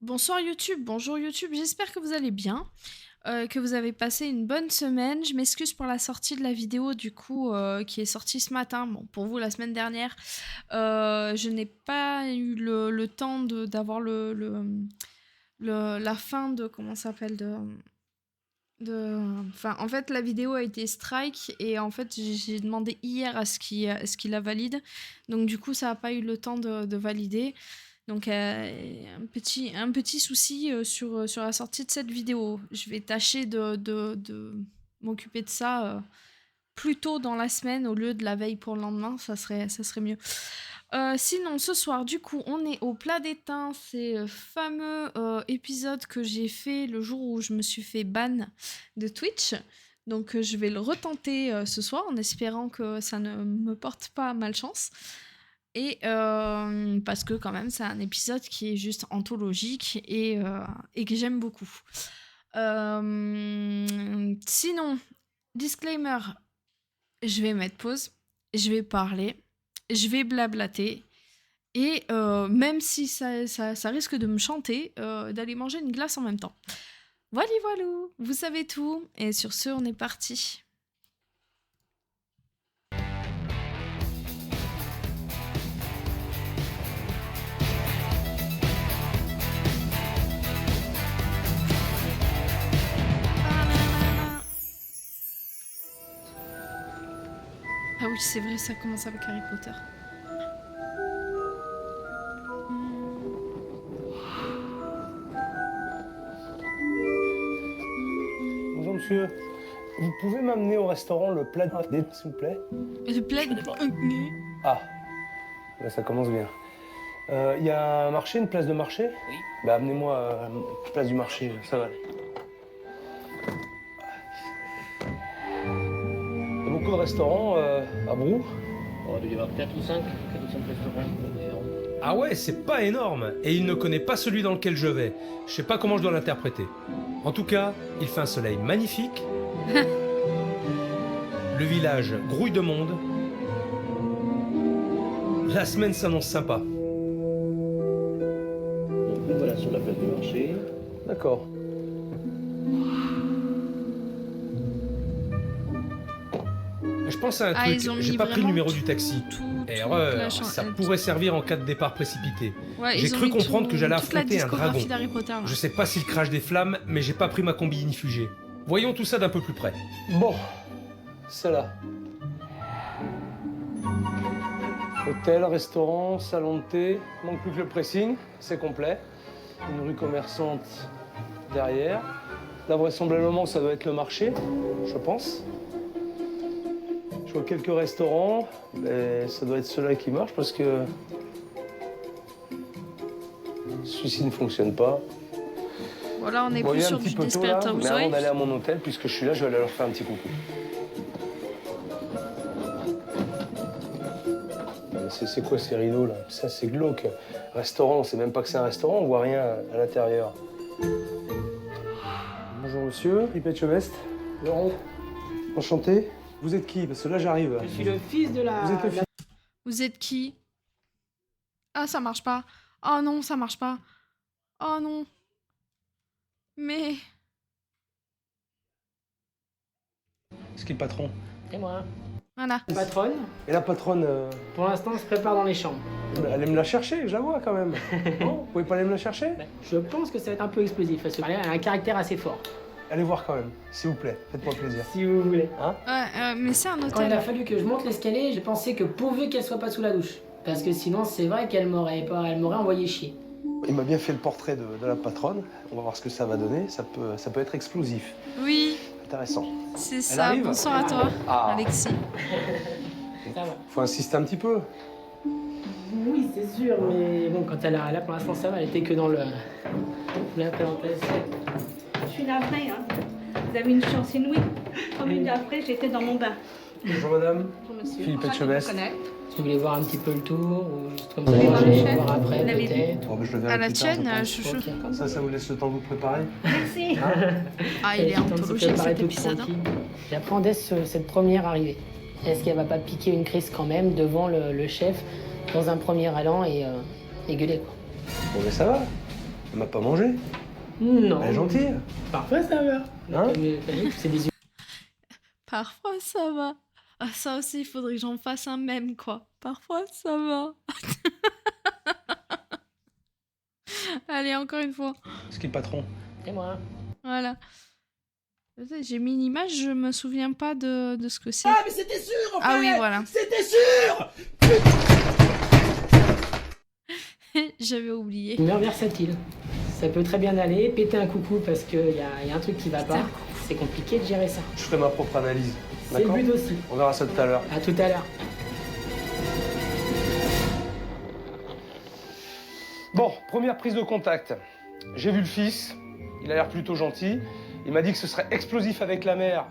Bonsoir YouTube, bonjour YouTube, j'espère que vous allez bien, que vous avez passé une bonne semaine. Je m'excuse pour la sortie de la vidéo du coup qui est sortie ce matin, bon pour vous la semaine dernière. Je n'ai pas eu le temps d'avoir la fin de, comment ça s'appelle, enfin en fait la vidéo a été strike et en fait j'ai demandé hier à ce qu'il la valide. Donc du coup ça n'a pas eu le temps de valider. Donc un petit souci sur la sortie de cette vidéo. Je vais tâcher de m'occuper de ça plus tôt dans la semaine au lieu de la veille pour le lendemain, ça serait mieux. Sinon, ce soir, du coup, on est au plat d'étain. C'est le fameux épisode que j'ai fait le jour où je me suis fait ban de Twitch. Donc, je vais le retenter ce soir en espérant que ça ne me porte pas malchance. Et parce que quand même, c'est un épisode qui est juste anthologique et que j'aime beaucoup. Sinon, disclaimer, je vais mettre pause, je vais parler, je vais blablater. Et même si ça risque de me chanter, d'aller manger une glace en même temps. Voilà, voilà, vous savez tout. Et sur ce, on est parti. Ah oui, c'est vrai, ça commence avec Harry Potter. Bonjour monsieur, vous pouvez m'amener au restaurant le plat de s'il vous plaît? Le plaid. Ah, là ça commence bien. Il y a un marché, une place de marché? Oui. Bah amenez-moi une place du marché, ça va aller. Il y a beaucoup de restaurants à Brou? Oh, il doit y avoir 4 ou 5 restaurants. Ah ouais, c'est pas énorme. Et il ne connaît pas celui dans lequel je vais. Je sais pas comment je dois l'interpréter. En tout cas, il fait un soleil magnifique. Le village grouille de monde. La semaine s'annonce sympa. Donc nous voilà sur la place du marché. D'accord. Je pense à un Ah, truc, ils ont j'ai mis pas pris le vraiment numéro du taxi. Erreur, ça pourrait servir en cas de départ précipité. Ouais, J'ai ils ont cru mis comprendre que j'allais toute la affronter un dragon. discographie d'Harry Potter. Là. Je sais pas s'il crache des flammes, mais j'ai pas pris ma combi inifugée. Voyons tout ça d'un peu plus près. Bon, c'est là. Hôtel, restaurant, salon de thé, manque plus que le pressing, c'est complet. Une rue commerçante derrière. Là, vraisemblablement, ça doit être le marché, je pense. Je vois quelques restaurants, mais ça doit être ceux-là qui marchent parce que celui-ci ne fonctionne pas. Voilà, on est Bon, il plus est un sur petit du peu tôt, Desperate là, mais avant Housewives. d'aller à mon hôtel, puisque je suis là, je vais aller leur faire un petit coucou. C'est quoi ces rideaux là? Ça c'est glauque. Restaurant, c'est même pas que c'est un restaurant, on voit rien à l'intérieur. Bonjour monsieur, Ripet Chevest. Laurent. Enchanté. Vous êtes qui? Parce que là j'arrive. Je suis le fils de la... Vous êtes le fils. Vous êtes qui? Ah, ça marche pas. Oh non, ça marche pas. Oh non. Mais... C'est qui le patron? Et moi. Voilà. La patronne, Et la patronne, pour l'instant, se prépare dans les chambres. elle aime la chercher, j'avoue quand même. Non, vous pouvez pas aller me la chercher? Je pense que ça va être un peu explosif, parce qu'elle a un caractère assez fort, Allez voir quand même, s'il vous plaît. Faites-moi plaisir. si vous voulez. Hein? Ouais, mais c'est un Quand il a hôtel. fallu que je monte l'escalier, j'ai pensé que pourvu qu'elle soit pas sous la douche. Parce que sinon, c'est vrai qu'elle m'aurait envoyé chier. Il m'a bien fait le portrait de la patronne. On va voir ce que ça va donner. Ça peut être explosif. Oui, Intéressant. c'est ça. arrive Bonsoir à toi, Ah. Alexis. Ça va. Faut insister un petit peu. Oui, c'est sûr, mais bon, quand elle a là, pour l'instant, ça va, elle était que dans la présentation. Je suis navrée, hein. Vous avez une chance inouïe. 3 minutes après, j'étais dans mon bain. Bonjour madame. Bonjour monsieur. Philippe Ravi de vous Etchebest. connaître. Si vous voulez voir un petit peu le tour, ou juste comme ça, Vous voulez voir le aller chef voir après, Vous l'avez peut-être. Bon, ben, je le À verrai la plus tard, tienne, je pense. chouchou. Ok. Comme ça vous laisse le temps de vous préparer. Merci. Ah, il est Le temps de se anthologique préparer cet tout épisode. Hein. tranquille. J'appréhendais cette première arrivée. Est-ce qu'elle va pas piquer une crise quand même devant le chef dans un premier allant et gueuler quoi. Bon, mais ça va. Elle m'a pas mangé. Non. Elle est gentille. Parfois ça va. Hein? Mais c'est des Parfois ça va. Ah, ça aussi, il faudrait que j'en fasse un mème, quoi. Parfois ça va. Allez, encore une fois. C'est qui le patron? Et moi. Voilà. J'ai mis une image, je me souviens pas de ce que c'est. Ah, mais c'était sûr, enfin, Ah oui, voilà. C'était sûr. J'avais oublié. Humeur versatile. Ça peut très bien aller. Péter un coucou parce qu'il y a un truc qui va pas. C'est compliqué de gérer ça. Je ferai ma propre analyse. C'est le D'accord? but aussi. On verra ça tout à l'heure. À tout à l'heure. Bon, première prise de contact. J'ai vu le fils. Il a l'air plutôt gentil. Il m'a dit que ce serait explosif avec la mère.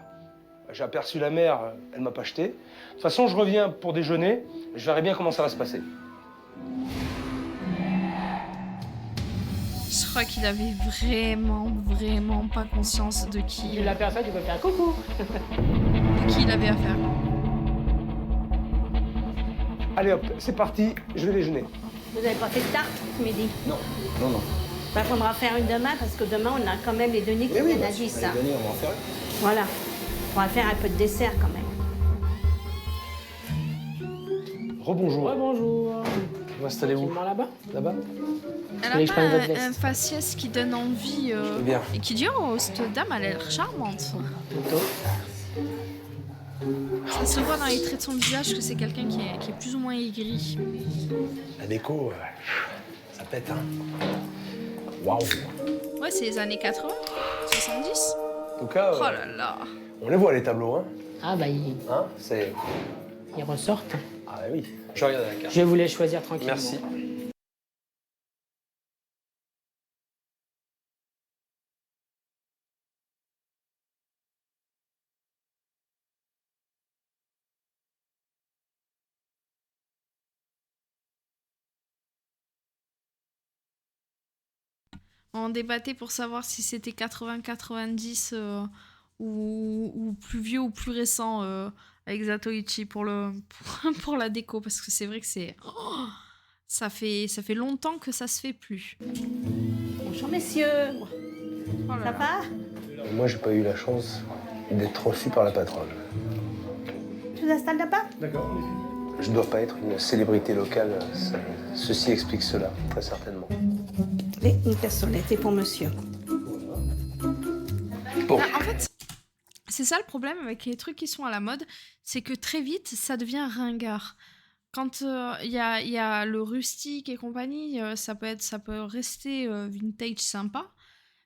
J'ai aperçu la mère, elle m'a pas jeté. De toute façon, je reviens pour déjeuner. Je verrai bien comment ça va se passer. Je crois qu'il avait vraiment pas conscience de qui Tu l'aperçois, tu peux faire coucou. il avait affaire. Allez hop, c'est parti, je vais déjeuner. Vous avez pas fait de tarte ce midi? Non. Il faudra faire une demain parce que demain on a quand même les Denis qui viennent à 10. Hein. On va en faire une. Voilà. On va faire un peu de dessert quand même. Rebonjour. Ouais, bonjour. Vous m'installez où? Là-bas. Là-bas? Elle Voulez a que je pas prenne votre un veste faciès qui donne envie Bien. et qui dit oh cette dame elle a l'air charmante. Plutôt. Ça se voit dans les traits de son visage que c'est quelqu'un qui est plus ou moins aigri. La déco, ça pète, hein. Waouh. Ouais, c'est les années 80, 70. En tout cas, Oh là là. on les voit les tableaux, hein. Ah bah ils C'est... ressortent. Ah bah oui. Je regarde la carte. Je voulais choisir tranquillement. Merci. On débattait pour savoir si c'était 80-90 ou plus vieux ou plus récent avec Zatoichi pour pour la déco parce que c'est vrai que c'est ça fait longtemps que ça se fait plus. Bonjour messieurs. Oh là Ça là. va? Moi, j'ai pas eu la chance d'être reçu par la patronne. Tu vous installes là-bas? Je dois pas être une célébrité locale. Ceci explique cela, très certainement. Allez, une cassolette et pour monsieur. Bon. En fait, c'est ça le problème avec les trucs qui sont à la mode, c'est que très vite, ça devient ringard. Quand il y a le rustique et compagnie, ça peut rester vintage sympa.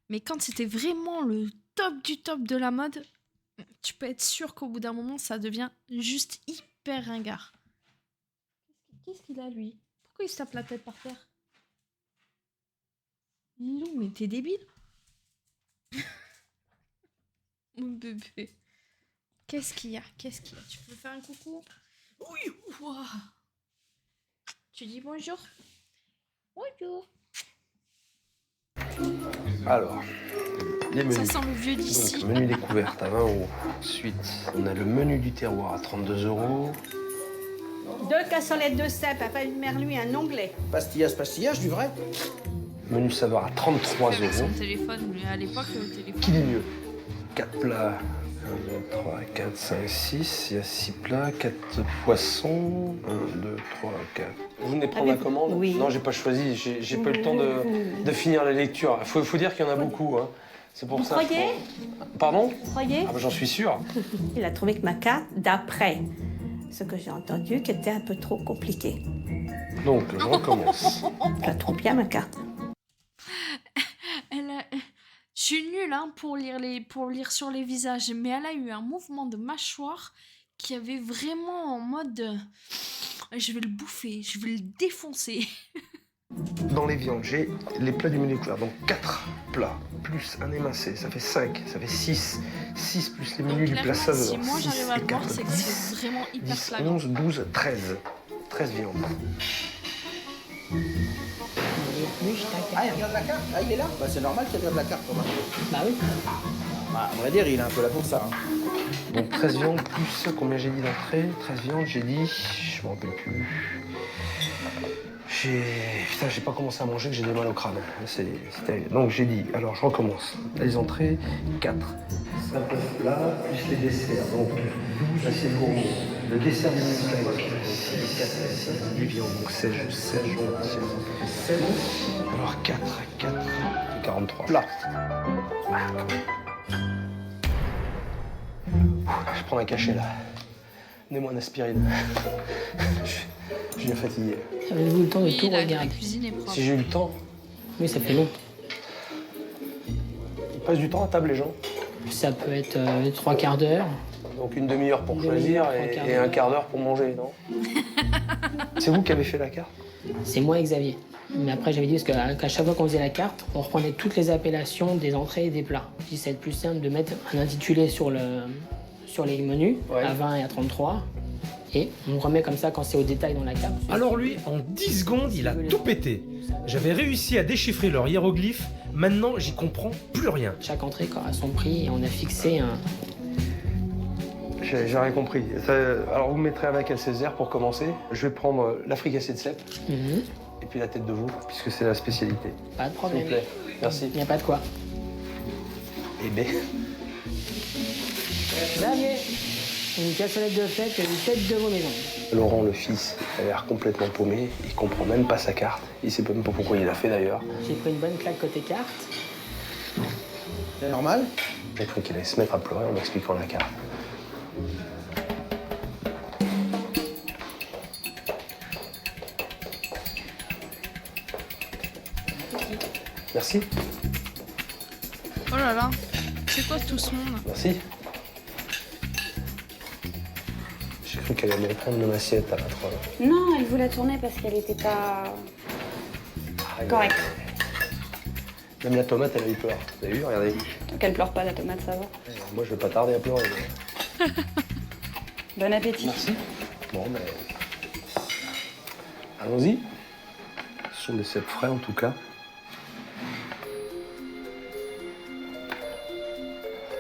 Mais quand c'était vraiment le top du top de la mode, tu peux être sûr qu'au bout d'un moment, ça devient juste hyper ringard. Qu'est-ce qu'il a, lui? Pourquoi il se tape la tête par terre? Lou, mais t'es débile? Mon bébé. Qu'est-ce qu'il y a? Qu'est-ce qu'il y a? Tu peux faire un coucou? Oui, ouah. Tu dis bonjour? Bonjour. Alors, les menus. Ça sent le vieux d'ici. Donc, menu découverte à 20 €. Ensuite, on a le menu du terroir à 32 €. 2 cassolettes de cèpe, un pain de merlu et un onglet. Pastillage, du vrai. Menu saveur à 33 Avec son €. téléphone, mais à l'époque, le téléphone. Qui dit mieux? 4 plats. 1, 2, 3, 4, 5, 6. Il y a 6 plats, 4 poissons. 1, 2, 3, 4. Vous venez prendre la commande? Oui. Non, j'ai pas choisi. J'ai pas eu le temps de finir la lecture. Faut dire qu'il y en a beaucoup. Hein. C'est pour Vous ça. croyez? Pardon? Vous croyez? Ah bah, j'en suis sûr. Il a trouvé que ma carte, d'après ce que j'ai entendu, qui était un peu trop compliquée. Donc, je recommence. Je la trouve bien, ma carte. Je suis nulle hein, pour lire sur les visages, mais elle a eu un mouvement de mâchoire qui avait vraiment en mode je vais le bouffer, je vais le défoncer. Dans les viandes, j'ai les plats du menu découvert. Donc 4 plats, plus un émincé, ça fait 5, ça fait 6. 6 plus les menus du plat Clairement, saveur. si moi 6 j'arrive à et le voir, 4, c'est que 10, c'est vraiment hyper 10, flagrant. 11, 12, 13. 13 viandes. Ah, il regarde la carte? Ah, il est là? Bah, c'est normal qu'il regarde la carte, Thomas. Bah oui. Bah, on va dire, il est un peu là pour ça. Hein. Donc 13 viandes plus combien j'ai dit d'entrée? 13 viandes, j'ai dit, je me rappelle plus. J'ai pas commencé à manger que j'ai des mal au crâne. Donc j'ai dit, alors je recommence. Les entrées, 4. 5 plats, plus les desserts. Donc 12 assiettes gourmandes. Le dessert du Skywalk. 6, 4, 6, du viande. Donc 16 jours d'assiette. 16. Alors 4, 43. Plats. Je prends un cachet là. Donnez-moi une aspirine. Je viens fatigué. Avez-vous le temps de Oui, tout la regarder? cuisine est propre. Si j'ai eu le temps, Oui, ça fait long. ils passent du temps à table les gens. Ça peut être 3 quarts d'heure. Donc une demi-heure pour Une choisir demi-heure, trois quarts et un d'heure. quart d'heure pour manger, non? C'est vous qui avez fait la carte? C'est moi et Xavier. Mais après, j'avais dit parce qu'à chaque fois qu'on faisait la carte, on reprenait toutes les appellations des entrées et des plats. Puis ça va être plus simple de mettre un intitulé sur les menus, Ouais. à 20 et à 33. Et on remet comme ça quand c'est au détail dans la carte. Alors lui, en 10 secondes, il a tout pété. J'avais réussi à déchiffrer leurs hiéroglyphes, maintenant j'y comprends plus rien. Chaque entrée a son prix et on a fixé un... J'ai rien compris. Alors vous me mettrez avec à Césaire pour commencer. Je vais prendre la fricassée de cèpe Mhm. et puis la tête de veau, puisque c'est la spécialité. Pas de S'il vous problème. plaît. Merci. Il n'y a pas de quoi. Et B. Xavier, une cassolette de fête et une tête de veau maison. Laurent, le fils, il a l'air complètement paumé. Il comprend même pas sa carte. Il sait même pas pourquoi il l'a fait d'ailleurs. J'ai pris une bonne claque côté carte. C'est normal? J'ai cru qu'il allait se mettre à pleurer en m'expliquant la carte. Merci. Oh là là, c'est quoi tout ce monde? Merci. J'ai cru qu'elle allait me prendre mon assiette à la 3. Non, elle voulait tourner parce qu'elle était pas correcte. Même la tomate, elle a eu peur. Vous avez vu, regardez. Qu'elle pleure pas, la tomate, ça va. Moi, je vais pas tarder à pleurer. mais- Bon appétit. Merci. Bon, ben... Allons-y. Ce sont des cèpes frais, en tout cas.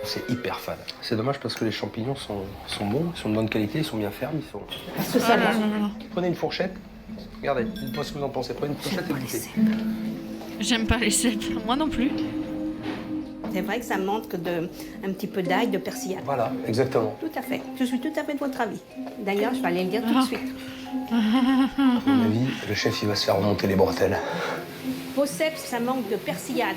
C'est hyper fade. C'est dommage parce que les champignons sont bons, ils sont de bonne qualité, ils sont bien fermes, ils sont... Parce que ça va. Prenez une fourchette. Regardez, dites-moi ce que vous en pensez. Prenez une fourchette et goûtez. J'aime pas les cèpes, moi non plus. C'est vrai que ça manque un petit peu d'ail, de persillade. Voilà, exactement. Tout à fait. Je suis tout à fait de votre avis. D'ailleurs, je vais aller le dire tout de suite. À mon avis, le chef, il va se faire remonter les bretelles. Vos cèpes, ça manque de persillade.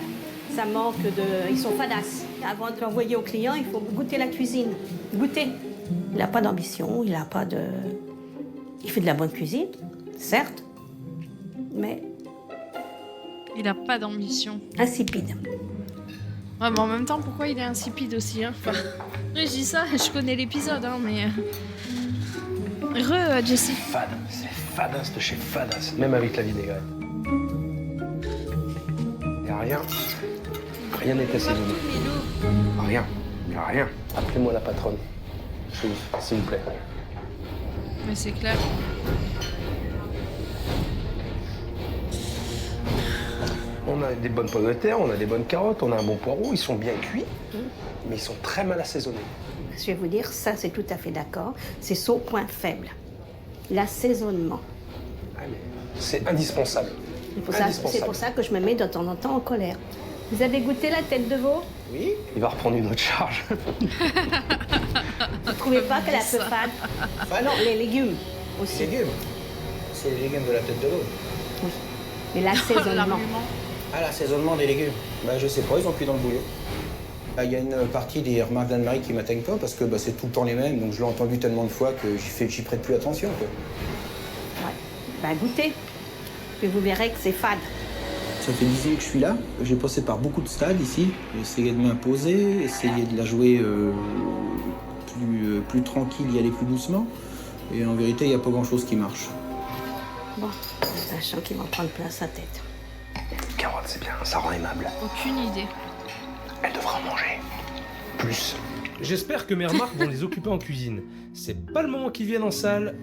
Ça manque de... Ils sont fadasses. Avant de l'envoyer au client, il faut goûter la cuisine. Goûter. Il n'a pas d'ambition, il n'a pas de... Il fait de la bonne cuisine, certes, mais Il a pas d'ambition. insipide. Ouais, mais en même temps, pourquoi il est insipide aussi, hein? Enfin, je dis ça, je connais l'épisode, hein, mais... Jessie. Fade, c'est fadasse de chez fadasse, même avec la vinaigrette. Y a rien. Rien n'est assaisonné. Rien. Y a rien. Appelez-moi la patronne. S'il vous plaît. Mais c'est clair. On a des bonnes pommes de terre, on a des bonnes carottes, on a un bon poireau, ils sont bien cuits, mais ils sont très mal assaisonnés. Je vais vous dire, ça, c'est tout à fait d'accord. C'est son point faible. L'assaisonnement. Ah, mais c'est indispensable. C'est pour ça que je me mets de temps en temps en colère. Vous avez goûté la tête de veau? Oui. Il va reprendre une autre charge. Vous trouvez pas qu'elle est un peu fade? Fade? Non, les légumes aussi. Légumes. C'est les légumes de la tête de veau. Oui. Mais l'assaisonnement. L'argument. Ah, l'assaisonnement des légumes. Bah, je sais pas, ils ont cuit dans le bouillon. Il y a une partie des remarques d'Anne-Marie qui m'atteignent pas parce que bah, c'est tout le temps les mêmes, donc je l'ai entendu tellement de fois que j'y prête plus attention. Quoi. Ouais. Ben, goûtez. Puis vous verrez que c'est fade. Ça fait 10 ans que je suis là. J'ai passé par beaucoup de stades ici. J'ai essayé de m'imposer, essayé de la jouer plus tranquille, y aller plus doucement. Et en vérité, il n'y a pas grand-chose qui marche. Bon, sachant qu'il va prendre plein sa tête. Carotte, c'est bien, ça rend aimable. Aucune idée. Elle devra en manger. Plus. J'espère que mes remarques vont les occuper en cuisine. C'est pas le moment qu'ils viennent en salle.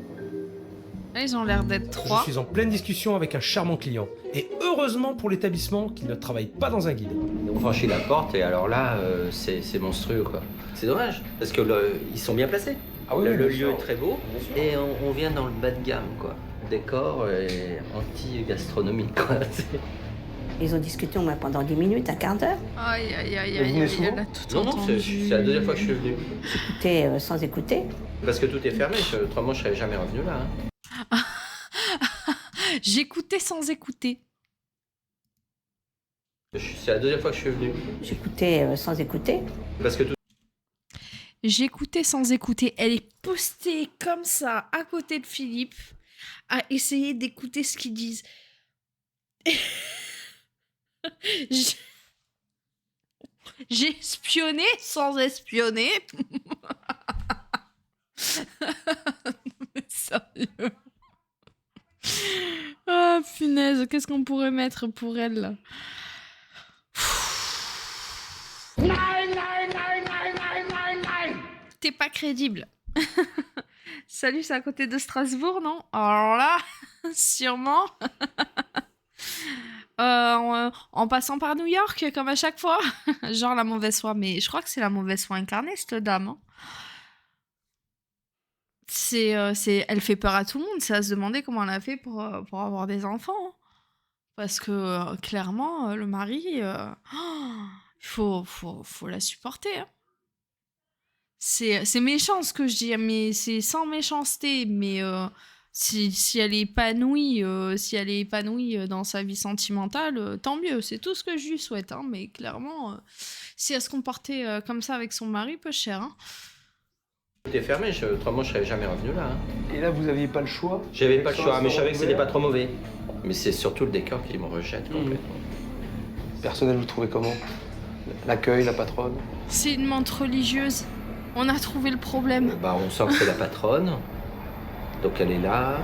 Là, ils ont l'air d'être trois. Je suis en pleine discussion avec un charmant client. Et heureusement pour l'établissement qu'il ne travaille pas dans un guide. On franchit la porte et alors là, c'est monstrueux quoi. C'est dommage parce que ils sont bien placés. Ah oui, le bien lieu sûr. est très beau Bien sûr. et on vient dans le bas de gamme quoi. décor et anti-gastronomique, quoi. Ils ont discuté au moins pendant 10 minutes, un quart d'heure. Aïe, aïe, aïe, Vous venez aïe, souvent elle a tout Non, entendu. c'est la deuxième fois que je suis venu. Écouter sans écouter. Parce que tout est fermé, autrement je serais jamais revenu là. Hein. J'écoutais sans écouter. C'est la deuxième fois que je suis venu. J'écoutais sans écouter. Parce que tout J'écoutais sans écouter. Elle est postée comme ça, à côté de Philippe, à essayer d'écouter ce qu'ils disent. J'- J'ai espionné sans espionner. Mais sérieux. Ah, punaise, qu'est-ce qu'on pourrait mettre pour elle, là? T'es pas crédible. Salut, c'est à côté de Strasbourg, non? Alors là, sûrement. En passant par New York, comme à chaque fois. Genre la mauvaise foi. Mais je crois que c'est la mauvaise foi incarnée, cette dame. Hein. Elle fait peur à tout le monde. C'est à se demander comment elle a fait pour avoir des enfants. Hein. Parce que clairement, le mari, il faut la supporter. Hein. C'est méchant ce que je dis, mais c'est sans méchanceté. Mais si elle est épanouie, dans sa vie sentimentale, tant mieux. C'est tout ce que je lui souhaite. Hein, mais clairement, si elle se comportait comme ça avec son mari, peu cher. Hein. tout est fermé, autrement je serais jamais revenu là. Hein. Et là, vous aviez pas le choix? J'avais pas le choix, mais je savais que c'était pas trop mauvais. Mais c'est surtout le décor qui me rejette complètement. Personnel, vous le trouvez comment? L'accueil, la patronne? C'est une menthe religieuse. On a trouvé le problème. Bah, on sent que c'est la patronne, donc elle est là.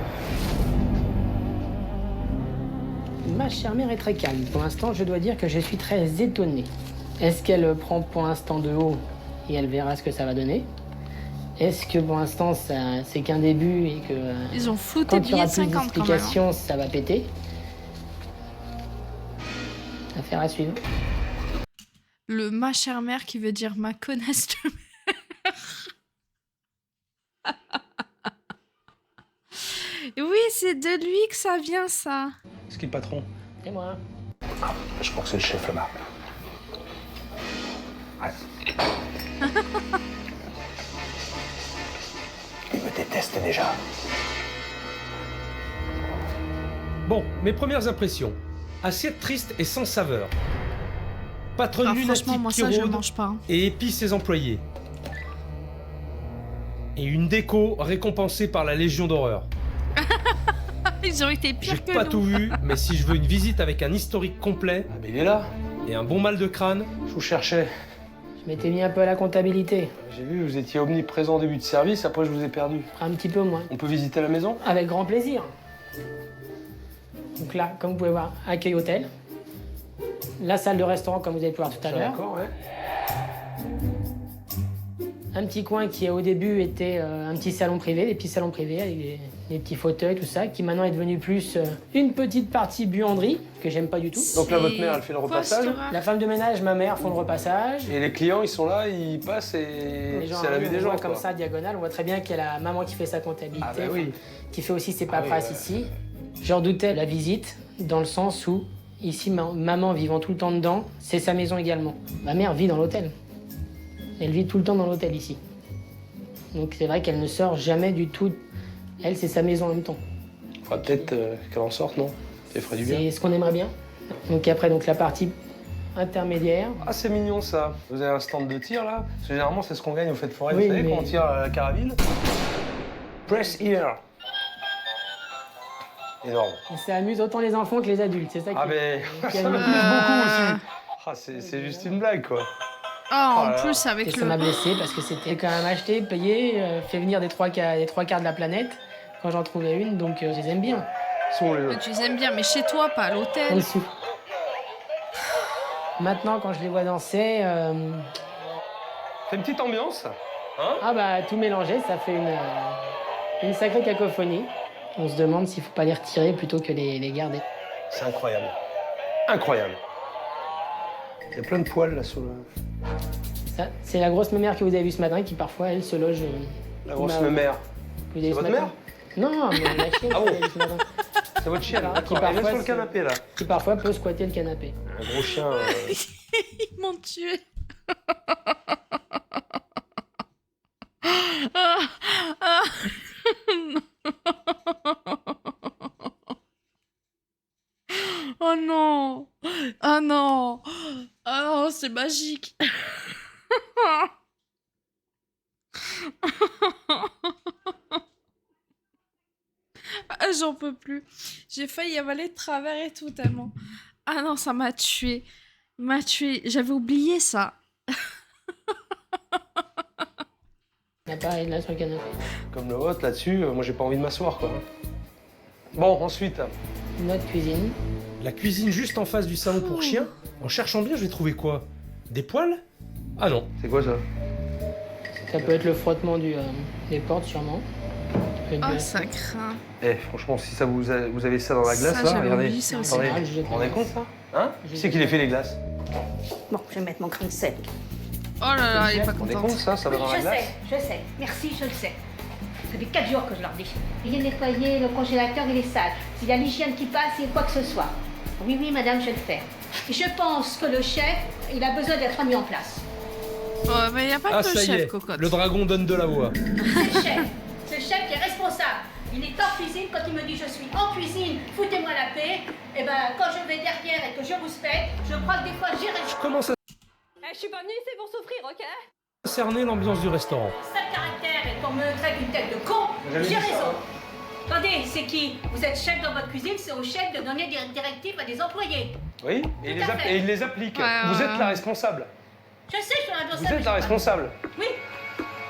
Ma chère mère est très calme. Pour l'instant, je dois dire que je suis très étonné. Est-ce qu'elle prend pour l'instant de haut et elle verra ce que ça va donner? Est-ce que pour l'instant, c'est qu'un début et que Ils ont flouté quand il y billet aura de plus 50 quand même. Hein. d'explications, ça va péter? Affaire à suivre. Le ma chère mère qui veut dire ma connasse de mère. Oui, c'est de lui que ça vient, ça. C'est qui le patron? Et moi? Je crois que c'est le chef là-bas. Ouais. Il me déteste déjà. Bon, mes premières impressions. Assiette triste et sans saveur. Patronne Franchement, lunatique moi qui ça, je rôde mange pas. Hein. et épie ses employés. Et une déco récompensée par la Légion d'horreur. Ils ont été J'ai pires que pas nous. tout vu, mais si je veux une visite avec un historique complet Ah, mais il est là. et un bon mal de crâne, Je vous cherchais. Je m'étais mis un peu à la comptabilité. J'ai vu, vous étiez omniprésent au début de service, après je vous ai perdu. Un petit peu moins. On peut visiter la maison? Avec grand plaisir. Donc là, comme vous pouvez voir, accueil hôtel. La salle de restaurant, comme vous allez pu voir tout à l'heure. D'accord, ouais. Un petit coin qui au début était un petit salon privé, des petits salons privés avec des petits fauteuils, tout ça, qui maintenant est devenu plus une petite partie buanderie, que j'aime pas du tout. Donc là, votre mère, elle fait le repassage. La femme de ménage, ma mère, font le repassage. Et les clients, ils sont là, ils passent et Les gens c'est à la vue arrivent, des on gens. voit comme quoi. ça, diagonale, on voit très bien qu'il y a la maman qui fait sa comptabilité, Ah bah oui. qui fait aussi ses Ah oui, paperasses ici. Je redoutais la visite, dans le sens où, ici, maman vivant tout le temps dedans, c'est sa maison également. Ma mère vit dans l'hôtel. Elle vit tout le temps dans l'hôtel ici. Donc c'est vrai qu'elle ne sort jamais du tout. Elle, c'est sa maison en même temps. Faudra peut-être qu'elle en sorte, non? Ça ferait du bien. C'est ce qu'on aimerait bien. Donc après, donc la partie intermédiaire. Ah, c'est mignon ça. Vous avez un stand de tir là? Parce que généralement, c'est ce qu'on gagne au fête forêt. Oui, vous savez, mais- quand on tire à la carabine. Press here. Énorme. Et ça amuse autant les enfants que les adultes. C'est ça qui Ah, mais qui ça amuse. m'amuse beaucoup aussi. Ah, c'est juste une blague quoi. Oh, en là là. plus, Et avec ça le... m'a blessé parce que c'était quand même acheté, payé, fait venir des trois quarts de la planète quand j'en trouvais une, donc je les aime bien. Ils sont les Mais tu les aimes bien, mais chez toi, pas à En l'hôtel. dessous. Maintenant, quand je les vois danser, C'est une petite ambiance. Hein? ah bah tout mélangé, ça fait une sacrée cacophonie. On se demande s'il faut pas les retirer plutôt que les garder. C'est incroyable. Incroyable. Il y a plein de poils là sur le. Ça, c'est la grosse mémère que vous avez vue ce matin qui parfois, elle, se loge. La grosse Bah, mère. Vous avez C'est vu ce votre matin mère? Non, mais la chienne, Ah bon c'est ce matin. C'est votre chien, là. Qui D'accord. Elle est parfois, sur le canapé, là. Qui parfois peut squatter le canapé. Un gros chien. Ils m'ont tué. Ah, ah, non. Oh non. Ah non. Ah non, c'est magique. Ah, j'en peux plus. J'ai failli avaler de travers et tout tellement. Ah non, ça m'a tué. M'a tué. J'avais oublié ça. L'appareil là sur le canapé. Comme le vôtre, là-dessus, moi, j'ai pas envie de m'asseoir, quoi. Bon, ensuite. Notre cuisine. La cuisine juste en face du salon pour chiens. En cherchant bien, je vais trouver quoi? Des poils? Ah non. C'est quoi, ça? Ça peut être le frottement des portes sûrement. Ça peut être Ah, de- ça craint. Eh, franchement, si ça vous avez ça dans la glace, Ça, là, j'avais regardez. oublié ça aussi. Attendez, Ah, je jette vous vous rendez la compte, ça? Hein? Qui c'est qui les fait, les glaces? Bon, je vais mettre mon grain de sel. Oh là là, il est pas Vous vous rendez compte, content. ça va dans la je glace? sais, je sais. Merci, je le sais. Ça fait 4 jours que je leur dis. Veuillez nettoyer le congélateur, il est sale. S'il y a l'hygiène qui passe, il y a quoi que ce soit. Oui, oui, madame, je vais le faire. Et je pense que le chef, il a besoin d'être mis en place. Oh, mais il n'y a pas Ah, que le ça y chef, est. cocotte. Le dragon donne de la voix. C'est le chef. C'est le chef qui est responsable. Il est en cuisine quand il me dit je suis en cuisine, foutez-moi la paix. Et ben quand je vais derrière et que je vous respecte, je crois que des fois j'irai. Je commence à Je suis pas venue ici pour souffrir, ok? cerner l'ambiance du restaurant. Sale caractère et qu'on me traite une tête de con, J'avais j'ai dit ça. raison. Attendez, c'est qui? Vous êtes chef dans votre cuisine, c'est au chef de donner des directives à des employés. Oui, et Tout à fait. il les applique. Ouais, Vous ouais, êtes la responsable. Je sais, je suis la Vous responsable. êtes la responsable. Oui.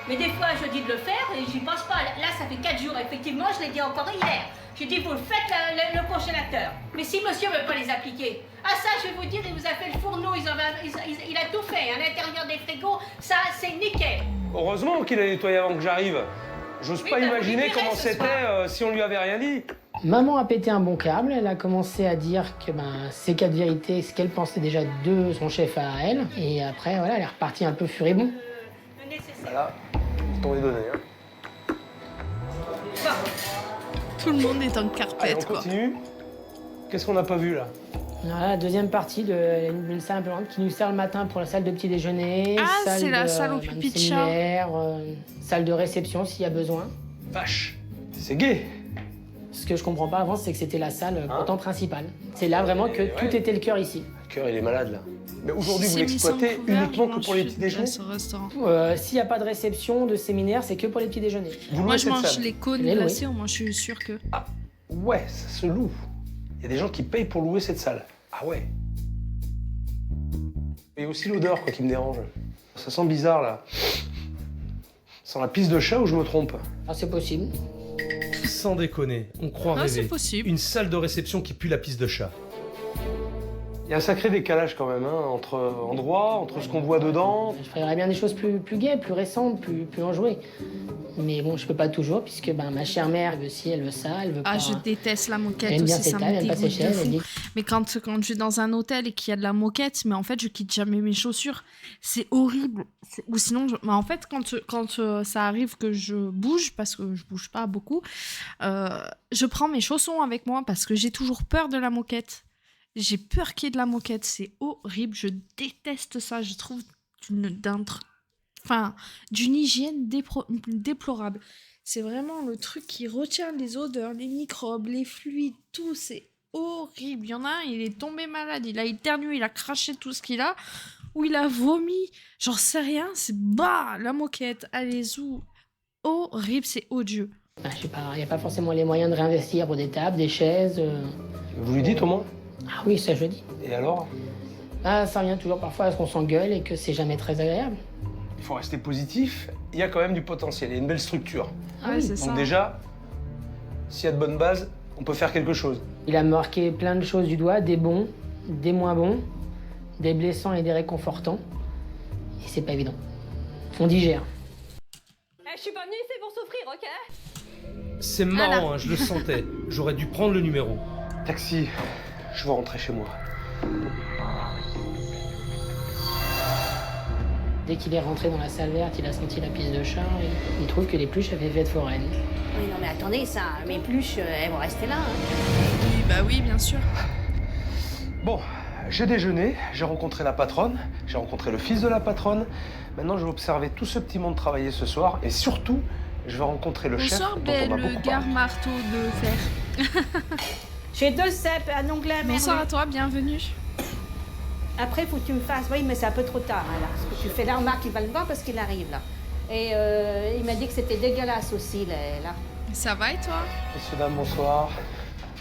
Mais des fois, je dis de le faire et j'y pense pas. Là, ça fait 4 jours, effectivement, je l'ai dit encore hier. J'ai dit, vous le faites le congélateur. Mais si monsieur veut pas les appliquer, ah ça, je vais vous dire, il vous a fait le fourneau, il a tout fait. À l'intérieur des frigos, ça, c'est nickel. Heureusement qu'il a nettoyé avant que j'arrive. J'ose Oui, pas bah, vous imaginer lui direz comment ce c'était soir. si on lui avait rien dit. Maman a pété un bon câble. Elle a commencé à dire que c'est qu'à vérité ce qu'elle pensait déjà de son chef à elle. Et après, voilà, elle est repartie un peu furibond. Le nécessaire. Voilà, on les donner. Hein. Bon. Tout le monde est en Allez, on carpette, quoi. continue. Qu'est-ce qu'on n'a pas vu, là? Voilà, la deuxième partie d'une salle ambulante qui nous sert le matin pour la salle de petit déjeuner. Ah, c'est la de, salle au de pipi de chat. séminaire, salle de réception s'il y a besoin. Vache, c'est gay. Ce que je comprends pas avant, c'est que c'était la salle pourtant principale. C'est là vraiment que ouais. tout était le cœur ici. Le cœur, il est malade, là. Mais aujourd'hui, Si vous c'est mis sans l'exploitez couvert, uniquement je que mange pour les plus petits déjeuners? au restaurant. S'il n'y a pas de réception, de séminaire, c'est que pour les petits déjeuners. Vous louez Moi, je cette mange salle? les cônes Les louer. glacés, au moins, je suis sûre que... Ouais, ça se loue. Il y a des gens qui payent pour louer cette salle. Ah ouais. Il y a aussi l'odeur, quoi, qui me dérange. Ça sent bizarre, là. Ça sent la pisse de chat ou je me trompe? Ah, c'est possible. Sans déconner, on croit Ah, c'est rêver. possible. Une salle de réception qui pue la pisse de chat. Il y a un sacré décalage, quand même, hein, entre endroits, entre ce qu'on voit dedans. Je ferais bien des choses plus gaies, plus récentes, plus enjouées. Mais bon, je peux pas toujours, puisque ma chère mère, si elle veut ça, elle veut pas... Ah, je déteste la Elle moquette aime bien aussi, ses ça tables, me elle aime pas ses dégoûte de chaises, elle fou. dit... Mais quand je vais dans un hôtel et qu'il y a de la moquette, mais en fait, je quitte jamais mes chaussures. C'est horrible. Ou sinon, mais en fait, quand ça arrive que je bouge, parce que je bouge pas beaucoup, je prends mes chaussons avec moi parce que j'ai toujours peur de la moquette. J'ai peur qu'il y ait de la moquette. C'est horrible. Je déteste ça. Je trouve d'une hygiène déplorable. C'est vraiment le truc qui retient les odeurs, les microbes, les fluides, tout. C'est horrible. Il y en a un, il est tombé malade. Il a éternué, il a craché tout ce qu'il a. Ou il a vomi. J'en sais rien. C'est la moquette. Allez, zou. Horrible, c'est odieux. Ah, je sais pas, il n'y a pas forcément les moyens de réinvestir pour des tables, des chaises... Vous lui dites au moins? Ah oui, ça je dis. Et alors? Ah, ça revient toujours parfois à ce qu'on s'engueule et que c'est jamais très agréable. Il faut rester positif. Il y a quand même du potentiel. Il y a une belle structure. Ouais, c'est ça. Donc déjà, s'il y a de bonnes bases, on peut faire quelque chose. Il a marqué plein de choses du doigt, des bons, des moins bons, des blessants et des réconfortants. Et c'est pas évident. On digère. Je suis pas venue ici pour souffrir, ok? C'est marrant, hein, je le sentais. J'aurais dû prendre le numéro. Taxi, je veux rentrer chez moi. Dès qu'il est rentré dans la salle verte, il a senti la pisse de chat et il trouve que les pluches avaient fait de foraine. Oui, non mais attendez, ça, mes pluches, elles vont rester là. Oui, bah oui, bien sûr. Bon, j'ai déjeuné, j'ai rencontré la patronne, j'ai rencontré le fils de la patronne. Maintenant, je vais observer tout ce petit monde travailler ce soir. Et surtout, je vais rencontrer le chef Bonsoir, dont on m'a le beaucoup gare parlé. marteau de fer. J'ai 2 cèpes, un onglet, Bonsoir à toi, bienvenue. Après, il faut que tu me fasses. Oui, mais c'est un peu trop tard, hein, là. Ce que tu fais là, Marc, il va le voir parce qu'il arrive, là. Et il m'a dit que c'était dégueulasse aussi, là. Ça va et toi? Messieurs, dames, bonsoir.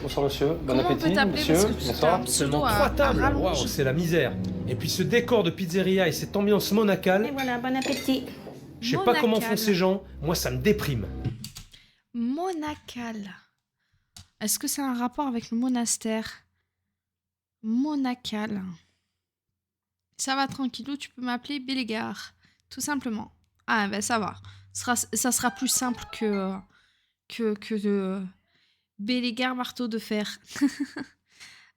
Bonsoir, monsieur. Bon Comment on appétit, peut t'appeler monsieur. parce que tu t'as Bonsoir. un pseudo Seulement à- 3 à tables, rallonge. waouh, c'est la misère. Et puis ce décor de pizzeria et cette ambiance Et monacale, voilà, bon appétit. je sais pas comment font Monacale. ces gens, moi ça me déprime. Monacal. Est-ce que c'est un rapport avec le monastère? Monacal. Ça va tranquillou, tu peux m'appeler Bélégar. Tout simplement. Ah ben ça va. Ça sera plus simple que de Bélégar marteau de fer.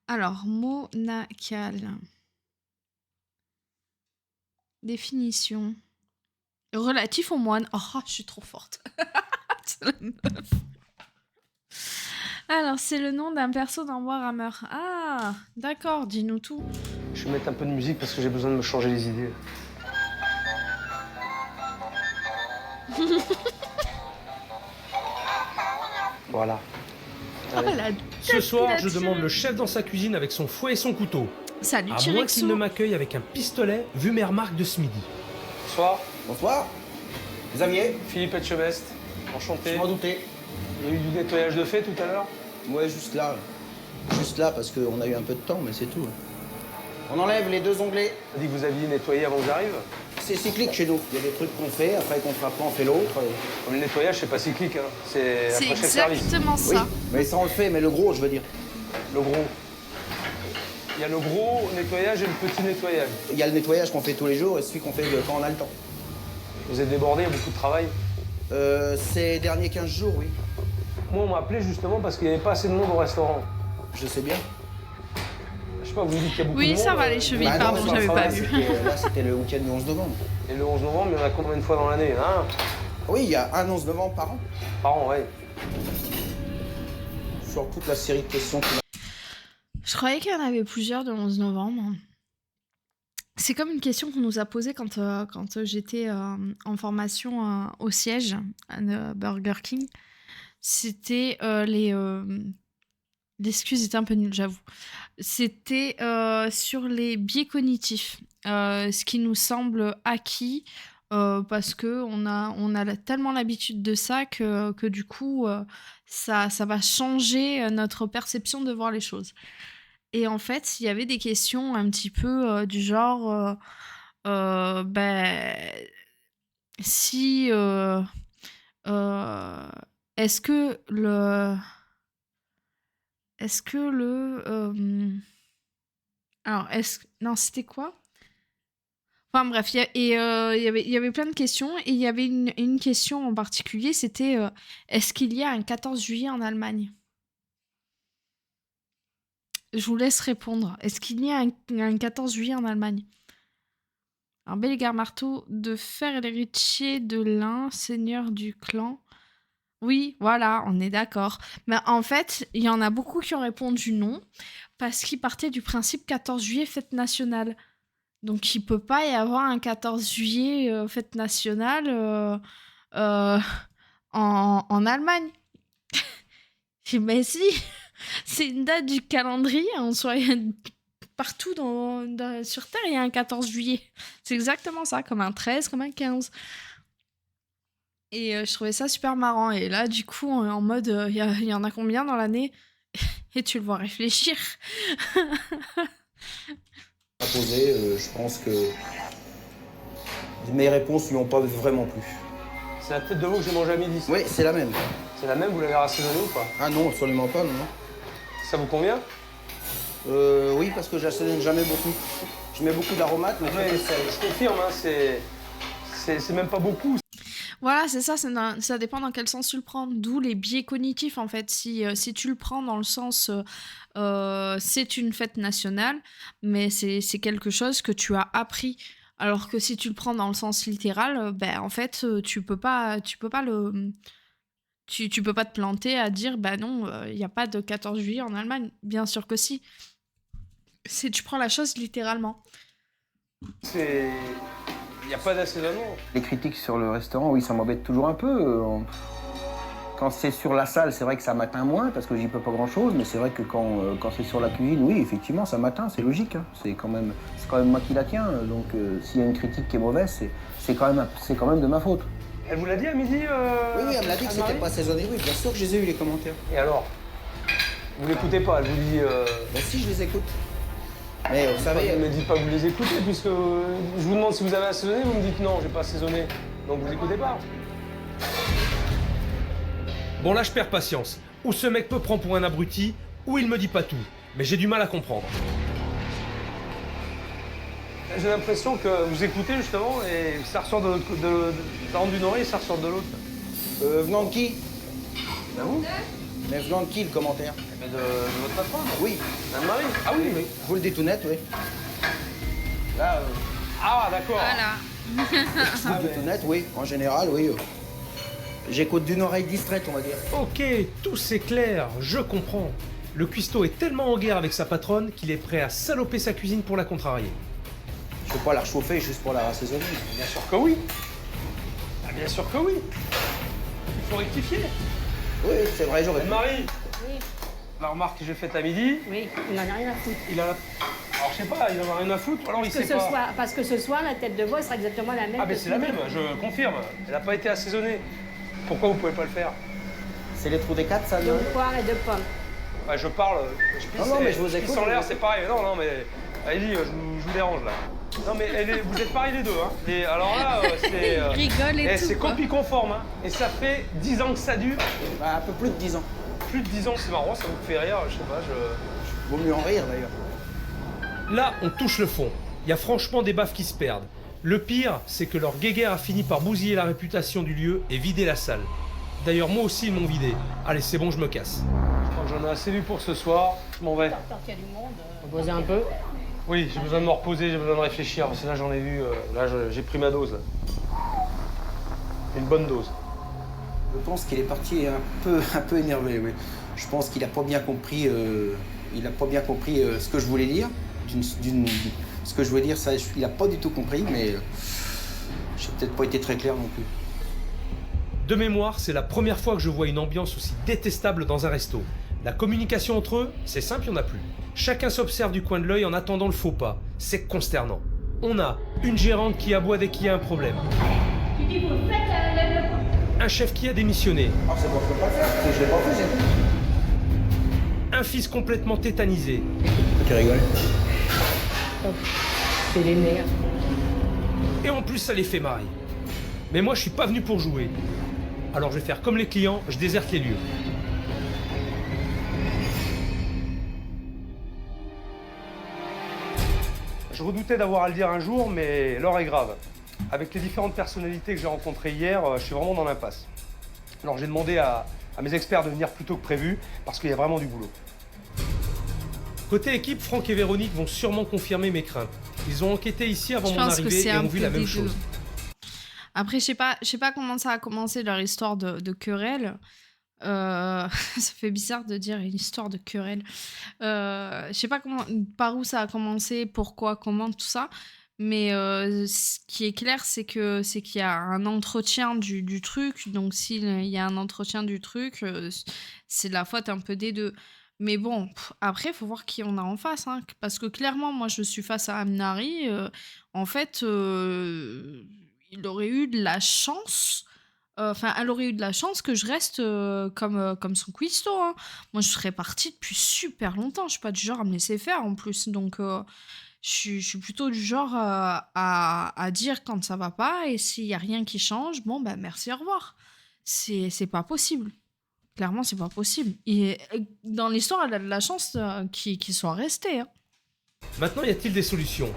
Alors, monacal. Définition. Relatif au moine. Oh, je suis trop forte. C'est la meuf. Alors, c'est le nom d'un perso dans Warhammer. Ah, d'accord, dis-nous tout. Je vais mettre un peu de musique parce que j'ai besoin de me changer les idées. Voilà. Oh, la Ce soir, je là-dessus. demande le chef dans sa cuisine avec son fouet et son couteau. Salut, À moins T-Rexo. qu'il ne m'accueille avec un pistolet, vu mes remarques de ce midi. Bonsoir, Bonsoir. Xavier, Philippe Etchebest. Enchanté. je m'en doutais. Il y a eu du nettoyage de fait tout à l'heure. Ouais, juste là. Juste là, parce qu'on a eu un peu de temps, mais c'est tout. On enlève les 2 onglets. On a dit que vous aviez nettoyé avant que j'arrive. C'est cyclique chez nous. Il y a des trucs qu'on fait, après qu'on fera pas, on fait l'autre. Comme le nettoyage, c'est pas cyclique, hein. C'est C'est après chaque service. exactement Oui, ça. mais ça on le fait, mais le gros, je veux dire. Le gros. Il y a le gros nettoyage et le petit nettoyage. Il y a le nettoyage qu'on fait tous les jours et celui qu'on fait quand on a le temps. Vous êtes débordé, il y a beaucoup de travail. Ces derniers 15 jours, oui. Moi, on m'a appelé justement parce qu'il n'y avait pas assez de monde au restaurant. Je sais bien. Je sais pas, vous dites qu'il y a beaucoup de Oui, monde. ça va, les chevilles, Bah non, pardon, ça j'avais va, pas vu. Là, c'était le week-end du 11 novembre. Et le 11 novembre, il y en a combien de fois dans l'année, hein? Oui, il y a un 11 novembre par an. Par an, ouais. Sur toute la série de questions qu'on a. Je croyais qu'il y en avait plusieurs de 11 novembre. C'est comme une question qu'on nous a posée quand j'étais en formation au siège de Burger King. C'était l'excuse était un peu nulle, j'avoue. C'était sur les biais cognitifs, ce qui nous semble acquis parce que on a tellement l'habitude de ça que du coup ça va changer notre perception de voir les choses. Et en fait, il y avait des questions un petit peu du genre ben, si est-ce que alors non, c'était quoi? Enfin bref, il y avait plein de questions et il y avait une question en particulier, c'était est-ce qu'il y a un 14 juillet en Allemagne? Je vous laisse répondre. Est-ce qu'il y a un 14 juillet en Allemagne? Alors, Bélégar marteau de fer et l'héritier de l'un, seigneur du clan. Oui, voilà, on est d'accord. Mais en fait, il y en a beaucoup qui ont répondu non, parce qu'ils partaient du principe 14 juillet, fête nationale. Donc, il peut pas y avoir un 14 juillet, fête nationale en Allemagne. Mais si, c'est une date du calendrier, en soi. Partout sur Terre, il y a un 14 juillet. C'est exactement ça, comme un 13, comme un 15. Et je trouvais ça super marrant. Et là, du coup, en mode, il y en a combien dans l'année? Et tu le vois réfléchir. À poser, je pense que mes réponses lui ont pas vraiment plu. C'est la tête de veau que j'ai mangé à midi. Oui, c'est la même. C'est la même, vous l'avez rassaisonnée ou pas? Ah non, absolument pas, non. Ça vous convient? Oui, parce que j'assaisonne jamais beaucoup. Je mets beaucoup d'aromates, mais Ouais, je confirme, hein, c'est même pas beaucoup. Voilà, c'est ça, ça dépend dans quel sens tu le prends. D'où les biais cognitifs, en fait. Si tu le prends dans le sens c'est une fête nationale, mais c'est quelque chose que tu as appris Alors que si tu le prends dans le sens littéral, ben en fait, tu peux pas te planter à dire bah non, il y a pas de 14 juillet en Allemagne. Bien sûr que si. C'est tu prends la chose littéralement. Il n'y a pas d'assaisonnement. Les critiques sur le restaurant, oui, ça m'embête toujours un peu. Quand c'est sur la salle, c'est vrai que ça m'atteint moins parce que j'y peux pas grand-chose, mais c'est vrai que quand c'est sur la cuisine, oui, effectivement, ça m'atteint, c'est logique. Hein. C'est quand même moi qui la tiens, donc s'il y a une critique qui est mauvaise, c'est quand même de ma faute. Elle vous l'a dit à midi Oui, elle me l'a dit que c'était pas assaisonné, oui, bien sûr que je les ai eu les commentaires. Et alors? Vous l'écoutez pas, elle vous dit... Ben si, je les écoute. Mais vous savez... Ne me dites pas que vous les écoutez, puisque je vous demande si vous avez assaisonné, vous me dites non, j'ai pas assaisonné. Donc vous écoutez pas. Bon là je perds patience. Ou ce mec me prend pour un abruti, ou il me dit pas tout. Mais j'ai du mal à comprendre. J'ai l'impression que vous écoutez justement et ça ressort de l'autre côté. Ça rentre d'une oreille et ça ressort de l'autre. Venant de qui? Ben vous? Mais venant de qui le commentaire? Mais de votre patron? Oui. Anne-Marie? Ah oui, oui. Je vous le dis tout net, oui. Là, Ah d'accord. Voilà. je vous le dis tout net, oui. En général, oui. J'écoute d'une oreille distraite, on va dire. Ok, tout c'est clair, je comprends. Le cuistot est tellement en guerre avec sa patronne qu'il est prêt à saloper sa cuisine pour la contrarier. Je peux pas la réchauffer juste pour la rassaisonner. Bien sûr que oui. Ah, bien sûr que oui. Il faut rectifier. Oui, c'est vrai, j'aurais... Anne-Marie, Oui, la remarque que j'ai faite à midi, oui, il n'en a rien à foutre. il a... Alors je sais pas, il en a rien à foutre, ou alors il sait pas. Parce que ce soir, la tête de veau sera exactement la même. Ah mais que c'est la ce midi. même, je confirme. Elle n'a pas été assaisonnée. Pourquoi vous pouvez pas le faire? C'est les trous des quatre, ça, De non? poire et de pommes. Bah, je parle, je pisse, Non, mais je vous je pisse écoute, en l'air, je vous c'est pareil. Non, mais allez-y, je vous dérange là. Non mais vous êtes pareils les deux. Hein. Alors là, c'est... Il rigole et tout, c'est quoi. copie conforme. Hein. Et ça fait 10 ans que ça dure. Bah, un peu plus de 10 ans. Plus de 10 ans, c'est marrant, ça vous fait rire, je sais pas, Vaut mieux en rire, d'ailleurs. Là, on touche le fond. Il y a franchement des baffes qui se perdent. Le pire, c'est que leur guéguerre a fini par bousiller la réputation du lieu et vider la salle. D'ailleurs, moi aussi, ils m'ont vidé. Allez, c'est bon, je me casse. Je crois que j'en ai assez vu pour ce soir, je m'en vais. Tant qu'il y a du monde. Reposer un peu. Oui, j'ai besoin de me reposer, j'ai besoin de réfléchir, parce que là j'en ai vu, j'ai pris ma dose. Là. Une bonne dose. Je pense qu'il est parti un peu énervé, oui. Je pense qu'il n'a pas bien compris, ce que je voulais dire. Ce que je voulais dire, ça, il n'a pas du tout compris, mais j'ai peut-être pas été très clair non plus. De mémoire, c'est la première fois que je vois une ambiance aussi détestable dans un resto. La communication entre eux, c'est simple, il n'y en a plus. Chacun s'observe du coin de l'œil en attendant le faux pas. C'est consternant. On a une gérante qui aboie dès qu'il y a un problème. Un chef qui a démissionné. Ah, c'est bon, je peux pas le faire, parce que je l'ai pas fait, c'est tout. Un fils complètement tétanisé. Tu rigoles? C'est les nerfs. Et en plus, ça les fait marrer. Mais moi, je suis pas venu pour jouer. Alors je vais faire comme les clients, je déserte les lieux. Je redoutais d'avoir à le dire un jour, mais l'heure est grave. Avec les différentes personnalités que j'ai rencontrées hier, je suis vraiment dans l'impasse. Alors j'ai demandé à mes experts de venir plus tôt que prévu, parce qu'il y a vraiment du boulot. Côté équipe, Franck et Véronique vont sûrement confirmer mes craintes. Ils ont enquêté ici avant Je mon pense que arrivée c'est et un ont vu peu la même des chose. deux. Après, je sais pas comment ça a commencé leur histoire de querelle. Ça fait bizarre de dire une histoire de querelle. Je sais pas par où ça a commencé, pourquoi, comment, tout ça. Mais ce qui est clair, c'est qu'il y a un entretien du truc. Donc, s'il y a un entretien du truc, c'est de la faute un peu des deux. Mais bon, après, il faut voir qui on a en face. Hein, parce que clairement, moi, je suis face à Amnari. En fait, il aurait eu de la chance. Enfin, elle aurait eu de la chance que je reste comme son cuistot. Hein. Moi, je serais partie depuis super longtemps. Je suis pas du genre à me laisser faire en plus. Donc, je suis plutôt du genre à dire quand ça va pas. Et s'il y a rien qui change, bon, ben merci, au revoir. C'est pas possible. Clairement, c'est pas possible. Et dans l'histoire, elle a de la chance qu'ils soient restés. Hein. Maintenant, y a-t-il des solutions?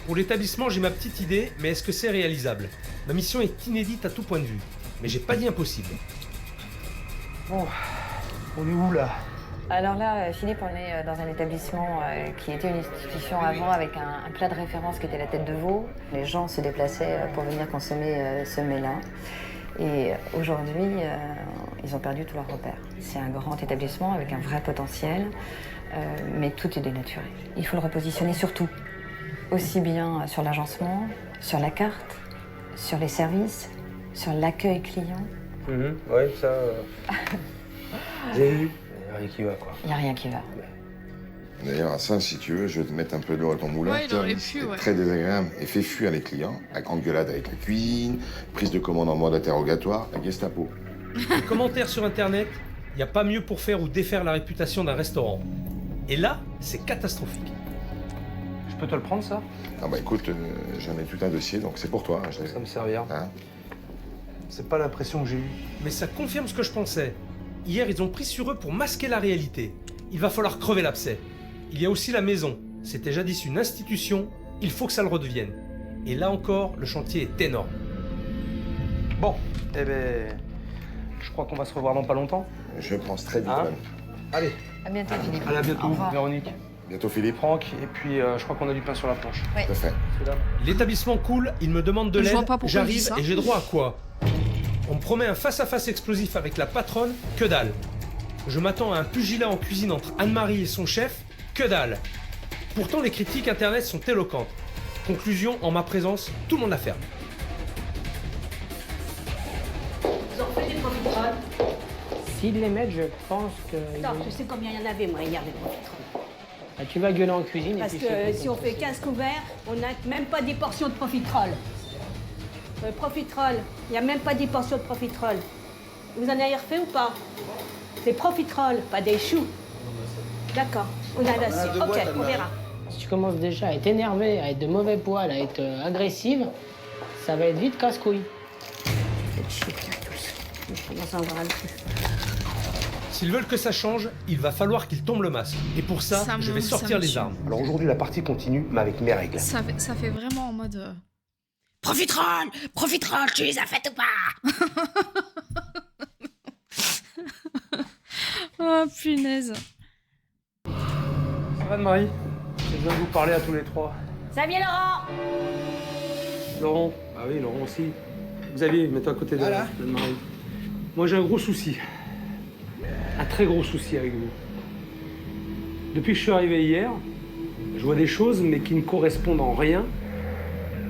Pour l'établissement, j'ai ma petite idée, mais est-ce que c'est réalisable? Ma mission est inédite à tout point de vue, mais j'ai pas dit impossible. Bon, on est où là? Alors là, Philippe, on est dans un établissement qui était une institution avant avec un plat de référence qui était la tête de veau. Les gens se déplaçaient pour venir consommer ce mets-là. Et aujourd'hui, ils ont perdu tous leurs repères. C'est un grand établissement avec un vrai potentiel, mais tout est dénaturé. Il faut le repositionner sur tout, aussi bien sur l'agencement, sur la carte, sur les services, sur l'accueil client. Oui, ça. J'ai vu. Rien qui va, quoi. Il n'y a rien qui va. D'ailleurs, ça, si tu veux, je vais te mettre un peu d'eau à ton moulin. Ouais, il aurait pu, C'est ouais. très désagréable et fait fuir les clients. Engueulade avec la cuisine, prise de commande en mode interrogatoire, la Gestapo. Les commentaires sur internet, il n'y a pas mieux pour faire ou défaire la réputation d'un restaurant. Et là, c'est catastrophique. Je peux te le prendre, ça? Ah bah écoute, j'en ai tout un dossier, donc c'est pour toi. Hein, Ça me servira. Hein? C'est pas l'impression que j'ai eue. Mais ça confirme ce que je pensais. Hier, ils ont pris sur eux pour masquer la réalité. Il va falloir crever l'abcès. Il y a aussi la maison. C'était jadis une institution, il faut que ça le redevienne. Et là encore, le chantier est énorme. Bon, eh ben. Je crois qu'on va se revoir dans pas longtemps. Je pense très vite, Hein? même. Allez, À bientôt, Philippe. allez, à bientôt, Au revoir. Véronique, Bientôt Philippe. Franck, et puis je crois qu'on a du pain sur la planche. Tout à fait. C'est là. L'établissement coule, il me demande de Je l'aide, vois pas pourquoi il dit j'arrive ça. et j'ai droit à quoi? On me promet un face-à-face explosif avec la patronne, que dalle. Je m'attends à un pugilat en cuisine entre Anne-Marie et son chef, que dalle. Pourtant, les critiques internet sont éloquentes. Conclusion, en ma présence, tout le monde la ferme. Ils ont fait des profiteroles. S'ils les mettent, je pense que... Non, je sais combien il y en avait, moi, hier, des profiteroles. Bah, tu vas gueuler en cuisine Parce et puis... que si on fait 15 couverts, on n'a même pas 10 portions de profiteroles. Profiteroles, il n'y a même pas 10 portions de profiteroles. Vous en avez refait ou pas? Des profiteroles, pas des choux. D'accord, on a là-dessus. Ok, on verra. Si tu commences déjà à être énervé, à être de mauvais poil, à être agressive, ça va être vite casse-couille. Je commence à en voir un peu. S'ils veulent que ça change, il va falloir qu'ils tombent le masque. Et pour ça, Ça je me- vais ça sortir me les tue. armes. Alors aujourd'hui, la partie continue, mais avec mes règles. Ça fait vraiment en mode. Profiterole, profiterole, tu les as faites ou pas? Oh punaise. Ça va, Anne-Marie? J'ai besoin de vous parler à tous les trois. Ça vient, Laurent? Laurent. Ah oui, Laurent aussi. Xavier, mets-toi à côté d'Anne-Marie. Moi, j'ai un gros souci. Un très gros souci avec vous. Depuis que je suis arrivé hier, je vois des choses, mais qui ne correspondent en rien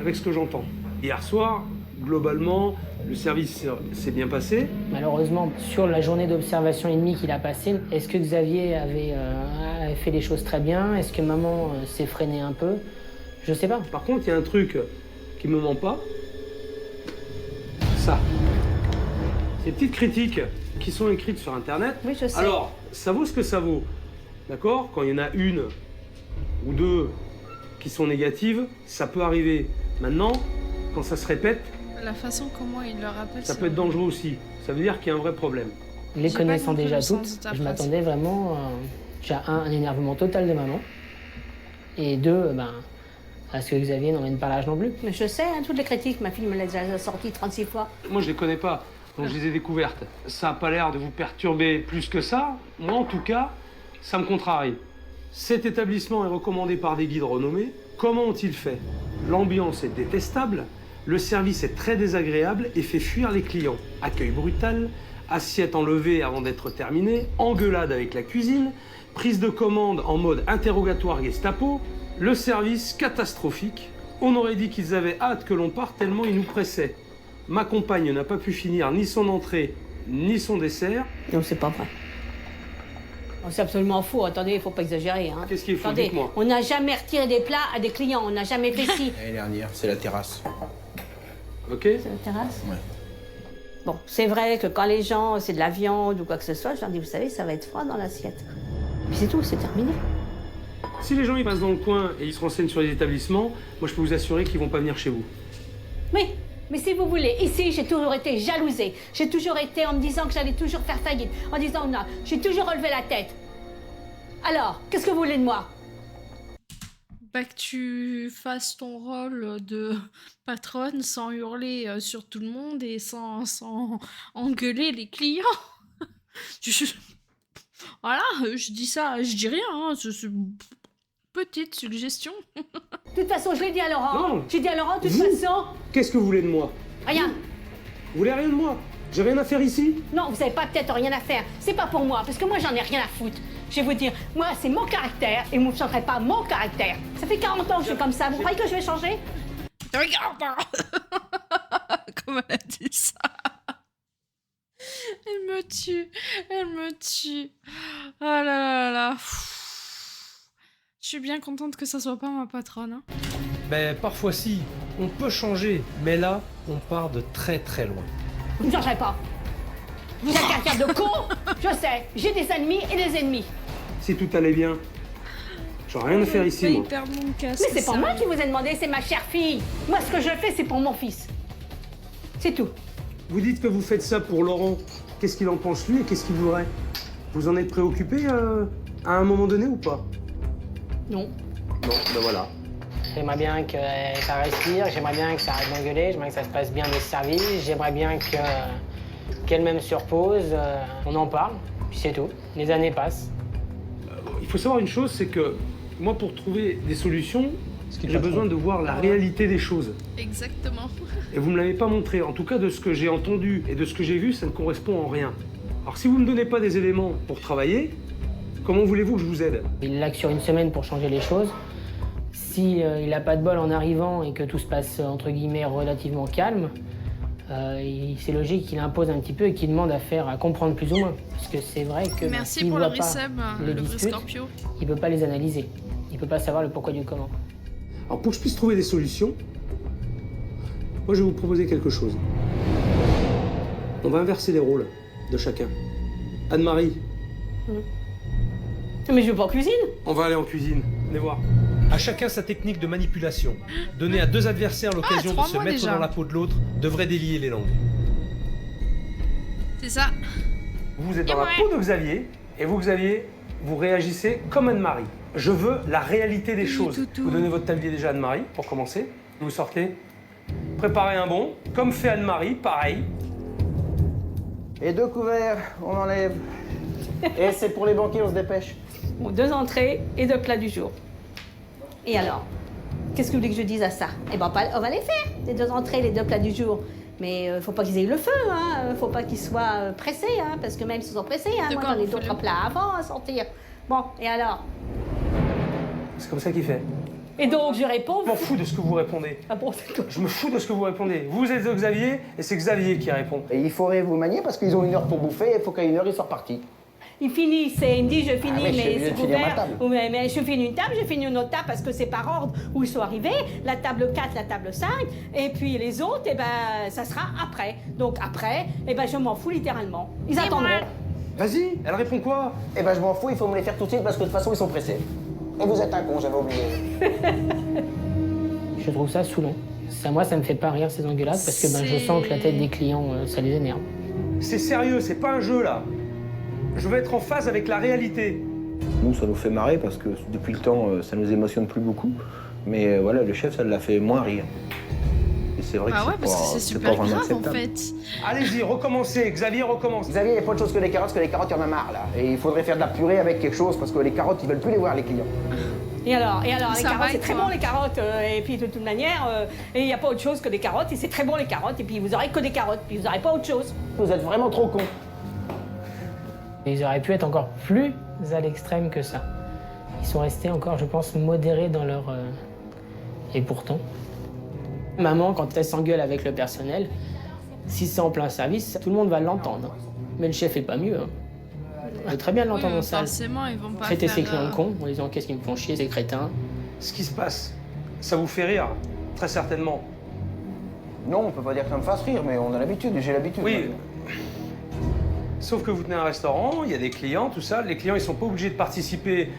avec ce que j'entends. Hier soir, globalement, le service s'est bien passé. Malheureusement, sur la journée d'observation et demie qu'il a passée, est-ce que Xavier avait fait les choses très bien? Est-ce que maman s'est freinée un peu? Je sais pas. Par contre, il y a un truc qui me ment pas. Ça. Ces petites critiques qui sont écrites sur Internet. Oui, je sais. Alors, ça vaut ce que ça vaut. D'accord? Quand il y en a une ou deux qui sont négatives, ça peut arriver. Maintenant, quand ça se répète, La façon comment il le rappelle. ça peut être dangereux aussi. Ça veut dire qu'il y a un vrai problème. Les J'ai pas connaissant compris déjà le sens toutes, de ta je phrase. m'attendais vraiment à un énervement total de maman. Et deux, à ce que Xavier n'emmène pas l'âge non plus. Mais je sais, hein, toutes les critiques, ma fille me l'a déjà sorti 36 fois. Moi, je les connais pas, donc je les ai découvertes. Ça n'a pas l'air de vous perturber plus que ça. Moi, en tout cas, ça me contrarie. Cet établissement est recommandé par des guides renommés. Comment ont-ils fait? L'ambiance est détestable, le service est très désagréable et fait fuir les clients. Accueil brutal, assiette enlevée avant d'être terminée, engueulade avec la cuisine, prise de commande en mode interrogatoire Gestapo, le service catastrophique. On aurait dit qu'ils avaient hâte que l'on parte tellement ils nous pressaient. Ma compagne n'a pas pu finir ni son entrée, ni son dessert. Non, c'est pas vrai. Oh, c'est absolument faux. Attendez, il faut pas exagérer. Hein. Qu'est-ce qui est faux? Attendez, Dites-moi. on n'a jamais retiré des plats à des clients. On n'a jamais fait ci. L'année dernière, c'est la terrasse. Ok? C'est la terrasse? Ouais. Bon, c'est vrai que quand les gens, c'est de la viande ou quoi que ce soit, je leur dis, vous savez, ça va être froid dans l'assiette. Puis c'est tout, c'est terminé. Si les gens ils passent dans le coin et ils se renseignent sur les établissements, moi je peux vous assurer qu'ils vont pas venir chez vous. Mais si vous voulez, ici, j'ai toujours été jalousée. J'ai toujours été en me disant que j'allais toujours faire faillite. En disant, non, j'ai toujours relevé la tête. Alors, qu'est-ce que vous voulez de moi? Bah, que tu fasses ton rôle de patronne sans hurler sur tout le monde et sans engueuler les clients. Je- Voilà, je dis ça, je dis rien, hein, c'est une petite suggestion. De toute façon, je l'ai dit à Laurent. Non. J'ai dit à Laurent, de toute Vous façon. Qu'est-ce que vous voulez de moi? Rien. Vous voulez rien de moi? J'ai rien à faire ici? Non, vous avez pas peut-être rien à faire. C'est pas pour moi, parce que moi, j'en ai rien à foutre. Je vais vous dire, moi, c'est mon caractère, et vous ne changerez pas mon caractère. Ça fait 40 ans que je suis comme ça. Vous croyez que je vais changer? Comment elle a dit ça? Elle me tue. Elle me tue. Oh là là là. Je suis bien contente que ça soit pas ma patronne. Hein. Ben, parfois si, on peut changer, mais là, on part de très très loin. Vous ne changerez pas. Vous êtes quelqu'un de con. Je sais, j'ai des ennemis et des ennemis. Si tout allait bien. J'aurais rien à faire ici, moi. Perdre mon casque. Mais c'est pas moi qui vous ai demandé, c'est ma chère fille. Moi, ce que je fais, c'est pour mon fils. C'est tout. Vous dites que vous faites ça pour Laurent. Qu'est-ce qu'il en pense lui et qu'est-ce qu'il voudrait? Vous en êtes préoccupé à un moment donné ou pas? Non. Non, ben voilà. J'aimerais bien que ça respire, j'aimerais bien que ça arrête d'engueuler, j'aimerais que ça se passe bien de ce service, j'aimerais bien qu'elle-même se repose, on en parle, puis c'est tout. Les années passent. Il faut savoir une chose, c'est que moi, pour trouver des solutions, j'ai besoin de voir la réalité des choses. Exactement. Et vous me l'avez pas montré. En tout cas, de ce que j'ai entendu et de ce que j'ai vu, ça ne correspond en rien. Alors si vous me donnez pas des éléments pour travailler, comment voulez-vous que je vous aide? Il l'a que sur une semaine pour changer les choses. Si il n'a pas de bol en arrivant et que tout se passe entre guillemets relativement calme, c'est logique qu'il impose un petit peu et qu'il demande à comprendre plus ou moins. Parce que c'est vrai que Merci s'il pour voit le pas resub, les le vrai disputes, Scorpio. il peut pas les analyser. Il peut pas savoir le pourquoi du comment. Alors pour que je puisse trouver des solutions, moi je vais vous proposer quelque chose. On va inverser les rôles de chacun. Anne-Marie, Mais je vais pas en cuisine. on va aller en cuisine. Venez voir. À chacun sa technique de manipulation. Donner à deux adversaires l'occasion de 3 se mois mettre déjà. dans la peau de l'autre devrait délier les langues. C'est ça. Vous êtes Et dans la ouais. peau de Xavier, et vous, Xavier, vous réagissez comme Anne-Marie. Je veux la réalité des choses. toutou. Vous donnez votre tablier déjà à Anne-Marie, pour commencer. Vous sortez. Préparez un bon, comme fait Anne-Marie, pareil. Et 2 couverts, on enlève. Et c'est pour les banquiers, on se dépêche. Bon, 2 entrées et 2 plats du jour. Et alors? Qu'est-ce que vous voulez que je dise à ça? Eh ben, on va les faire, les 2 entrées, les 2 plats du jour. Mais faut pas qu'ils aient le feu, hein. Faut pas qu'ils soient pressés, hein. Parce que même s'ils sont pressés, hein, De moi quoi j'en ai on fait d'autres le- plats avant à sortir. Bon, et alors? C'est comme ça qu'il fait. Et donc je réponds. Je m'en fous de ce que vous répondez. Ah bon, d'accord. Je me fous de ce que vous répondez. Vous êtes Xavier, et c'est Xavier qui répond. Et il faudrait vous manier parce qu'ils ont 1 heure pour bouffer et il faut qu'à 1 heure, ils soient repartis. Il finit, il me dit je finis, Ah ouais, je suis mais obligé c'est de finir ma couvert. table. Mais je finis une table, je finis une autre table parce que c'est par ordre où ils sont arrivés. La table 4, la table 5, et puis les autres, eh ben, ça sera après. Donc après, eh ben, je m'en fous littéralement. Ils attendront. Vas-y, elle répond quoi? Eh ben, je m'en fous, il faut me les faire tout de suite parce que de toute façon, ils sont pressés. Et vous êtes un con, j'avais oublié. Je trouve ça saoulant. Moi, ça me fait pas rire ces engueulades parce que je sens que la tête des clients, ça les énerve. C'est sérieux, c'est pas un jeu là. Je veux être en phase avec la réalité. Nous, ça nous fait marrer parce que depuis le temps, ça nous émotionne plus beaucoup. Mais voilà, le chef, ça l'a fait moins rire. Et c'est vrai Ah que ouais, parce que c'est super vraiment grave en acceptable. fait. Allez-y, recommencez. Xavier, recommence. Xavier, il n'y a pas de chose que les carottes, il y en a marre là. Et il faudrait faire de la purée avec quelque chose parce que les carottes, ils veulent plus les voir, les clients. Et alors, les Ça carottes, va, c'est et très toi bon les carottes. Et puis de toute manière, il n'y a pas autre chose que des carottes. Et c'est très bon les carottes. Et puis vous aurez que des carottes. Puis vous n'aurez pas autre chose. Vous êtes vraiment trop cons. Ils auraient pu être encore plus à l'extrême que ça. Ils sont restés encore, je pense, modérés dans leur... Et pourtant... Maman, quand elle s'engueule avec le personnel, si c'est en plein service, tout le monde va l'entendre. Mais le chef est pas mieux. Hein. On peut très bien l'entendre Oui, en salle. forcément, ils vont pas Traiter faire, ses clients de cons en disant qu'est-ce qu'ils me font chier, ces crétins. Ce qui se passe, ça vous fait rire, très certainement. Non, on peut pas dire que ça me fasse rire, mais on a l'habitude, j'ai l'habitude. Oui. Sauf que vous tenez un restaurant, il y a des clients, tout ça. Les clients, ils sont pas obligés de participer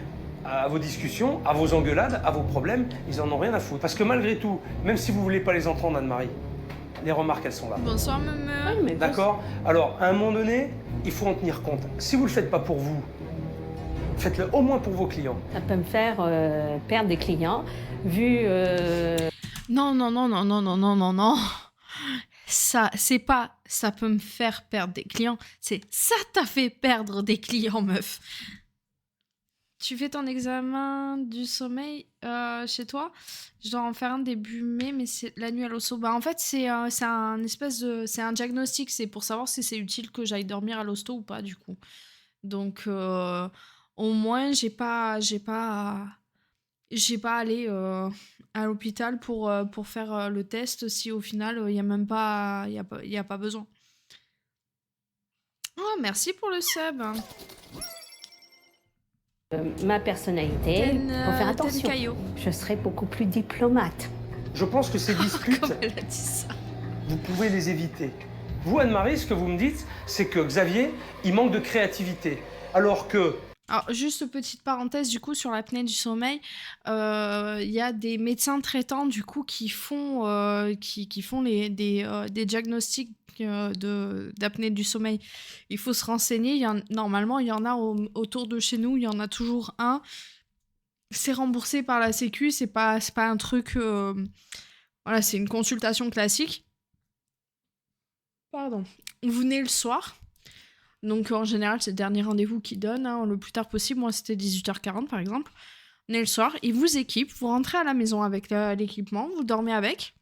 à vos discussions, à vos engueulades, à vos problèmes. Ils en ont rien à foutre. Parce que malgré tout, même si vous voulez pas les entendre, Anne-Marie, les remarques, elles sont là. Bonsoir, maman. D'accord? Alors, à un moment donné, il faut en tenir compte. Si vous le faites pas pour vous, faites-le au moins pour vos clients. Ça peut me faire perdre des clients, vu... Non, non, non, non, non, non, non, non, non. Ça, c'est pas ça peut me faire perdre des clients, c'est ça t'a fait perdre des clients, meuf. Tu fais ton examen du sommeil chez toi. Je dois en faire un début mai, mais c'est la nuit à l'hosto. Bah, en fait, c'est un espèce de... C'est un diagnostic, c'est pour savoir si c'est utile que j'aille dormir à l'hosto ou pas, du coup. Donc, au moins, j'ai pas allé à l'hôpital pour faire le test si au final, il y a même pas... y a pas besoin. Oh, merci pour le sub. Ma personnalité, faut faire attention. Je serai beaucoup plus diplomate. Je pense que ces disputes, Elle a dit ça. vous pouvez les éviter. Vous, Anne-Marie, ce que vous me dites, c'est que Xavier, il manque de créativité. Alors que... Alors, juste petite parenthèse, du coup, sur l'apnée du sommeil, il y a des médecins traitants, du coup, qui font des diagnostics d'apnée du sommeil. Il faut se renseigner. Normalement, il y en a autour de chez nous, il y en a toujours un. C'est remboursé par la Sécu, c'est pas un truc... Voilà, c'est une consultation classique. Pardon. Vous venez le soir. Donc, en général, c'est le dernier rendez-vous qu'ils donnent, hein, le plus tard possible. Moi, c'était 18h40, par exemple. Vous venez le soir, ils vous équipent, vous rentrez à la maison avec l'équipement, vous dormez avec.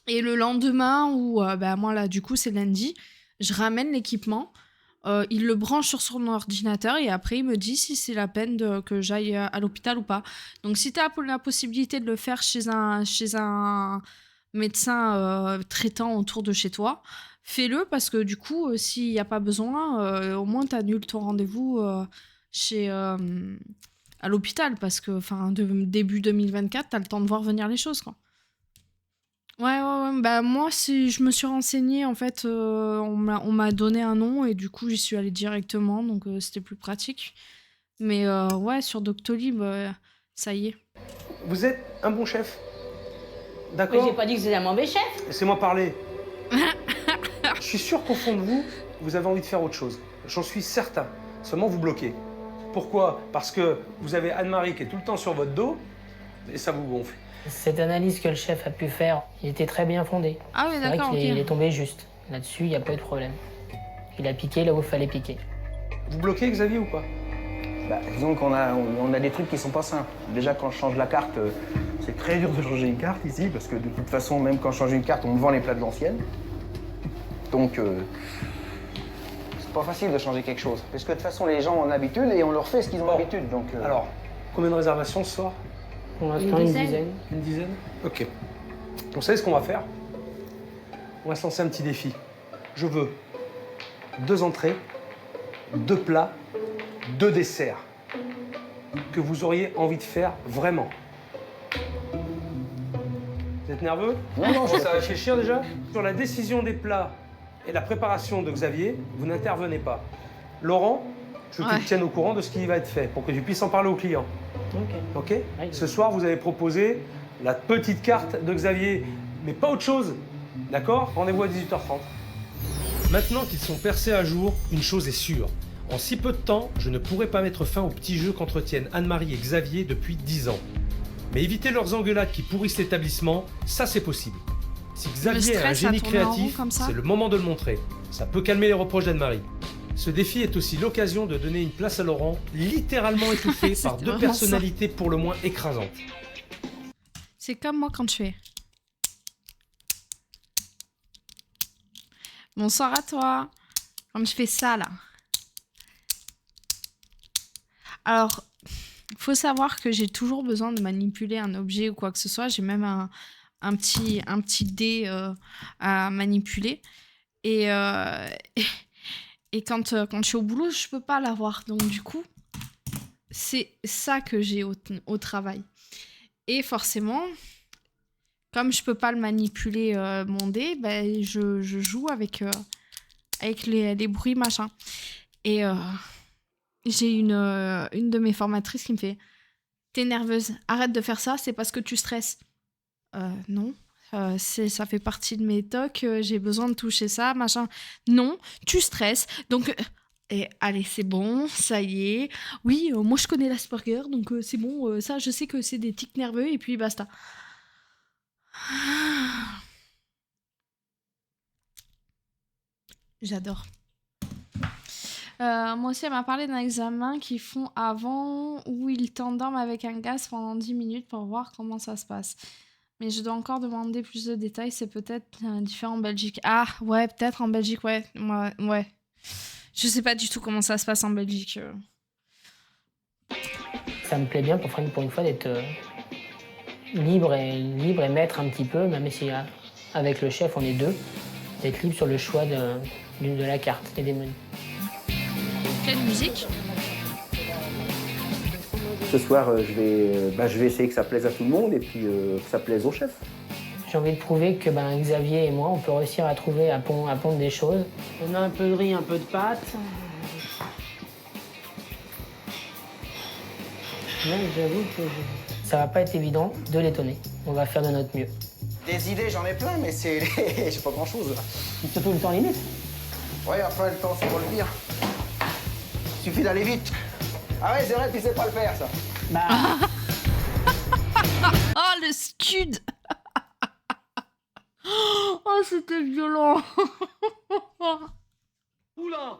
Et le lendemain, ou moi, là, du coup, c'est lundi, je ramène l'équipement, il le branche sur son ordinateur, et après, il me dit si c'est la peine que j'aille à l'hôpital ou pas. Donc, si tu as la possibilité de le faire chez un médecin traitant autour de chez toi, fais-le, parce que du coup, s'il n'y a pas besoin, au moins tu annules ton rendez-vous à l'hôpital, parce que début 2024, tu as le temps de voir venir les choses, quoi. Ouais. Bah, moi, je me suis renseignée, en fait, on m'a donné un nom, et du coup, j'y suis allée directement, donc c'était plus pratique. Mais ouais, sur Doctolib, ça y est. Vous êtes un bon chef. Mais D'accord? j'ai pas dit que c'était un mauvais chef. Laissez-moi parler. Je suis sûr qu'au fond de vous, vous avez envie de faire autre chose. J'en suis certain. Seulement, vous bloquez. Pourquoi? Parce que vous avez Anne-Marie qui est tout le temps sur votre dos, et ça vous gonfle. Cette analyse que le chef a pu faire, il était très bien fondé. Ah oui, C'est vrai d'accord, qu'il ok. est tombé juste. Là-dessus, il n'y a pas eu de problème. Il a piqué là où il fallait piquer. Vous bloquez, Xavier, ou pas? Disons qu'on a des trucs qui sont pas simples. Déjà, quand je change la carte, c'est très dur de changer une carte ici, parce que de toute façon, même quand je change une carte, on me vend les plats de l'ancienne. Donc, c'est pas facile de changer quelque chose. Parce que de toute façon, les gens ont l'habitude et on leur fait ce qu'ils ont l'habitude. Donc, Alors, combien de réservations ce soir? Pour l'instant, une dizaine. Une dizaine? Ok. Vous savez ce qu'on va faire? On va se lancer un petit défi. Je veux 2 entrées, 2 plats, 2 desserts que vous auriez envie de faire vraiment. Vous êtes nerveux? Non, Ça va réfléchir déjà. Sur la décision des plats et la préparation de Xavier, vous n'intervenez pas. Laurent, je veux que tu te tiennes au courant de ce qui va être fait pour que tu puisses en parler aux clients. Ok? Ce soir, vous avez proposé la petite carte de Xavier, mais pas autre chose. D'accord? Rendez-vous à 18h30. Maintenant qu'ils sont percés à jour, une chose est sûre. En si peu de temps, je ne pourrai pas mettre fin au petit jeu qu'entretiennent Anne-Marie et Xavier depuis 10 ans. Mais éviter leurs engueulades qui pourrissent l'établissement, ça c'est possible. Si Xavier a un génie créatif, c'est le moment de le montrer. Ça peut calmer les reproches d'Anne-Marie. Ce défi est aussi l'occasion de donner une place à Laurent, littéralement étouffé par 2 personnalités pour le moins écrasantes. C'est comme moi quand je fais. Bonsoir à toi. Comme je fais ça, là. Alors, il faut savoir que j'ai toujours besoin de manipuler un objet ou quoi que ce soit. J'ai même un petit dé à manipuler. Et quand je suis au boulot, je peux pas l'avoir. Donc, du coup, c'est ça que j'ai au travail. Et forcément, comme je peux pas le manipuler, mon dé, ben, je joue avec les bruits, machin. Et j'ai une de mes formatrices qui me fait « T'es nerveuse, arrête de faire ça, c'est parce que tu stresses. » Non, ça fait partie de mes tocs, j'ai besoin de toucher ça, machin. Non, tu stresses, donc... Et allez, c'est bon, ça y est. Oui, moi je connais l'Asperger, donc c'est bon, ça je sais que c'est des tics nerveux, et puis basta. J'adore. Moi aussi, elle m'a parlé d'un examen qu'ils font avant où ils t'endorment avec un gaz pendant 10 minutes pour voir comment ça se passe. Mais je dois encore demander plus de détails. C'est peut-être différent en Belgique. Ah, ouais, peut-être en Belgique, ouais. Ouais. Je sais pas du tout comment ça se passe en Belgique. Ça me plaît bien pour une fois d'être libre et maître un petit peu, même si avec le chef on est deux, d'être libre sur le choix de la carte et des menus. Quelle musique? Ce soir, je vais essayer que ça plaise à tout le monde et puis que ça plaise au chef. J'ai envie de prouver que Xavier et moi, on peut réussir à trouver, à pondre des choses. On a un peu de riz, un peu de pâte. Là, j'avoue que ça va pas être évident de l'étonner. On va faire de notre mieux. Des idées, j'en ai plein, mais j'ai pas grand-chose. C'est surtout le temps limite. Ouais, enfin, le temps, c'est pour le pire. Suffit d'aller vite. Ah ouais, c'est vrai, tu sais pas le faire, ça. Oh, le scud. Oh, c'était violent. Oula.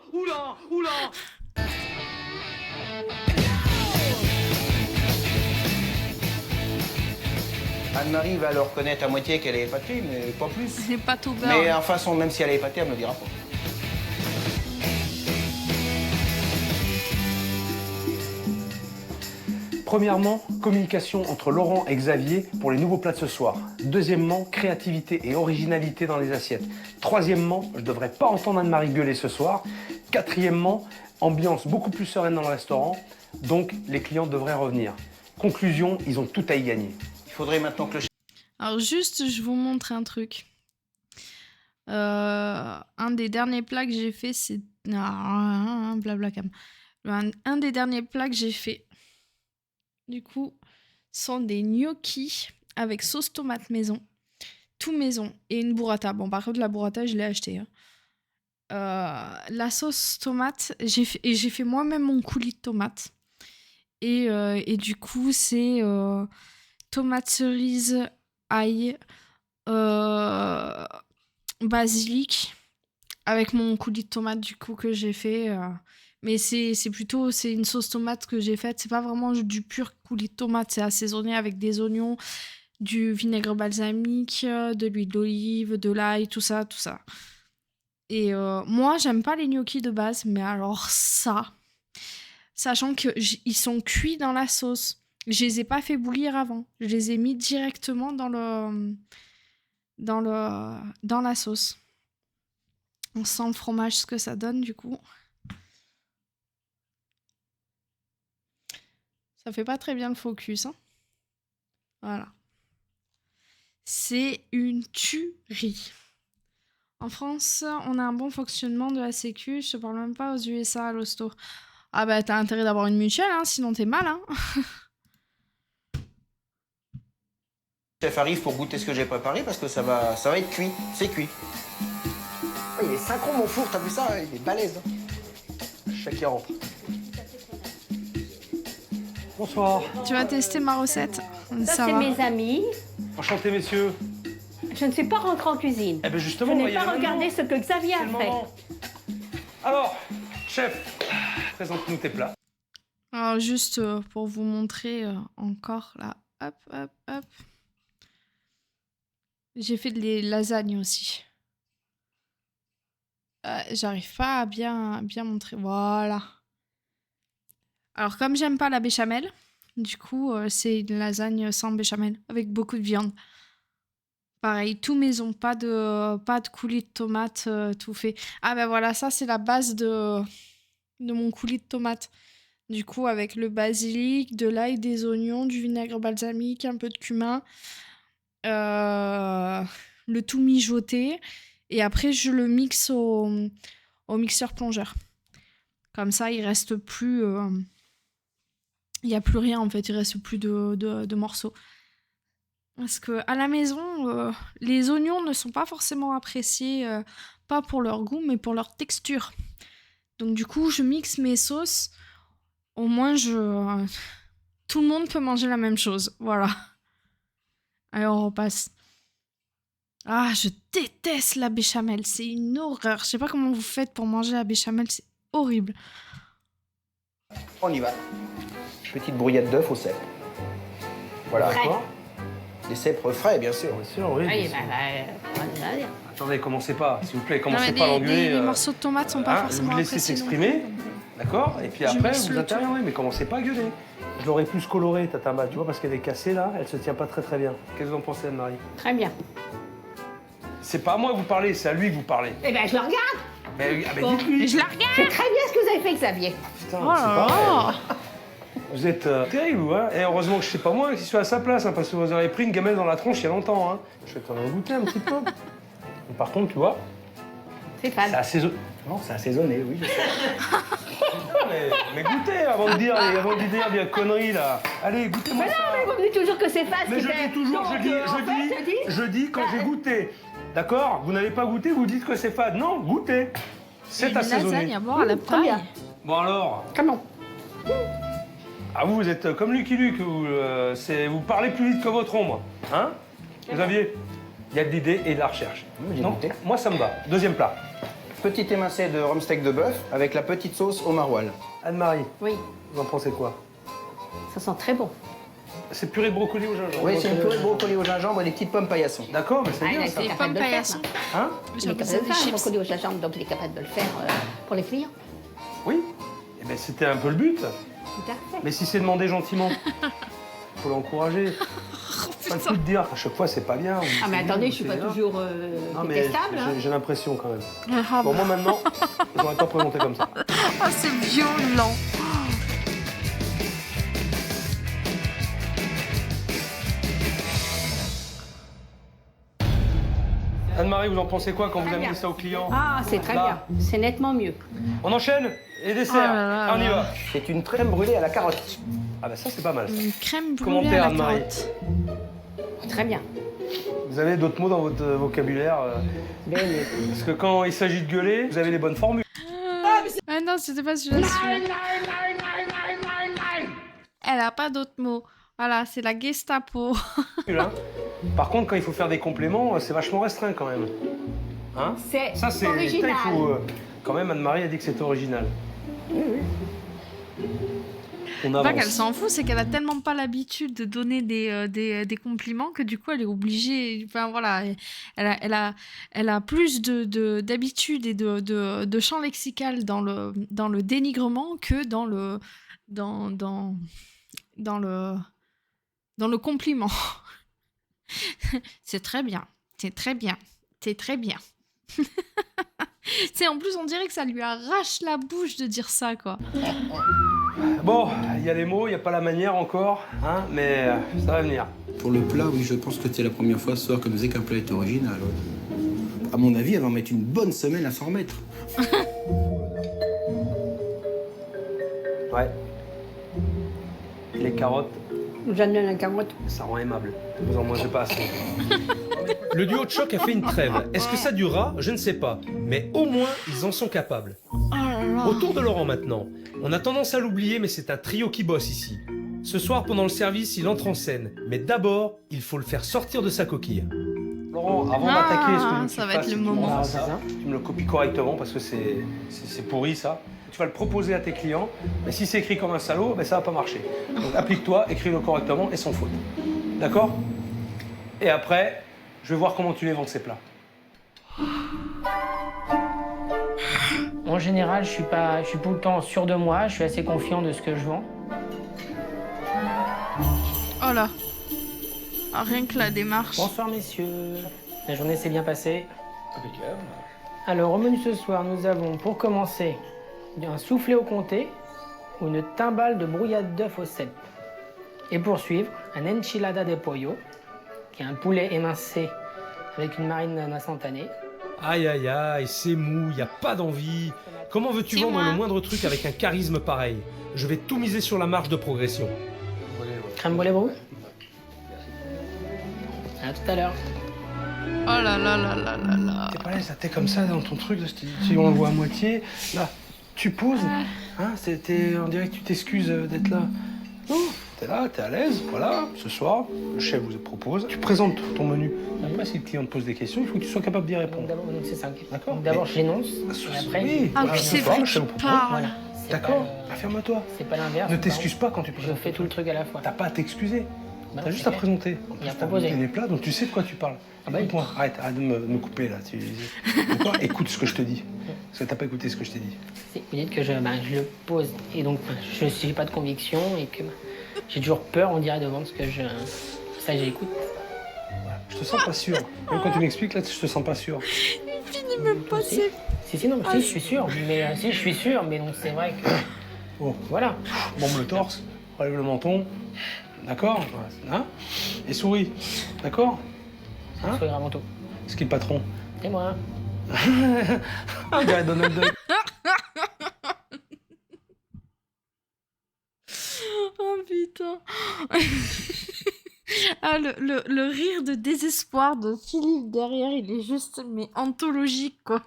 Anne-Marie va le reconnaître à moitié qu'elle est épatée, mais pas plus. Les pâtes au beurre. Mais en façon, même si elle est épatée, elle me le dira pas. Premièrement, communication entre Laurent et Xavier pour les nouveaux plats de ce soir. Deuxièmement, créativité et originalité dans les assiettes. Troisièmement, je devrais pas entendre Anne-Marie gueuler ce soir. Quatrièmement, ambiance beaucoup plus sereine dans le restaurant, donc les clients devraient revenir. Conclusion, ils ont tout à y gagner. Il faudrait maintenant que le chef... Alors juste, je vous montre un truc. Un des derniers plats que j'ai fait, c'est... Blablacam. Un des derniers plats que j'ai fait, du coup, sont des gnocchis avec sauce tomate maison. Tout maison. Et une burrata. Bon, par contre, la burrata, je l'ai achetée. Hein. La sauce tomate, j'ai fait moi-même mon coulis de tomate. Et du coup, c'est tomate cerise, ail, basilic, avec mon coulis de tomate du coup que j'ai fait. Mais c'est une sauce tomate que j'ai faite. C'est pas vraiment du pur coulis de tomate. C'est assaisonné avec des oignons, du vinaigre balsamique, de l'huile d'olive, de l'ail, tout ça. Et moi, j'aime pas les gnocchis de base, mais alors ça, sachant qu'ils sont cuits dans la sauce. Je les ai pas fait bouillir avant. Je les ai mis directement dans la sauce. On sent le fromage, ce que ça donne du coup. Ça fait pas très bien le focus, hein. Voilà. C'est une tuerie. En France, on a un bon fonctionnement de la sécu. Je te parle même pas aux USA, à l'hosto. Ah bah t'as intérêt d'avoir une mutuelle, hein, sinon t'es mal, hein. Le chef arrive pour goûter ce que j'ai préparé parce que ça va être cuit. C'est cuit. Oh, il est synchro mon four, t'as vu ça? Il est balèze. Chacun rentre. Bonsoir. Tu vas tester ma recette. Ça, c'est va. mes amis. Enchanté, messieurs. Je ne suis pas rentrée en cuisine. Eh ben justement, je on va n'ai y pas aller regardé maintenant. ce que Xavier a fait. Alors, chef, présente-nous tes plats. Alors juste pour vous montrer encore là. Hop. J'ai fait des lasagnes aussi. J'arrive pas à bien montrer. Voilà. Alors comme j'aime pas la béchamel, du coup c'est une lasagne sans béchamel avec beaucoup de viande. Pareil, tout maison, pas de coulis de tomate, tout fait. Ah ben voilà, ça c'est la base de mon coulis de tomate. Du coup avec le basilic, de l'ail, des oignons, du vinaigre balsamique, un peu de cumin, le tout mijoté. Et après je le mixe au mixeur plongeur. Comme ça il reste plus... il n'y a plus rien en fait, il reste plus de morceaux. Parce que à la maison, les oignons ne sont pas forcément appréciés, pas pour leur goût, mais pour leur texture. Donc du coup, je mixe mes sauces. Au moins, tout le monde peut manger la même chose. Voilà. Allez, on repasse. Ah, je déteste la béchamel, c'est une horreur. Je sais pas comment vous faites pour manger la béchamel, c'est horrible. On y va. Petite brouillade d'œufs au cèpe. Voilà. Frais. Des cèpes frais, bien sûr. Bien sûr, oui. Oui, on va dire. Attendez, commencez pas, s'il vous plaît, Non, commencez mais pas à l'engueuler. les morceaux de tomates sont pas forcément Vous laissez appréciés. s'exprimer, d'accord? Et puis Je après, mixe vous le interviendrez, mais commencez pas à gueuler. Je l'aurais plus colorée, ta tabac, tu vois, parce qu'elle est cassée là, elle se tient pas très bien. Qu'est-ce que vous en pensez, Anne-Marie? Très bien. C'est pas à moi que vous parlez, c'est à lui que vous parlez. Eh ben, je le regarde. Mais Bon. dites-lui. Je la regarde. C'est très bien ce que vous avez fait, Xavier. Putain, Oh c'est là pas là. vrai. Vous êtes terrible, vous, hein. Et heureusement que je sais pas moi qui suis à sa place, hein, parce que vous auriez pris une gamelle dans la tronche il y a longtemps, hein. Je vais quand même goûter un petit peu. Mais par contre, tu vois, C'est fan. c'est assaisonné. Non, c'est assaisonné, oui. Mais goûtez avant de dire des conneries là. Allez, goûtez-moi Mais non, ça. mais vous me dites toujours que c'est fan. Mais je dis toujours, je dis quand j'ai goûté. D'accord? Vous n'avez pas goûté, vous dites que c'est fade. Non, goûtez. C'est Une lasagne assaisonné. à boire à la Très bien. paille. Bon alors, Comment? ah vous êtes comme Lucky Luke, vous parlez plus vite que votre ombre. Hein? Xavier, il y a de l'idée et de la recherche. Oui, j'ai Non, goûté. moi ça me va. Deuxième plat. Petit émincé de rhum steak de bœuf avec la petite sauce au maroilles. Anne-Marie, Oui, vous en pensez quoi? ça sent très bon. C'est purée de brocoli au gingembre. Oui, c'est une purée de brocoli au gingembre et des petites pommes paillasson. D'accord, mais c'est Ah, il bien a ça. été Pommes capable de le faire. paillasson. Hein? Il est J'appelle capable ça de le des faire, le chips. brocoli au gingembre, donc il est capable de le faire pour les clients. Oui. Eh ben c'était un peu le but. Tout à fait. Mais si c'est demandé gentiment, faut l'encourager. Pas le coup de dire à chaque fois c'est pas bien. ou Ah, mais c'est attendez, nul, je suis c'est pas bien. toujours Non, mais détestable. hein. j'ai l'impression quand même. Ah, Bon, moi maintenant, j'aurais pas présenté comme ça. oh, c'est violent. Anne-Marie, vous en pensez quoi quand vous Très amenez bien. ça au client? Ah, c'est très Là. bien. C'est nettement mieux. On enchaîne? Et dessert? Oh là là On y là. va. C'est une crème brûlée à la carotte. Ah bah ça c'est pas mal. Ça. Une crème brûlée Commentaire, à la Anne-Marie. carotte. Très bien. Vous avez d'autres mots dans votre vocabulaire Bien mieux. parce que quand il s'agit de gueuler, vous avez les bonnes formules. Ah non, c'était pas celui-là. Elle a pas d'autres mots. Voilà, c'est la Gestapo. Hein. Par contre, quand il faut faire des compléments, c'est vachement restreint quand même. Hein? C'est Ça c'est. original. il faut, quand même, Anne-Marie a dit que c'était original. On Pas avance. qu'elle s'en fout, c'est qu'elle a tellement pas l'habitude de donner des compliments que du coup elle est obligée. Enfin voilà, elle a plus d'habitude et de champ lexical dans le dénigrement que dans le compliment. C'est très bien, c'est très bien, c'est très bien. C'est en plus on dirait que ça lui arrache la bouche de dire ça quoi. Bon, il y a les mots, il n'y a pas la manière encore, hein, mais ça va venir. Pour le plat, oui, je pense que c'était la première fois ce soir qu'elle nous disait qu'un plat était original. À mon avis, elle va mettre une bonne semaine à s'en remettre. Ouais. Les carottes, J'aime bien la carotte. ça rend aimable. Vous en mangez pas assez. Le duo de choc a fait une trêve. Est-ce que ça durera? Je ne sais pas. Mais au moins, ils en sont capables. Oh là là. Au tour de Laurent maintenant. On a tendance à l'oublier, mais c'est un trio qui bosse ici. Ce soir, pendant le service, il entre en scène. Mais d'abord, il faut le faire sortir de sa coquille. Laurent, avant Ah, d'attaquer, ce que je veux que ça tu va être fasses, le c'est que tu moment. m'envoies ça, tu me le copies correctement parce que c'est pourri ça. Tu vas le proposer à tes clients, mais si c'est écrit comme un salaud, ben ça va pas marcher. Donc applique-toi, écris-le correctement et sans faute. D'accord? Et après, je vais voir comment tu les vends ces plats. En général, je suis tout le temps sûr de moi, je suis assez confiant de ce que je vends. Oh là. Ah, rien que la démarche. Bonsoir messieurs. La journée s'est bien passée. Alors au menu ce soir, nous avons pour commencer un soufflé au comté ou une timbale de brouillade d'œufs au cèpe. Et pour suivre, un enchilada de pollo, qui est un poulet émincé avec une marinade instantanée. Aïe aïe aïe, c'est mou, y a pas d'envie. Comment veux-tu C'est vendre moi. le moindre truc avec un charisme pareil? Je vais tout miser sur la marge de progression. Crème brûlée brou. À tout à l'heure. Oh là là là là là là. T'es pas là, ça t'est comme ça dans ton truc, là, si on le voit à moitié. Là, tu poses, hein, on dirait que tu t'excuses d'être là. Non, t'es là, t'es à l'aise, voilà. Ce soir, le chef vous propose, tu présentes ton menu. Après, si le client te pose des questions, il faut que tu sois capable d'y répondre. D'abord, donc c'est ça. D'accord. D'abord, j'énonce, et après... Oui, Ah, voilà, puis ce c'est soir, vrai le chef qu'il vous propose. parle. Voilà. D'accord, affirme-toi. C'est pas l'inverse. Ne t'excuse pas quand tu Je présentes. fais tout le truc à la fois. T'as pas à t'excuser. Bah T'as non, juste c'est à clair. présenter. En Et plus, à t'as proposer. goûté les plats, donc tu sais de quoi tu parles. Ah bah oui. Point. Arrête de me couper là. D'accord. Écoute ce que je te dis. Parce que t'as pas écouté ce que je t'ai dit. Vous dites que je le pose, et donc je n'ai pas de conviction, et que j'ai toujours peur, on dirait, de vendre ce que ça j'écoute. Je te sens pas sûr. Même quand tu m'expliques là, je te sens pas sûr. Il finit même pas ses... Si, non, si, je suis sûr, mais si, je suis sûr, mais donc c'est vrai que... Oh. Voilà. Bombe le torse, relève le menton. D'accord. Hein. Et souris. D'accord. Hein. Sourire avant tout. C'est qui le patron? Et moi. On dirait Donald Duck. Oh putain. Ah, le rire de désespoir de Philippe derrière, il est juste, mais anthologique, quoi.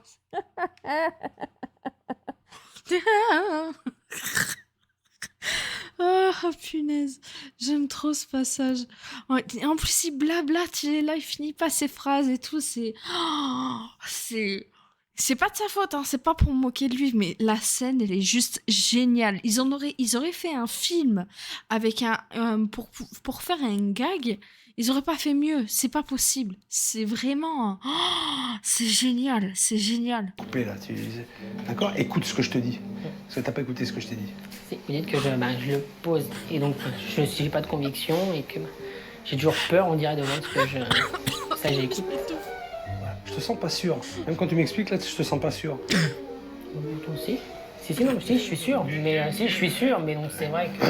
Oh, punaise. J'aime trop ce passage. En plus, il blablate, il est là, il finit pas ses phrases et tout. C'est... Oh, c'est pas de sa faute, hein, c'est pas pour me moquer de lui, mais la scène, elle est juste géniale. Ils auraient fait un film avec pour faire un gag, ils auraient pas fait mieux. C'est pas possible. C'est vraiment... Oh, c'est génial, c'est génial. Coupé là, d'accord. Écoute ce que je te dis. Parce que t'as pas écouté ce que je t'ai dit. Vous dites que je le pose, et donc je n'ai pas de conviction, et que j'ai toujours peur, on dirait, de vendre ce que ça j'écoute. Je te sens pas sûr. Même quand tu m'expliques là, je te sens pas sûr. Toi aussi? Si, non, si, je suis sûr, mais si, je suis sûr, mais donc c'est vrai que...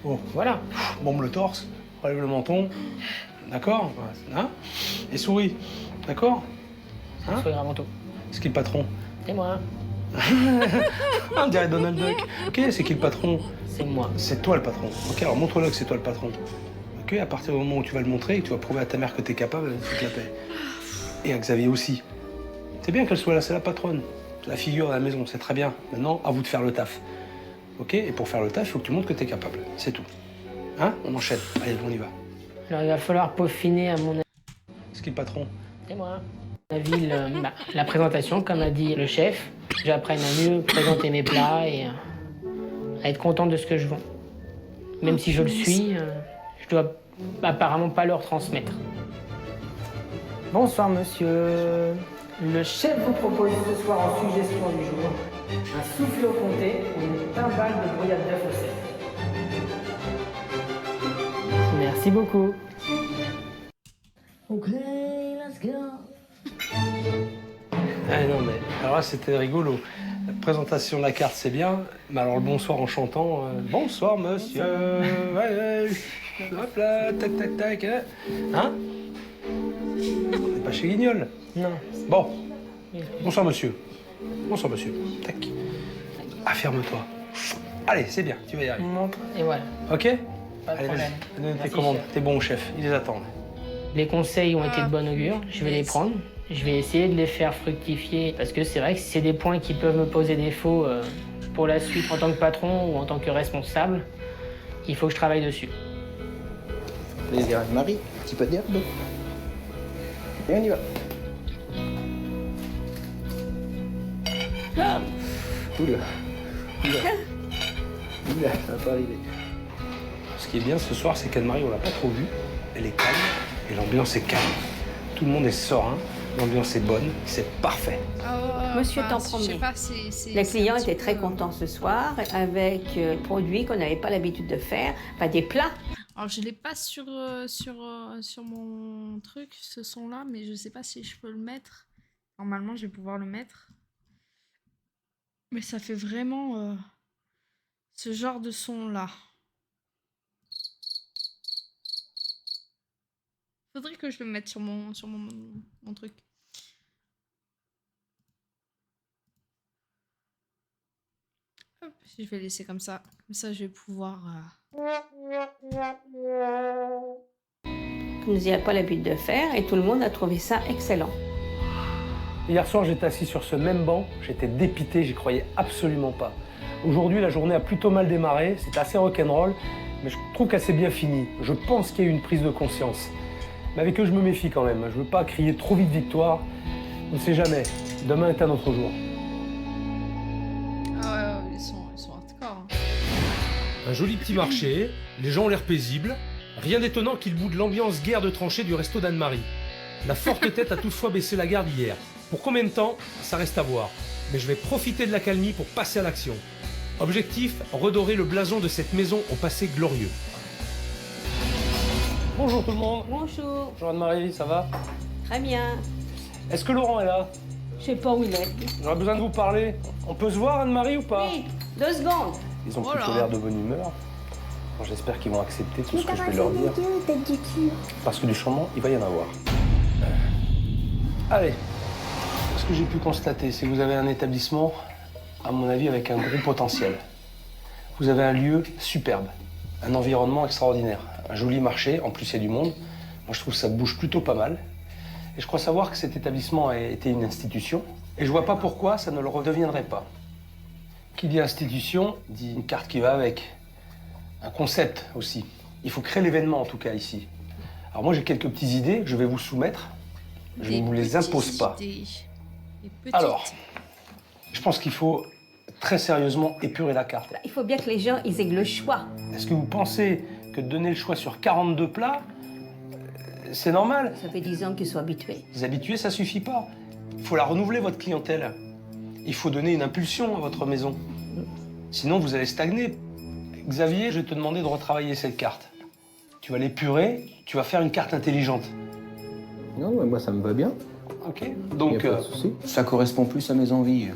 Oh. Voilà. Bombe le torse, relève le menton. D'accord. Hein. Et souris. D'accord. Hein. Sourire avant tout. C'est qui le patron? Et moi. On dirait Donald Duck. Ok, c'est qui le patron? C'est moi. C'est toi le patron. Ok, alors montre-le que c'est toi le patron. Ok, à partir du moment où tu vas le montrer et que tu vas prouver à ta mère que t'es capable, elle te la paix. Et à Xavier aussi. C'est bien qu'elle soit là, c'est la patronne. C'est la figure de la maison, c'est très bien. Maintenant, à vous de faire le taf. Ok? Et pour faire le taf, il faut que tu montres que t'es capable. C'est tout. Hein? On enchaîne. Allez, on y va. Alors il va falloir peaufiner à mon avis. C'est qui le patron? Et moi. À mon avis, la présentation, comme a dit le chef, j'apprenne à mieux présenter mes plats et à être content de ce que je vends. Même si je le suis, je dois apparemment pas leur transmettre. Bonsoir monsieur. Le chef vous propose ce soir en suggestion du jour un soufflé au comté et une timbale de brouillade d'œuf au sel. Merci beaucoup. Ok, let's go. Ah non, mais alors là, c'était rigolo. La présentation de la carte, c'est bien, mais alors le bonsoir en chantant, bonsoir monsieur, ouais, hop là, tac, tac, tac, hein? On n'est pas chez Guignol. Non. Bon, bonsoir monsieur. Bonsoir monsieur, tac. Affirme-toi. Allez, c'est bien, tu vas y arriver. Montre, et voilà. Ok? Pas de Allez, problème. vas-y, donne tes Merci, commandes. chef. T'es bon, chef, ils les attendent. Les conseils ont été de bon augure, je vais les prendre. Je vais essayer de les faire fructifier parce que c'est vrai que c'est des points qui peuvent me poser défaut pour la suite en tant que patron ou en tant que responsable. Il faut que je travaille dessus. Plaisir avec Marie, un petit peu d'herbe. Et on y va. Oula. Oula, ça va pas arriver. Ce qui est bien ce soir, c'est qu'Anne-Marie, on l'a pas trop vue. Elle est calme et l'ambiance est calme. Tout le monde est serein, l'ambiance est bonne, c'est parfait. Monsieur est en Je premier. sais pas, Les clients un petit étaient très peu- contents ce soir avec produits qu'on n'avait pas l'habitude de faire, pas des plats. Alors, je l'ai pas sur mon truc, ce son-là, mais je sais pas si je peux le mettre. Normalement, je vais pouvoir le mettre. Mais ça fait vraiment ce genre de son-là. Faudrait que je le mette sur mon truc. Hop, je vais laisser comme ça. Comme ça, je vais pouvoir... Nous n'avions pas l'habitude de faire et tout le monde a trouvé ça excellent. Hier soir, j'étais assis sur ce même banc, j'étais dépité, j'y croyais absolument pas. Aujourd'hui, la journée a plutôt mal démarré, c'était assez rock'n'roll, mais je trouve qu'elle s'est bien finie. Je pense qu'il y a eu une prise de conscience. Mais avec eux, je me méfie quand même. Je veux pas crier trop vite victoire. On ne sait jamais. Demain est un autre jour. Ah ouais, ils sont hardcore. Un joli petit marché, les gens ont l'air paisibles. Rien d'étonnant qu'il boude l'ambiance guerre de tranchées du resto d'Anne-Marie. La forte tête a toutefois baissé la garde hier. Pour combien de temps, ça reste à voir. Mais je vais profiter de l'accalmie pour passer à l'action. Objectif, redorer le blason de cette maison au passé glorieux. Bonjour tout le monde. Bonjour. Bonjour Anne-Marie, ça va? Très bien. Est-ce que Laurent est là? Je sais pas où il est. J'aurais besoin de vous parler. On peut se voir Anne-Marie ou pas? Oui, 2 secondes. Ils ont plutôt l'air de bonne humeur. Bon, j'espère qu'ils vont accepter tout ce que je vais leur dire. Parce que du changement, il va y en avoir. Allez. Ce que j'ai pu constater, c'est que vous avez un établissement, à mon avis, avec un gros potentiel. Vous avez un lieu superbe, un environnement extraordinaire, un joli marché, en plus il y a du monde. Moi je trouve que ça bouge plutôt pas mal. Et je crois savoir que cet établissement a été une institution, et je vois pas pourquoi ça ne le redeviendrait pas. Qui dit institution, dit une carte qui va avec, un concept aussi. Il faut créer l'événement en tout cas ici. Alors moi j'ai quelques petites idées que je vais vous soumettre, je ne vous les impose pas. Alors, je pense qu'il faut très sérieusement épurer la carte. Il faut bien que les gens ils aient le choix. Est-ce que vous pensez que de donner le choix sur 42 plats, c'est normal? Ça fait 10 ans qu'ils sont habitués. Les habitués, ça suffit pas. Il faut la renouveler, votre clientèle. Il faut donner une impulsion à votre maison. Sinon, vous allez stagner. Xavier, je vais te demander de retravailler cette carte. Tu vas l'épurer, tu vas faire une carte intelligente. Non, mais moi ça me va bien. Ok. Donc, Y a pas de souci. Ça correspond plus à mes envies.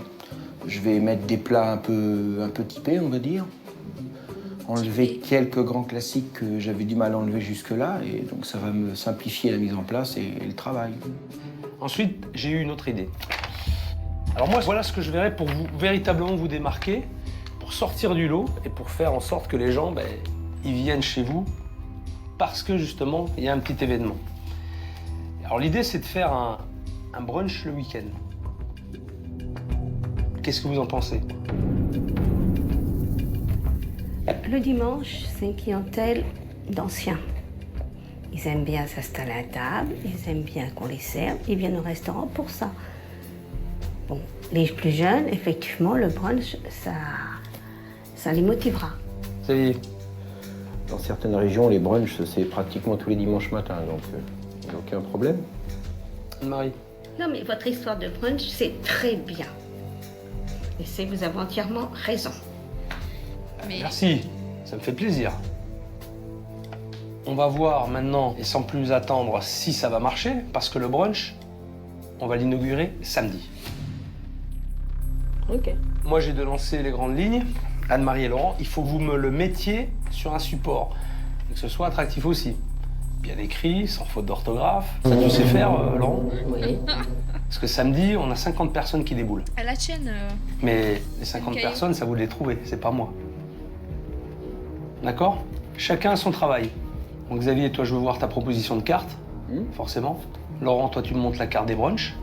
Je vais mettre des plats un peu typés, on va dire. Enlever quelques grands classiques que j'avais du mal à enlever jusque-là, et donc ça va me simplifier la mise en place et le travail. Ensuite, j'ai eu une autre idée. Alors moi, voilà ce que je verrais pour vous véritablement vous démarquer, pour sortir du lot et pour faire en sorte que les gens, ils viennent chez vous parce que justement, il y a un petit événement. Alors l'idée, c'est de faire un brunch le week-end. Qu'est-ce que vous en pensez? Le dimanche, c'est une clientèle d'anciens. Ils aiment bien s'installer à table, ils aiment bien qu'on les serve, ils viennent au restaurant pour ça. Bon, les plus jeunes, effectivement, le brunch, ça les motivera. Ça y est. Dans certaines régions, les brunchs, c'est pratiquement tous les dimanches matins, donc il n'y a aucun problème. Marie. Non, mais votre histoire de brunch, c'est très bien. Et vous avez entièrement raison. Merci, ça me fait plaisir. On va voir maintenant, et sans plus attendre, si ça va marcher, parce que le brunch, on va l'inaugurer samedi. Ok. Moi, j'ai de lancer les grandes lignes. Anne-Marie et Laurent, il faut que vous me le mettiez sur un support, et que ce soit attractif aussi. Bien écrit, sans faute d'orthographe. Ça, tu sais faire, Laurent? Oui. Parce que samedi, on a 50 personnes qui déboulent. À la tienne. Mais les 50 personnes, ça vous les trouvez, c'est pas moi. D'accord? Chacun a son travail. Donc Xavier, toi, je veux voir ta proposition de carte, forcément. Laurent, toi, tu me montres la carte des brunchs.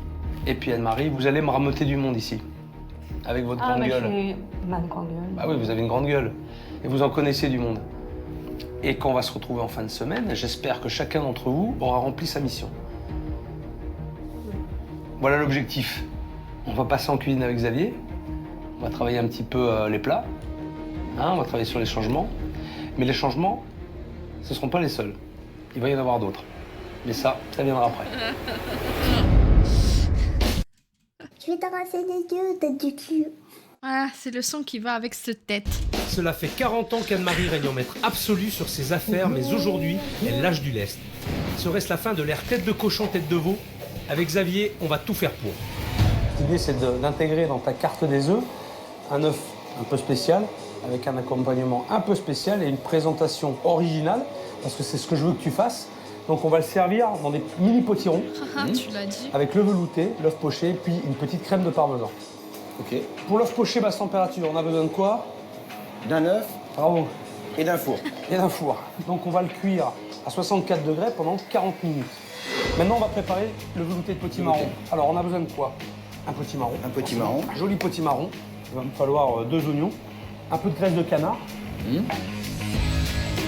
Et puis Anne-Marie, vous allez me rameuter du monde ici. Avec votre grande gueule. J'ai ma grande gueule. Bah oui, vous avez une grande gueule. Et vous en connaissez du monde. Et quand on va se retrouver en fin de semaine, j'espère que chacun d'entre vous aura rempli sa mission. Voilà l'objectif. On va passer en cuisine avec Xavier. On va travailler un petit peu les plats. On va travailler sur les changements. Mais les changements, ce ne seront pas les seuls. Il va y en avoir d'autres. Mais ça viendra après. Je vais t'arracher les yeux, tête du cul. Ah, c'est le son qui va avec cette tête. Cela fait 40 ans qu'Anne-Marie règne en maître absolu sur ses affaires, mais aujourd'hui, elle lâche du lest. Serait-ce la fin de l'ère tête de cochon, tête de veau? Avec Xavier, on va tout faire pour. L'idée, c'est d'intégrer dans ta carte des œufs un œuf un peu spécial, avec un accompagnement un peu spécial et une présentation originale, parce que c'est ce que je veux que tu fasses. Donc on va le servir dans des mini potirons, Tu l'as dit. avec le velouté, l'œuf poché, puis une petite crème de parmesan. Ok. Pour l'œuf poché basse température, on a besoin de quoi? D'un œuf. Bravo. Et d'un four. Et d'un four. Donc on va le cuire à 64 degrés pendant 40 minutes. Maintenant, on va préparer le velouté de potimarron. Alors, on a besoin de quoi? Un potimarron. Un potimarron. Un joli potimarron. Il va me falloir 2 oignons, un peu de graisse de canard.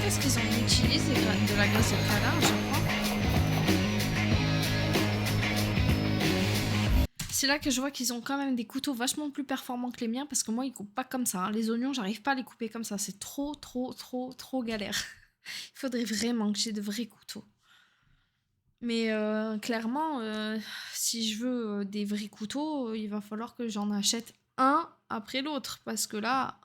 Qu'est-ce pense qu'ils en utilisent de la graisse de canard, je crois. C'est là que je vois qu'ils ont quand même des couteaux vachement plus performants que les miens parce que moi, ils coupent pas comme ça. Hein. Les oignons, j'arrive pas à les couper comme ça. C'est trop galère. Il faudrait vraiment que j'ai de vrais couteaux. Mais clairement, si je veux des vrais couteaux, il va falloir que j'en achète un après l'autre. Parce que là,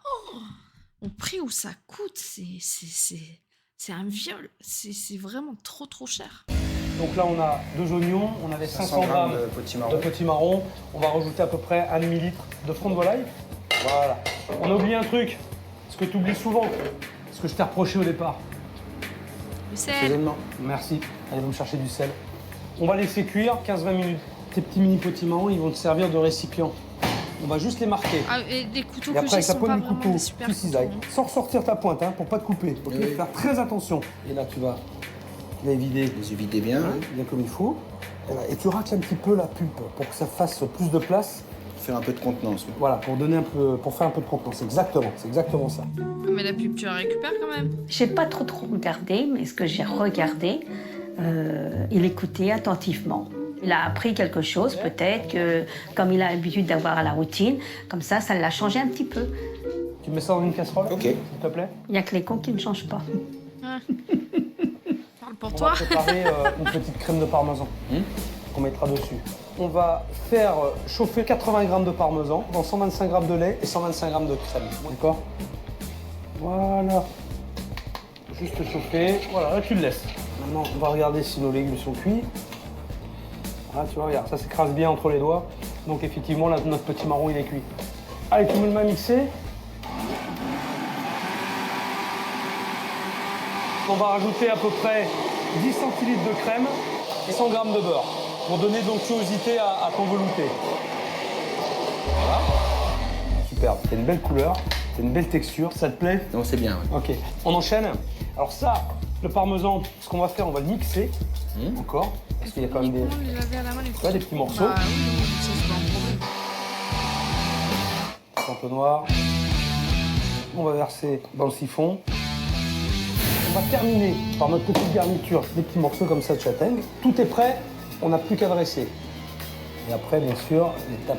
au prix où ça coûte, c'est un viol. C'est vraiment trop cher. Donc là, on a 2 oignons, on avait 500 grammes de potimarron. On va rajouter à peu près 1 demi-litre de front de volaille. Voilà. On a oublié un truc, ce que tu oublies souvent, ce que je t'ai reproché au départ. Le sel. Merci. Allez, va me chercher du sel. On va laisser cuire 15-20 minutes. Tes petits mini potimarrons, ils vont te servir de récipient. On va juste les marquer. Ah, et les couteaux et que après, j'ai avec la sont pointe pas du vraiment couteau, des super tu couteaux. cisailles. Sans ressortir ta pointe, hein, pour pas te couper. Ok, Oui. faire très attention. Et là, tu vas les vider. Les éviter bien. Hein, bien comme il faut. Et tu racles un petit peu la pulpe pour que ça fasse plus de place. Faire un peu de contenance. Oui. Voilà, pour faire un peu de contenance. C'est exactement ça. Mais la pub, tu la récupères quand même. J'ai pas trop regardé, mais ce que j'ai regardé, il écoutait attentivement. Il a appris quelque chose, peut-être que comme il a l'habitude d'avoir à la routine, comme ça l'a changé un petit peu. Tu mets ça dans une casserole, s'il te plaît. Il n'y a que les cons qui ne changent pas. Parle pour On toi. va préparer une petite crème de parmesan qu'on mettra dessus. On va faire chauffer 80 g de parmesan dans 125 g de lait et 125 g de crème. D'accord? Voilà. Juste chauffer. Voilà, là tu le laisses. Maintenant, on va regarder si nos légumes sont cuits. Là, tu vois, regarde, ça s'écrase bien entre les doigts. Donc effectivement, là, notre petit marron, il est cuit. Allez, tu me le mets à mixer. On va rajouter à peu près 10 centilitres de crème et 100 g de beurre pour donner de l'onctuosité à ton velouté. Voilà. Superbe, c'est une belle couleur, c'est une belle texture. Ça te plaît? Non, c'est bien. Oui. Ok, on enchaîne. Alors ça, le parmesan, ce qu'on va faire, on va le mixer encore. Parce qu'il y a quand même des, des petits morceaux. Bah oui, ça c'est pas un problème. Entonnoir. On va verser dans le siphon. On va terminer par notre petite garniture, des petits morceaux comme ça de châtaigne. Tout est prêt, on n'a plus qu'à dresser. Et après, bien sûr, l'étape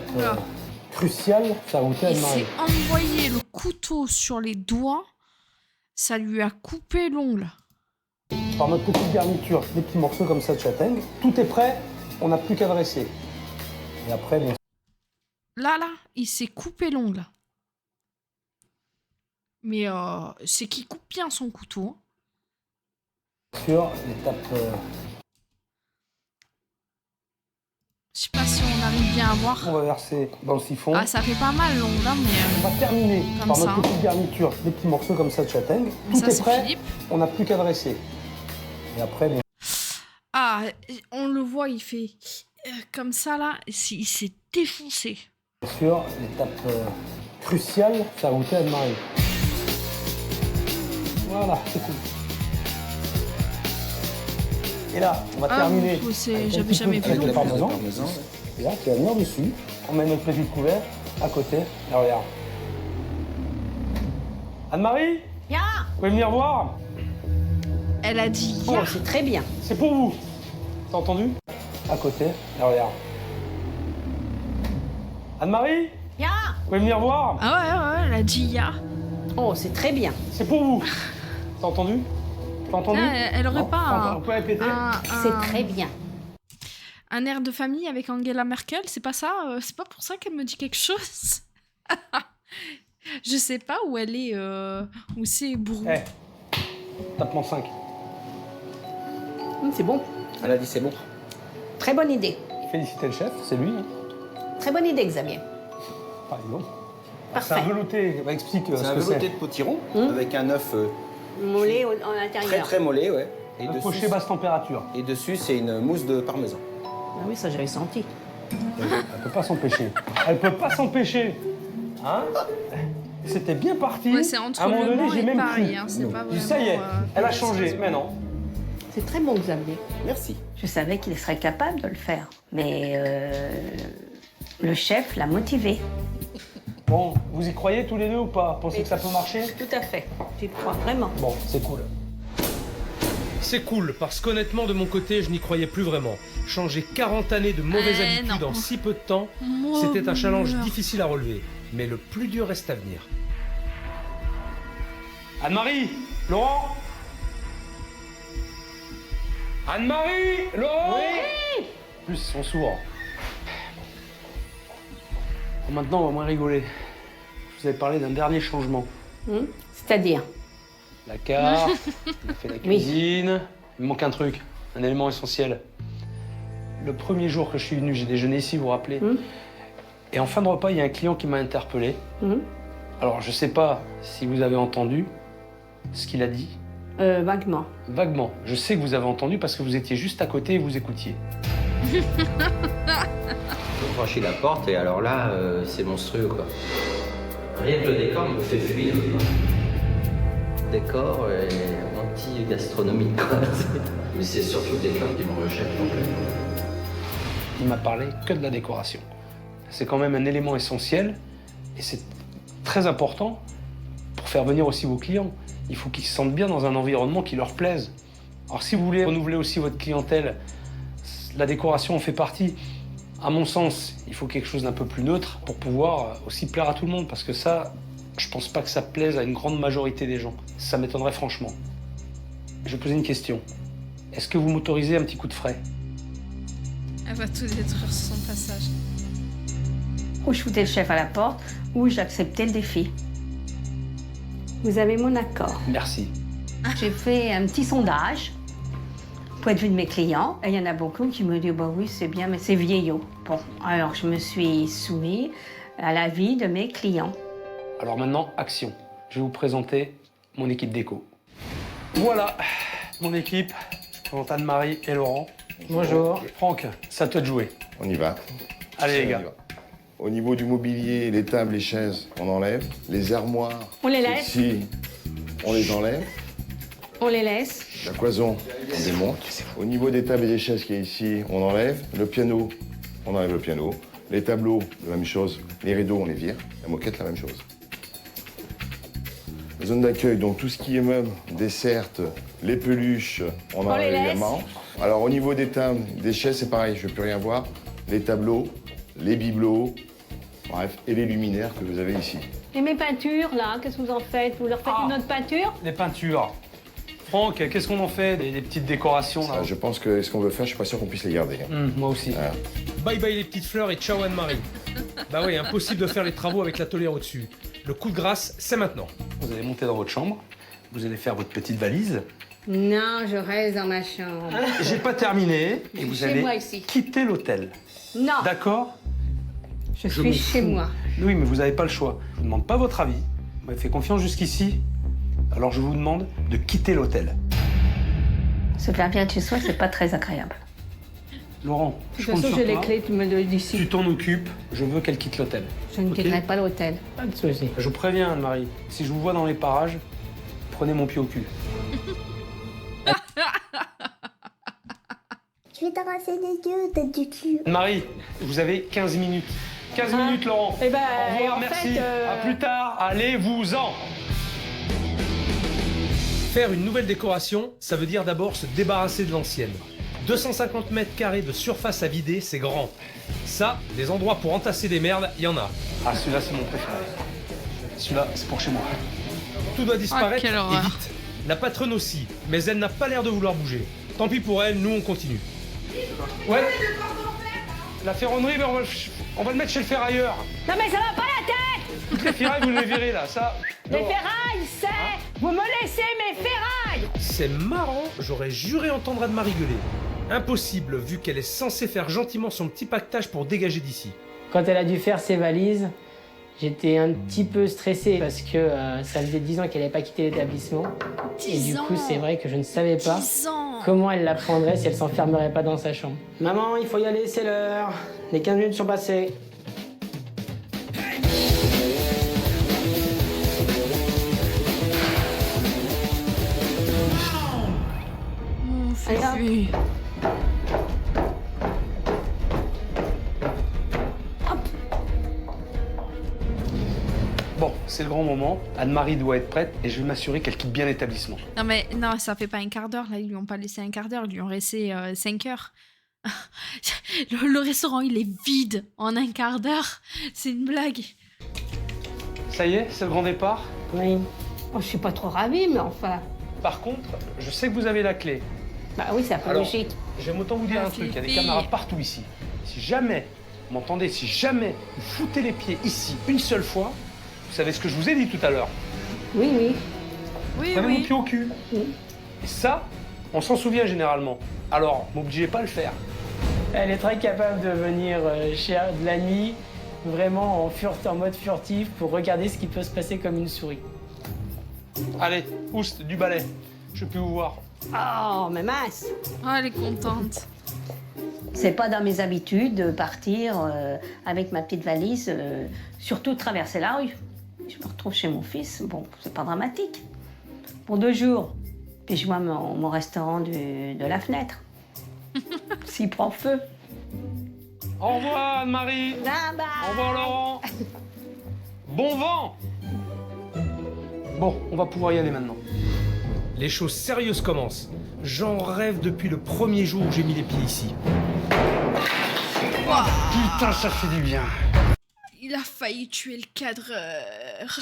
cruciale, faire goûter à Il Anne-Marie. s'est envoyé le couteau sur les doigts, ça lui a coupé l'ongle. Par notre petite garniture, des petits morceaux comme ça de châtaigne. Tout est prêt, on n'a plus qu'à dresser. Et après, bien sûr. Là, il s'est coupé l'ongle. Mais c'est qu'il coupe bien son couteau. Sur l'étape. Je sais pas si on arrive bien à voir. On va verser dans le siphon. Ah, ça fait pas mal l'ongle, hein, mais. On va terminer comme par ça. notre petite garniture, des petits morceaux comme ça de châtaigne. Tout Ça, est c'est prêt, Philippe. on n'a plus qu'à dresser. Et après, bien Ah, on le voit, il fait comme ça là, il s'est défoncé. sûr, l'étape cruciale, faire goûter à Anne-Marie. Voilà, c'est cool. Et là, on va terminer. oui, c'est- avec un j'avais petit jamais peu vu de non plus. parmesan. Et là, tu vas venir dessus. On met notre petit couvert à côté. Et regarde. Anne-Marie, Ya vous pouvez venir voir? Elle a dit Oh, ya. c'est très bien. C'est pour vous. T'as entendu? À côté. Et regarde. Anne-Marie, Ya vous pouvez venir voir? Ah ouais, elle a dit ya. Oh, c'est très bien. C'est pour vous. T'as entendu? T'as entendu? Elle aurait Non? pas On peut répéter? C'est très bien. un air de famille avec Angela Merkel, c'est pas ça c'est pas pour ça qu'elle me dit quelque chose. Je sais pas où elle est, où c'est Bourou. Eh, tapement 5. C'est bon. Elle a dit c'est bon. Très bonne idée. Félicitez le chef, c'est lui. Hein. Très bonne idée, Xavier. Par exemple. Parfait. C'est un velouté. Bah, explique C'est ce un que velouté c'est. de potiron avec un œuf Mollet en intérieur. très très mollet, ouais. Et Un dessus, poché basse température. et dessus, c'est une mousse de parmesan. Ah oui, ça j'avais senti. Elle peut pas s'empêcher. Elle peut pas s'empêcher. Hein? C'était bien parti. Ouais, c'est entre à un moment Le donné, Mans j'ai et même Paris, cru. hein, c'est pas J'ai dit, ça y est, vraiment, elle a changé. Mais non. C'est très bon, Xavier. Merci. Je savais qu'il serait capable de le faire. Mais le chef l'a motivé. Bon, vous y croyez tous les deux ou pas? Pensez que ça peut marcher? Tout à fait. Tu le crois vraiment. Bon, c'est cool. C'est cool, parce qu'honnêtement, de mon côté, je n'y croyais plus vraiment. Changer 40 années de mauvaises habitudes non. en si peu de temps, Moi, c'était un challenge merde. difficile à relever. Mais le plus dur reste à venir. Anne-Marie, Laurent. Anne-Marie, Laurent. Oui. En plus, ils sont sourds. Bon, maintenant, on va moins rigoler. Je vous avais parlé d'un dernier changement. C'est-à-dire? La carte, on a fait la cuisine. Il me manque un truc, un élément essentiel. Le premier jour que je suis venu, j'ai déjeuné ici, vous vous rappelez? Et en fin de repas, il y a un client qui m'a interpellé. Alors, je sais pas si vous avez entendu ce qu'il a dit. Vaguement. Vaguement. Je sais que vous avez entendu parce que vous étiez juste à côté et vous écoutiez. J'ai franchi la porte et alors là, c'est monstrueux quoi. Rien que le décor me fait fuir. Décor et anti-gastronomique quoi. Mais c'est surtout le décor qui me rejette complètement. Il m'a parlé que de la décoration. C'est quand même un élément essentiel et c'est très important pour faire venir aussi vos clients. Il faut qu'ils se sentent bien dans un environnement qui leur plaise. Alors si vous voulez renouveler aussi votre clientèle, la décoration en fait partie. À mon sens, il faut quelque chose d'un peu plus neutre pour pouvoir aussi plaire à tout le monde parce que ça, je pense pas que ça plaise à une grande majorité des gens. Ça m'étonnerait franchement. Je vais poser une question. Est-ce que vous m'autorisez un petit coup de frais? Elle va tout détruire sur son passage. Ou je foutais le chef à la porte, ou j'acceptais le défi. Vous avez mon accord. Merci. J'ai fait un petit sondage, point de vue de mes clients, et il y en a beaucoup qui me disent bah oui, c'est bien, mais c'est vieillot. Bon, alors je me suis soumis à l'avis de mes clients. Alors maintenant, action. Je vais vous présenter mon équipe déco. Voilà, mon équipe. Je présente Anne-Marie et Laurent. Bonjour. Franck, c'est à toi de jouer. On y va. Allez les gars. On y va. Au niveau du mobilier, les tables, les chaises, on enlève. Les armoires, On les laisse. ici, on les enlève. On les laisse. La cloison, on démonte. Au niveau des tables et des chaises qui est ici, on enlève. Le piano, on enlève le piano. Les tableaux, la même chose. Les rideaux, on les vire. La moquette, la même chose. La zone d'accueil, donc tout ce qui est meubles, desserts, les peluches, on On enlève les laisse. également. Alors au niveau des tables, des chaises, c'est pareil, je ne veux plus rien voir. Les tableaux, les bibelots, bref, et les luminaires que vous avez ici. Et mes peintures, là, qu'est-ce que vous en faites? Vous leur faites une autre peinture? Les peintures. Franck, qu'est-ce qu'on en fait des petites décorations là? Je pense que ce qu'on veut faire, je suis pas sûr qu'on puisse les garder. Moi aussi. Voilà. Bye bye les petites fleurs et ciao Anne-Marie. Bah oui, impossible de faire les travaux avec la tolère au-dessus. Le coup de grâce, c'est maintenant. Vous allez monter dans votre chambre, vous allez faire votre petite valise. Non, je reste dans ma chambre. J'ai pas terminé et vous Chez allez moi ici. quitter l'hôtel. Non, D'accord? je suis m'en chez fous. moi. Oui, mais vous n'avez pas le choix. Je vous demande pas votre avis. Vous m'avez fait confiance jusqu'ici. Alors je vous demande de quitter l'hôtel. Se faire bien de chez soi, c'est pas très agréable. Laurent, De je toute compte façon, sur j'ai les toi. clés, tu me donnes Tu d'ici. t'en occupes. Je veux qu'elle quitte l'hôtel. Je ne Ok. quitterai pas l'hôtel. Pas de soucis. Je vous préviens, Anne-Marie. Si je vous vois dans les parages, prenez mon pied au cul. Je vais t'arracher les yeux, tête du cul. Anne-Marie, vous avez 15 minutes. 15 minutes, Laurent. Eh ben, Au revoir, en merci. fait, À plus tard. Allez-vous-en. Faire une nouvelle décoration, ça veut dire d'abord se débarrasser de l'ancienne. 250 mètres carrés de surface à vider, c'est grand. Ça, des endroits pour entasser des merdes, il y en a. Ah, celui-là, c'est mon préféré. Celui-là, c'est pour chez moi. Tout doit disparaître quelle et horreur. vite. La patronne aussi, mais elle n'a pas l'air de vouloir bouger. Tant pis pour elle, nous on continue. Ouais. La ferronnerie, ben, on va le mettre chez le ferrailleur. Non mais ça va pas la tête! Toutes les ferrailles, vous les verrez là, ça. Les ferrailles, c'est... Vous me laissez mes ferrailles! C'est marrant, j'aurais juré entendre Anne-Marie gueuler. Impossible, vu qu'elle est censée faire gentiment son petit pactage pour dégager d'ici. Quand elle a dû faire ses valises, j'étais un petit peu stressé parce que ça faisait 10 ans qu'elle n'avait pas quitté l'établissement. Et du coup, c'est vrai que je ne savais pas 10 ans. comment elle la prendrait si elle s'enfermerait pas dans sa chambre. Maman, il faut y aller, c'est l'heure. Les 15 minutes sont passées. Allez, Fufu. Bon, c'est le grand moment. Anne-Marie doit être prête et je vais m'assurer qu'elle quitte bien l'établissement. Non, mais non, ça fait pas un quart d'heure. Là, ils lui ont pas laissé un quart d'heure. Ils lui ont laissé 5 heures. Le restaurant, il est vide en un quart d'heure. C'est une blague. Ça y est, c'est le grand départ? Oui. Oh, je suis pas trop ravie, mais enfin... Par contre, je sais que vous avez la clé. Bah oui, c'est un peu Alors, logique. j'aime autant vous dire un truc, il y a des caméras partout ici. Si jamais, vous m'entendez, si jamais vous foutez les pieds ici une seule fois, vous savez ce que je vous ai dit tout à l'heure. Oui, oui. Oui, Prenez oui. mon pied au cul. Et ça, on s'en souvient généralement. Alors, m'obligez pas à le faire. Elle est très capable de venir de la nuit, vraiment en mode furtif, pour regarder ce qui peut se passer comme une souris. Allez, oust, du balai. Je peux vous voir. Oh, mais mince. Oh, elle est contente. C'est pas dans mes habitudes de partir avec ma petite valise, surtout traverser la rue. Je me retrouve chez mon fils, bon, c'est pas dramatique. Pour 2 jours, puis je vois mon restaurant de la fenêtre. S'il prend feu. Au revoir Anne-Marie. Au revoir Laurent. Bon vent. Bon, on va pouvoir y aller maintenant. Les choses sérieuses commencent. J'en rêve depuis le premier jour où j'ai mis les pieds ici. Putain, ça fait du bien. Il a failli tuer le cadreur.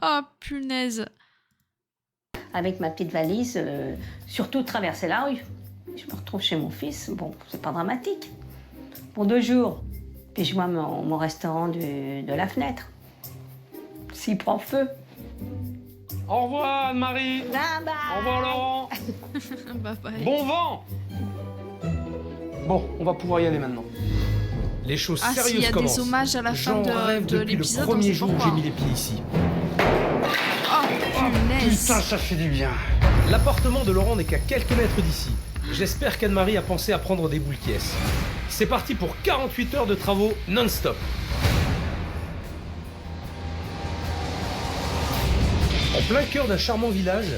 Oh, punaise. Avec ma petite valise, surtout traverser la rue. Je me retrouve chez mon fils, bon, c'est pas dramatique. Pour 2 jours, puis je vois mon restaurant de la fenêtre. S'il prend feu. Au revoir Anne-Marie. Au revoir Laurent. Bye bye. Bon vent. Bon, on va pouvoir y aller maintenant. Les choses Ah, s'il y sérieuses a commencent. des hommages à la fin J'en rêve de depuis le l'épisode, on premier sait jour où pourquoi. j'ai mis les pieds ici. Oh, punaise. Putain, ça fait du bien. L'appartement de Laurent n'est qu'à quelques mètres d'ici. J'espère qu'Anne-Marie a pensé à prendre des boules caisses. C'est parti pour 48 heures de travaux non-stop. En plein cœur d'un charmant village,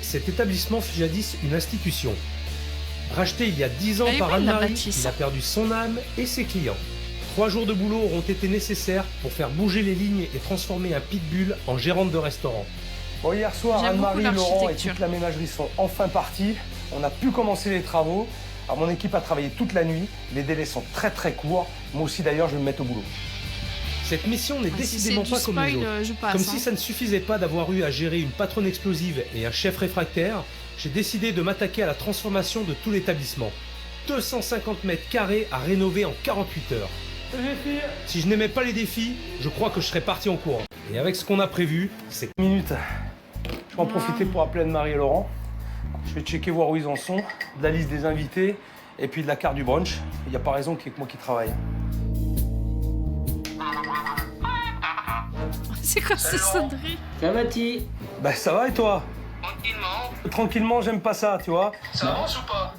cet établissement fut jadis une institution. Racheté il y a 10 ans Elle est par belle, la Anne-Marie, bâtisse. il a perdu son âme et ses clients. 3 jours de boulot auront été nécessaires pour faire bouger les lignes et transformer un pitbull en gérante de restaurant. Bon, hier soir, J'aime beaucoup Anne-Marie, Laurent et l'architecture. toute la ménagerie sont enfin partis. On a pu commencer les travaux. Alors, mon équipe a travaillé toute la nuit. Les délais sont très très courts. Moi aussi, d'ailleurs, je vais me mettre au boulot. Cette mission n'est Ah, si décidément c'est pas du comme les spoil, autres. je passe, Comme hein. si ça ne suffisait pas d'avoir eu à gérer une patronne explosive et un chef réfractaire, j'ai décidé de m'attaquer à la transformation de tout l'établissement. 250 mètres carrés à rénover en 48 heures. Si je n'aimais pas les défis, je crois que je serais parti en courant. Et avec ce qu'on a prévu, c'est... Minute. Je vais en profiter pour appeler Anne-Marie et Laurent. Je vais checker voir où ils en sont, de la liste des invités et puis de la carte du brunch. Il n'y a pas raison qu'il y ait que moi qui travaille. C'est quoi cette sonnerie? Ça va-t-il? Bah ça va et toi? Tranquillement. Tranquillement, j'aime pas ça, tu vois. Ça avance ou pas?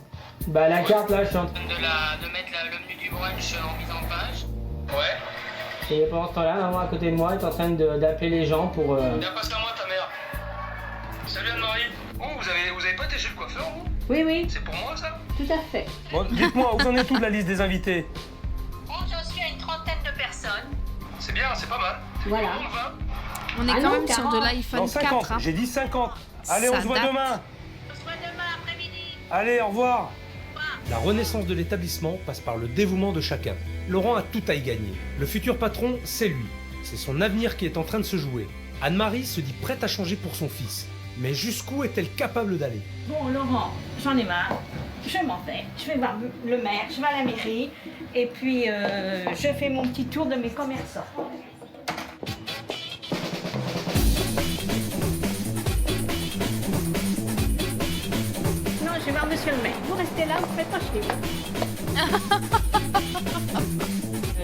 Bah la carte là, je suis en train De mettre le menu du brunch en mise en page. Ouais. Et pendant ce temps-là, maman à côté de moi est en train d'appeler les gens pour... Viens, passe-la moi ta mère. Salut Anne-Marie. Oh, vous avez pas été chez le coiffeur, vous? Oui, oui, C'est pour moi ça? tout à fait. Bon, dites-moi, où en est tout de la liste des invités? J'en suis à une trentaine de personnes. C'est bien, c'est pas mal. Voilà. On va. On est Ah quand non, même sur 40. de l'iPhone Non, 50. 4. Hein. J'ai dit 50. Allez, on Ça se voit date. demain. On se voit demain après-midi. Allez, au revoir. La renaissance de l'établissement passe par le dévouement de chacun. Laurent a tout à y gagner. Le futur patron, c'est lui. C'est son avenir qui est en train de se jouer. Anne-Marie se dit prête à changer pour son fils. Mais jusqu'où est-elle capable d'aller? Bon, Laurent, j'en ai marre. Je m'en vais. Je vais voir le maire, je vais à la mairie. Et puis, je fais mon petit tour de mes commerçants. Non, je vais voir monsieur le maire. Vous restez là, vous faites pas chier.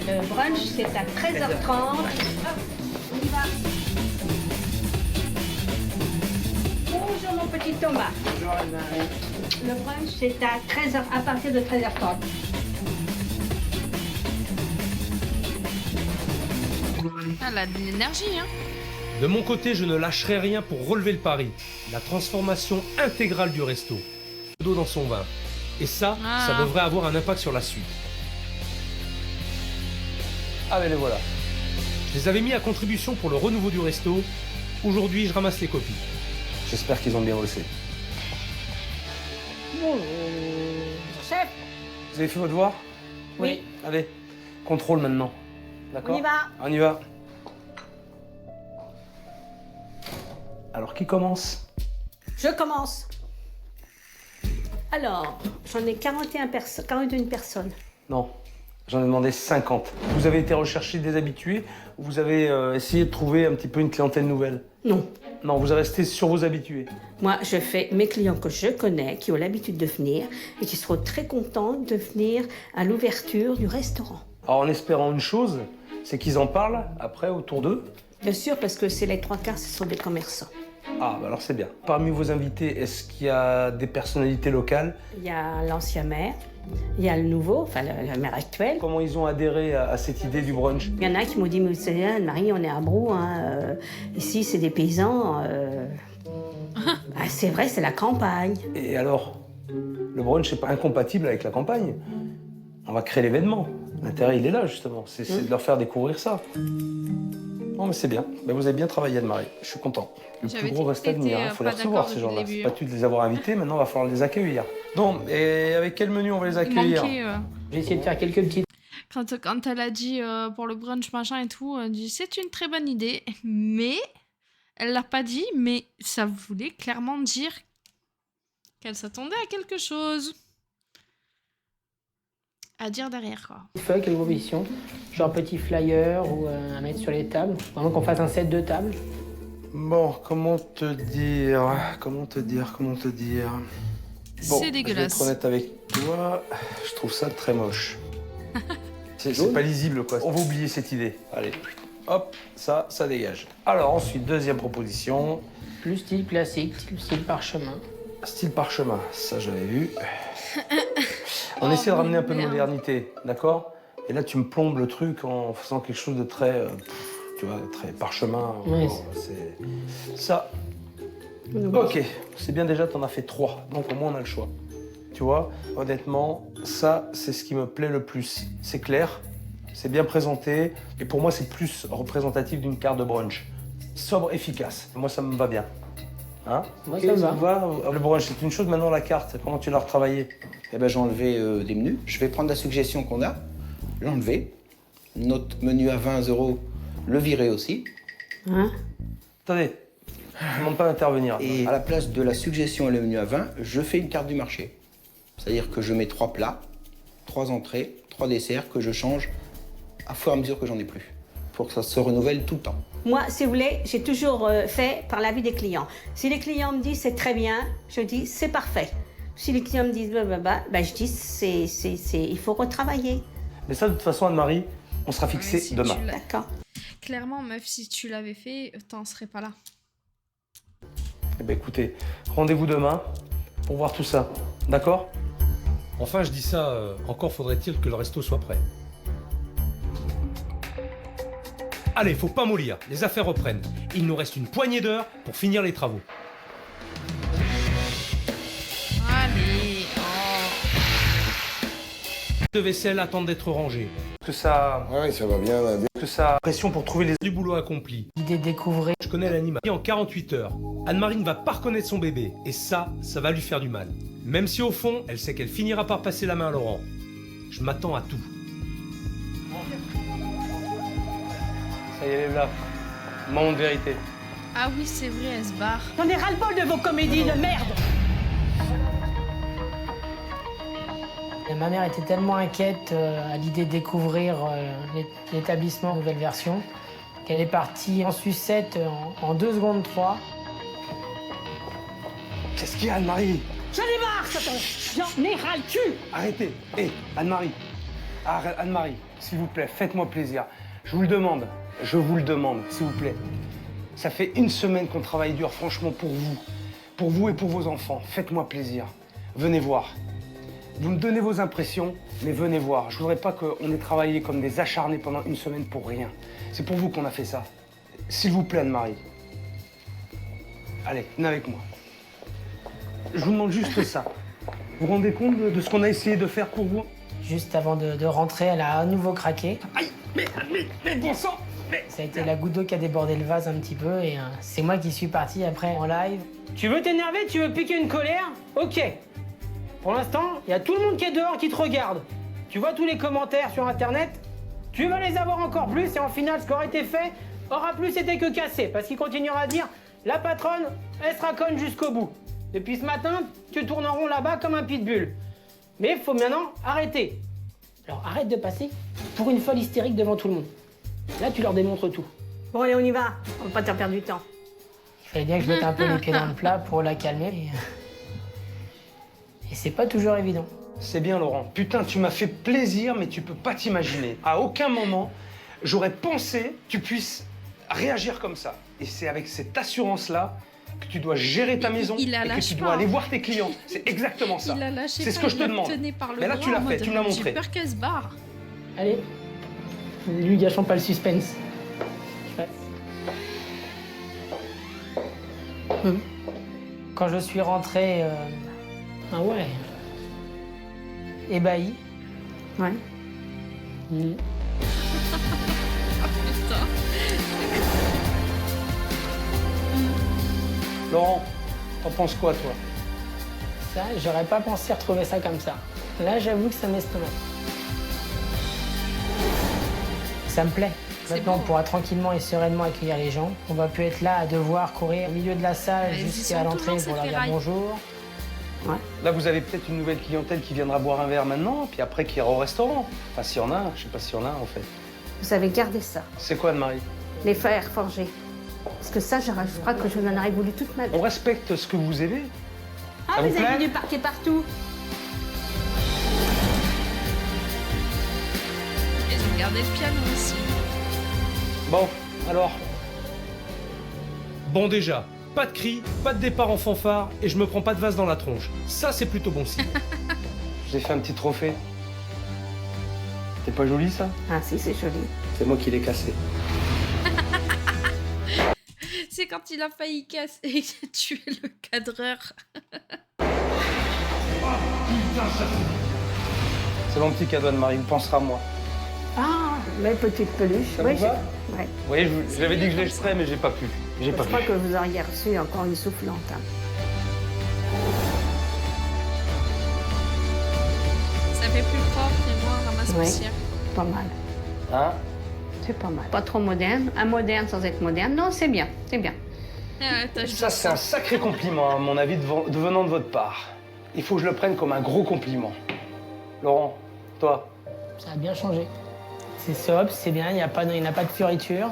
Le brunch, c'est à 13h30. Hop, on y va. Bonjour mon petit Thomas. Bonjour Anne-Marie. Le brunch, c'est à 13h, à partir de 13h30. Elle a de l'énergie, hein. De mon côté, je ne lâcherai rien pour relever le pari. La transformation intégrale du resto. D'eau dans son vin. Et ça, ça devrait avoir un impact sur la suite. Ah, mais les voilà. Je les avais mis à contribution pour le renouveau du resto. Aujourd'hui, je ramasse les copies. J'espère qu'ils ont bien bossé. Chef, Vous avez fait votre devoir? Oui. Allez, contrôle maintenant. D'accord? On y va. On y va. Alors, qui commence? Je commence. Alors, j'en ai 41 personnes. Non, j'en ai demandé 50. Vous avez été rechercher des habitués ou vous avez essayé de trouver un petit peu une clientèle nouvelle? Non. Non, vous êtes resté sur vos habitués. Moi, je fais mes clients que je connais, qui ont l'habitude de venir et qui seront très contents de venir à l'ouverture du restaurant. Alors, en espérant une chose, c'est qu'ils en parlent après autour d'eux. Bien sûr, parce que c'est les 3/4, ce sont des commerçants. Ah, bah alors c'est bien. Parmi vos invités, est-ce qu'il y a des personnalités locales? Il y a l'ancien maire, il y a le nouveau, enfin le maire actuel. Comment ils ont adhéré à cette idée du brunch? Il y en a qui m'ont dit, mais vous savez, Anne-Marie, on est à Brou, hein, ici c'est des paysans. Ah, c'est vrai, c'est la campagne. Et alors? Le brunch n'est pas incompatible avec la campagne. On va créer l'événement. L'intérêt, il est là, justement. C'est de leur faire découvrir ça. Non, mais c'est bien. Ben, vous avez bien travaillé, Anne-Marie. Je suis content. Le plus gros reste à venir. Il faut les recevoir, ces gens-là. C'est pas tout de les avoir invités. Maintenant, il va falloir les accueillir. Bon, et avec quel menu on va les accueillir? J'ai essayé de faire quelques petites. Quand elle a dit pour le brunch machin et tout, elle dit c'est une très bonne idée, mais elle l'a pas dit, mais ça voulait clairement dire qu'elle s'attendait à quelque chose à dire derrière, quoi. Feuilles, quelques propositions, genre petit flyer ou à mettre sur les tables. Vraiment qu'on fasse un set de tables. Bon, comment te dire? Bon, c'est dégueulasse. Je vais être honnête avec toi, je trouve ça très moche. C'est pas lisible, quoi. On va oublier cette idée. Allez, hop, ça dégage. Alors ensuite, deuxième proposition. Plus style classique, style parchemin. Style parchemin, ça j'avais vu. On essaie de ramener un peu de modernité, d'accord? Et là, tu me plombes le truc en faisant quelque chose de très, tu vois, très parchemin. Oui. C'est ça. Ok, c'est bien déjà, t'en as fait 3, donc au moins on a le choix. Tu vois, honnêtement, ça, c'est ce qui me plaît le plus. C'est clair, c'est bien présenté, et pour moi, c'est plus représentatif d'une carte de brunch. Sobre, efficace. Moi, ça me va bien. Hein? Moi, ça me va. Le brunch, c'est une chose, maintenant la carte, comment tu l'as retravaillée? Eh ben, j'ai enlevé des menus. Je vais prendre la suggestion qu'on a, l'enlever. Notre menu à 20 €, le virer aussi. Hein? Attendez, je ne demande pas d'intervenir. Et à la place de la suggestion et le menu à 20, je fais une carte du marché. C'est-à-dire que je mets 3 plats, 3 entrées, 3 desserts que je change à fur et à mesure que j'en ai plus. Pour que ça se renouvelle tout le temps. Moi, si vous voulez, j'ai toujours fait par l'avis des clients. Si les clients me disent c'est très bien, je dis c'est parfait. Si les clients me disent bah, je dis il faut retravailler. Mais ça, de toute façon, Anne-Marie, on sera fixé si demain. D'accord. Clairement, meuf, si tu l'avais fait, t'en serais pas là. Eh ben écoutez, rendez-vous demain pour voir tout ça. D'accord? Enfin, je dis ça, encore faudrait-il que le resto soit prêt. Allez, faut pas mollir, les affaires reprennent. Il nous reste une poignée d'heures pour finir les travaux. Allez, De vaisselle attendent d'être rangées. Que ça... Ouais, ça va bien. Que ça... Pression pour trouver les... Du boulot accompli. L'idée de découvrir. Je connais l'animal. En 48 heures, Anne-Marie ne va pas reconnaître son bébé. Et ça va lui faire du mal. Même si au fond, elle sait qu'elle finira par passer la main à Laurent. Je m'attends à tout. Ça y est, elle est là. Moment de vérité. Ah oui, c'est vrai, elle se barre. J'en ai ras-le-bol de vos comédies de merde. Et ma mère était tellement inquiète à l'idée de découvrir l'établissement nouvelle version qu'elle est partie en sucette en 2 secondes 3. Qu'est-ce qu'il y a, Anne-Marie? J'en ai marre, j'en ai ras le cul. Arrêtez. Hé, Anne-Marie. Anne-Marie, s'il vous plaît, faites-moi plaisir. Je vous le demande, s'il vous plaît. Ça fait 1 semaine qu'on travaille dur, franchement, pour vous et pour vos enfants. Faites-moi plaisir. Venez voir. Vous me donnez vos impressions, mais venez voir. Je voudrais pas qu'on ait travaillé comme des acharnés pendant 1 semaine pour rien. C'est pour vous qu'on a fait ça. S'il vous plaît, Anne-Marie. Allez, venez avec moi. Je vous demande juste ça. Vous vous rendez compte de ce qu'on a essayé de faire pour vous? Juste avant de rentrer, elle a à nouveau craqué. Aïe, mais bon sang! Ça a été la goutte d'eau qui a débordé le vase un petit peu et c'est moi qui suis parti après en live. Tu veux t'énerver? Tu veux piquer une colère? Ok. Pour l'instant, il y a tout le monde qui est dehors qui te regarde. Tu vois tous les commentaires sur internet? Tu vas les avoir encore plus et en final, ce qui aura été fait aura plus été que cassé parce qu'il continuera à dire la patronne, elle sera conne jusqu'au bout. Depuis ce matin, tu tournes en rond là-bas comme un pitbull. Mais il faut maintenant arrêter. Alors arrête de passer pour une folle hystérique devant tout le monde. Là, tu leur démontres tout. Bon, allez, on y va. On va pas te faire perdre du temps. Il fallait bien que je mette un peu les pieds dans le plat pour la calmer. Et c'est pas toujours évident. C'est bien, Laurent. Putain, tu m'as fait plaisir, mais tu peux pas t'imaginer. À aucun moment, j'aurais pensé que tu puisses réagir comme ça. Et c'est avec cette assurance-là que tu dois gérer ta maison il la et que lâche tu pas. dois aller voir tes clients. C'est exactement ça. Il a lâché C'est ce pas, que je te il la demande. tenait par le Mais là, bras tu l'as en fait, mode, tu me l'as montré. J'ai peur qu'elle se barre. Allez, lui gâchons pas le suspense. Quand je suis rentré, ah ouais, ébahi. Ouais. Putain. Laurent, t'en penses quoi, toi? Ça, j'aurais pas pensé retrouver ça comme ça. Là, j'avoue que ça m'estomac. Ça me plaît. Maintenant, on pourra tranquillement et sereinement accueillir les gens. On va plus être là à devoir courir au milieu de la salle Ils jusqu'à sont l'entrée toujours pour leur dire ferrailles. bonjour. Ouais. Là, vous avez peut-être une nouvelle clientèle qui viendra boire un verre maintenant, puis après qui ira au restaurant. Enfin, s'il y en a, je sais pas s'il y en a, en fait. Vous avez gardé ça. C'est quoi, Anne-Marie? Les fers forgés. Parce que ça, je crois que je n'en aurais voulu toute ma vie. On respecte ce que vous aimez. Ah, Ça vous vous avez plaît du parquet partout. Ils ont gardé le piano aussi. Bon, alors, Bon déjà, pas de cris, pas de départ en fanfare et je me prends pas de vase dans la tronche. Ça, c'est plutôt bon signe. je vous ai fait un petit trophée. C'est pas joli, ça? Ah si, c'est joli. C'est moi qui l'ai cassé. C'est quand il a failli casser et tuer le cadreur. C'est mon petit cadeau, Anne-Marie, il pensera à moi. Ah, mes petites peluches. Ça Oui, vous va? ouais. Vous voyez, j'avais dit que je l'achèterais, mais j'ai pas pu. J'ai Je pas crois pu. que vous auriez reçu encore une soufflante. Hein. Ça fait plus propre et moins ramasse-poussière. Pas mal. Hein? C'est pas mal. Pas trop moderne. Un moderne sans être moderne. Non, c'est bien. C'est bien. Ça, c'est un sacré compliment, à mon avis, de venant de votre part. Il faut que je le prenne comme un gros compliment. Laurent, toi? Ça a bien changé. C'est sobre, c'est bien, il n'y a pas de fioriture.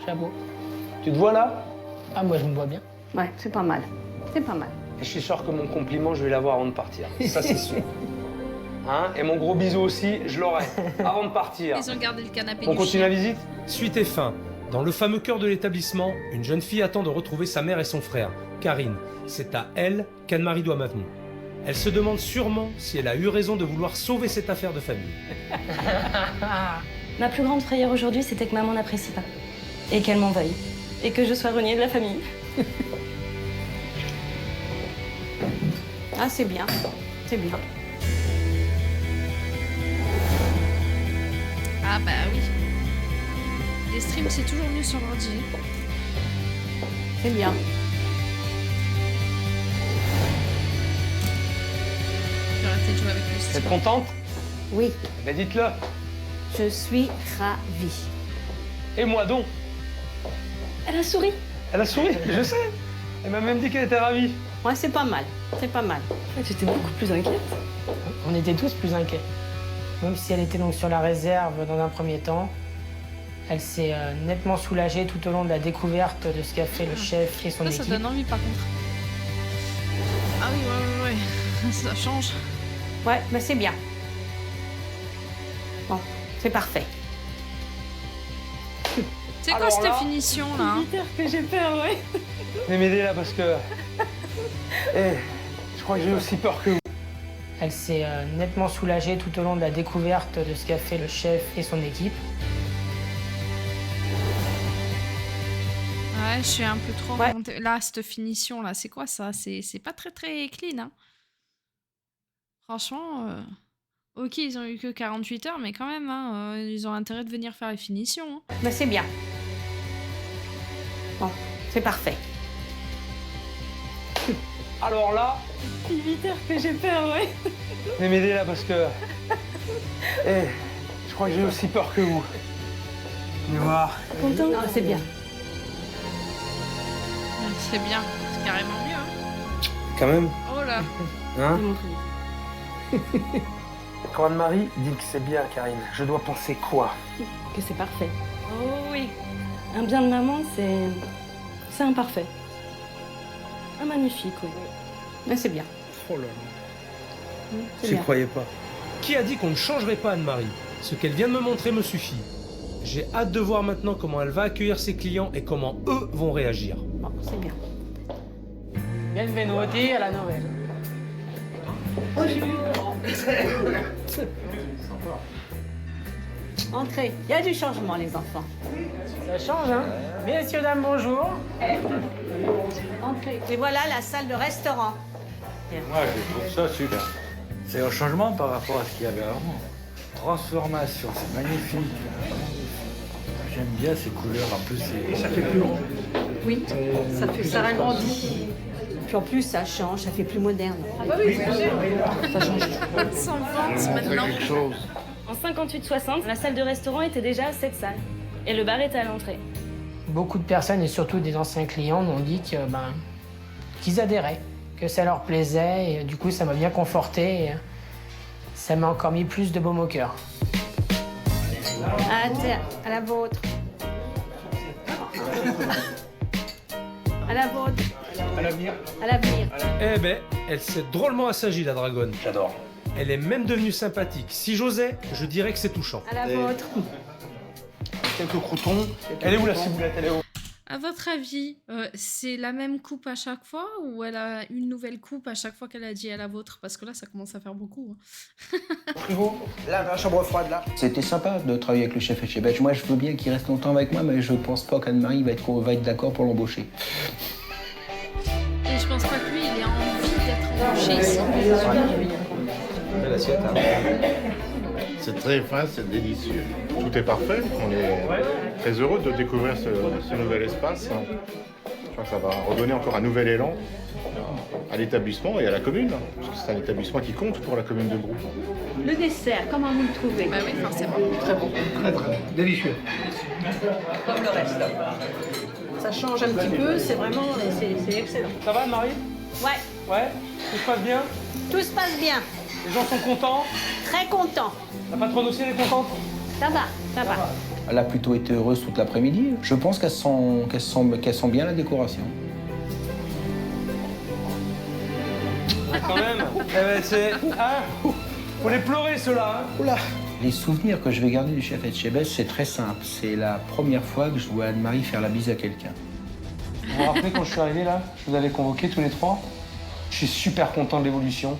Chapeau. Tu te vois là? Ah, moi, je me vois bien. Ouais, c'est pas mal. C'est pas mal. Et je suis sûr que mon compliment, je vais l'avoir avant de partir. Ça, c'est sûr. Hein? Et mon gros bisou aussi, je l'aurai avant de partir. Ils ont gardé le canapé On du continue chien. la visite? Suite et fin. Dans le fameux cœur de l'établissement, une jeune fille attend de retrouver sa mère et son frère, Karine. C'est à elle qu'Anne-Marie doit ma venue. Elle se demande sûrement si elle a eu raison de vouloir sauver cette affaire de famille. Ma plus grande frayeur aujourd'hui, c'était que maman n'apprécie pas. Et qu'elle m'en veuille. Et que je sois reniée de la famille. Ah, c'est bien. C'est bien. Ah bah oui. Les streams, c'est toujours mieux sur l'ordi. C'est bien. J'ai arrêté de jouer avec le Vous stylo. êtes contente? Oui. Ben dites-le. Je suis ravie. Et moi donc? Elle a souri. Elle a souri, je sais. Elle m'a même dit qu'elle était ravie. Ouais, c'est pas mal. C'est pas mal. J'étais beaucoup plus inquiète. On était tous plus inquiets. Même si elle était donc sur la réserve dans un premier temps, elle s'est nettement soulagée tout au long de la découverte de ce qu'a fait le chef et son Ça, équipe. ça donne envie par contre. Ah oui, ouais. Ça change. Ouais, mais c'est bien. Bon, c'est parfait. C'est quoi Alors cette là- finition là hein? Que j'ai peur, ouais. Venez m'aider là parce que. Eh, je crois que j'ai aussi peur que vous. Elle s'est nettement soulagée tout au long de la découverte de ce qu'a fait le chef et son équipe. Ouais, je suis un peu trop remontée. Là, cette finition là, c'est quoi ça? C'est pas très très clean. Hein. Franchement, Ok, ils ont eu que 48 heures, mais quand même, hein, ils ont intérêt de venir faire les finitions. Hein. Mais c'est bien. Bon, c'est parfait. Alors là, 8 heures que j'ai peur, ouais. venez m'aider là parce que. Eh, je crois que j'ai aussi peur que vous. Venez voir. Content? Non, c'est bien. C'est bien, c'est carrément mieux. Hein. Quand même. Oh là. Hein? Quand Anne-Marie dit que c'est bien, Karine, je dois penser quoi? Que c'est parfait. Oh oui. Un bien de maman, c'est un parfait. Un magnifique, oui. Mais c'est bien. Oh là là. C'est J'y bien. croyais pas. Qui a dit qu'on ne changerait pas Anne-Marie? Ce qu'elle vient de me montrer me suffit. J'ai hâte de voir maintenant comment elle va accueillir ses clients et comment eux vont réagir. Bon, c'est bien. Benvenuti à la nouvelle. Entrez. Il y a du changement, les enfants. Ça change, hein? Messieurs, dames, bonjour. Entrez. Et voilà la salle de restaurant. Moi, je trouve ça super. C'est un changement par rapport à ce qu'il y avait avant. Transformation, c'est magnifique. J'aime bien ces couleurs, en plus, ça fait plus long. Oui, ça ragrandit. Puis en plus, ça change, ça fait plus moderne. Ah bah oui, Ça change. Sans vente maintenant. En 58-60, la salle de restaurant était déjà à 7 salles. Et le bar était à l'entrée. Beaucoup de personnes, et surtout des anciens clients, m'ont dit que, qu'ils adhéraient, que ça leur plaisait, et du coup, ça m'a bien conforté. Et ça m'a encore mis plus de baume au cœur. Ah, tiens, à la vôtre. À la vôtre. À l'avenir. À l'avenir. Eh ben, elle s'est drôlement assagie, la dragonne. J'adore. Elle est même devenue sympathique. Si j'osais, je dirais que c'est touchant. À la vôtre. Quelques croutons. Elle est où la ciboulette? Elle est où? À votre avis, c'est la même coupe à chaque fois ou elle a une nouvelle coupe à chaque fois qu'elle a dit à la vôtre? Parce que là, ça commence à faire beaucoup. Hein. Frérot, là, dans la chambre froide, là. C'était sympa de travailler avec le chef Etchebest. Moi, je veux bien qu'il reste longtemps avec moi, mais je pense pas qu'Anne-Marie va être d'accord pour l'embaucher. Et je pense pas que lui, il ait envie d'être embauché ici. L'assiette, hein. C'est très fin, c'est délicieux. Tout est parfait. On est très heureux de découvrir ce nouvel espace. Je crois que ça va redonner encore un nouvel élan à l'établissement et à la commune, parce que c'est un établissement qui compte pour la commune de Brou. Le dessert, comment vous le trouvez? Bah oui, forcément. Très bon. Très très bon. Délicieux. Comme le reste. Ça change un petit peu, c'est vraiment, c'est excellent. Ça va, Anne-Marie? Ouais, Ouais? Tout se passe bien? tout se passe bien. Les gens sont contents? Très content. La patronne aussi, elle est contente? Ça va, ça va. Elle a plutôt été heureuse toute l'après-midi. Je pense qu'elle sent bien la décoration. Quand même. Eh ben, c'est. Hein? Faut les pleurer, ceux-là. Hein? Oula! Les souvenirs que je vais garder du chef Etchebest, c'est très simple. C'est la première fois que je vois Anne-Marie faire la bise à quelqu'un. Vous vous rappelez quand je suis arrivé là, je vous avais convoqués tous les trois. Je suis super content de l'évolution,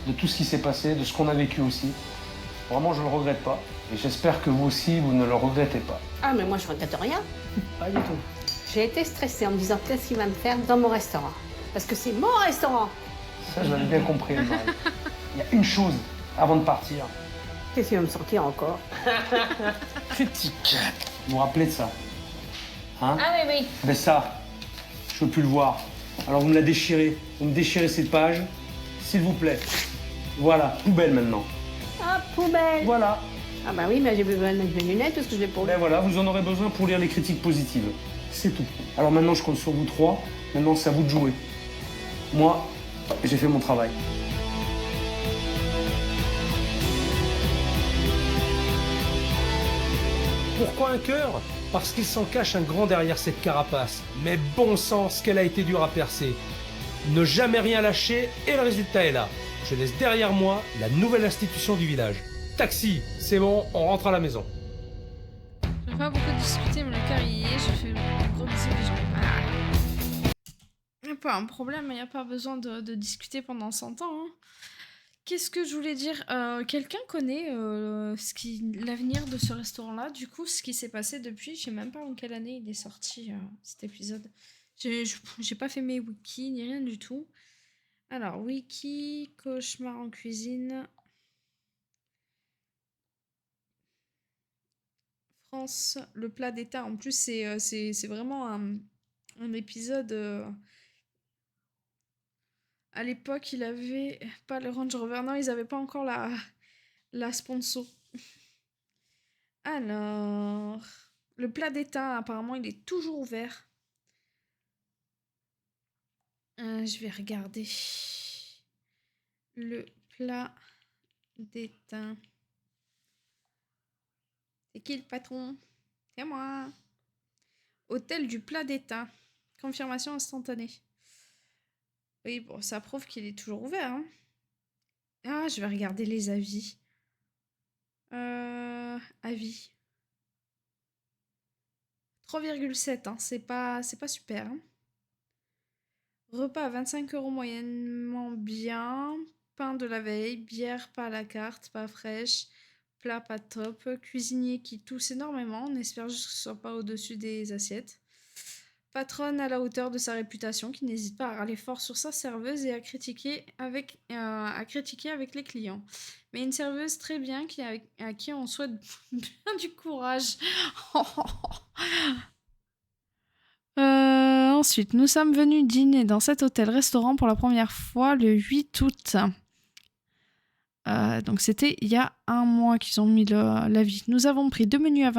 de tout ce qui s'est passé, de ce qu'on a vécu aussi. Vraiment, je ne le regrette pas. Et j'espère que vous aussi, vous ne le regrettez pas. Ah, mais moi, je regrette rien. Pas du tout. J'ai été stressée en me disant qu'est-ce qu'il va me faire dans mon restaurant. Parce que c'est mon restaurant. Ça, je l'avais bien compris, Anne-Marie. Il y a une chose avant de partir. Qu'est-ce qu'il va me sortir encore? Critique. Vous vous rappelez de ça? Hein? Ah oui, oui. Ben ça, je veux plus le voir. Alors vous me la déchirez. Vous me déchirez cette page, s'il vous plaît. Voilà, poubelle maintenant. Ah, poubelle. Voilà. Ah bah oui, mais j'ai besoin de mettre mes lunettes parce que je l'ai pas. Ben voilà, vous en aurez besoin pour lire les critiques positives. C'est tout. Alors maintenant, je compte sur vous trois. Maintenant, c'est à vous de jouer. Moi, j'ai fait mon travail. Pourquoi un cœur? Parce qu'il s'en cache un grand derrière cette carapace. Mais bon sens qu'elle a été dure à percer. Ne jamais rien lâcher et le résultat est là. Je laisse derrière moi la nouvelle institution du village. Taxi, c'est bon, on rentre à la maison. Je vais pas beaucoup discuter, mais le cœur y est. Je fais un gros bisou, bisou. Y a pas un problème, y a pas besoin de discuter pendant 100 ans. Hein. Qu'est-ce que je voulais dire? Quelqu'un connaît l'avenir de ce restaurant-là? Du coup, ce qui s'est passé depuis, je sais même pas en quelle année il est sorti cet épisode. J'ai pas fait mes wikis ni rien du tout. Alors, wiki, cauchemar en cuisine. France, le plat d'état. En plus, c'est vraiment un épisode. À l'époque, il avait pas le Range Rover. Non, ils avaient pas encore la sponsor. Alors, le plat d'état, apparemment, il est toujours ouvert. Je vais regarder. Le plat d'état. C'est qui le patron? C'est moi. Hôtel du plat d'état. Confirmation instantanée. Oui, bon, ça prouve qu'il est toujours ouvert. Hein. Ah, je vais regarder les avis. Avis. 3,7, hein. C'est pas super. Hein. Repas à 25 € moyennement bien. Pain de la veille. Bière pas à la carte, pas fraîche. Plat pas top. Cuisinier qui tousse énormément. On espère juste que ce soit pas au-dessus des assiettes. Patronne à la hauteur de sa réputation, qui n'hésite pas à râler fort sur sa serveuse et à critiquer avec les clients. Mais une serveuse très bien à qui on souhaite bien du courage. Ensuite, nous sommes venus dîner dans cet hôtel-restaurant pour la première fois le 8 août. Donc c'était il y a un mois qu'ils ont mis l'avis. Nous avons pris 2 menus à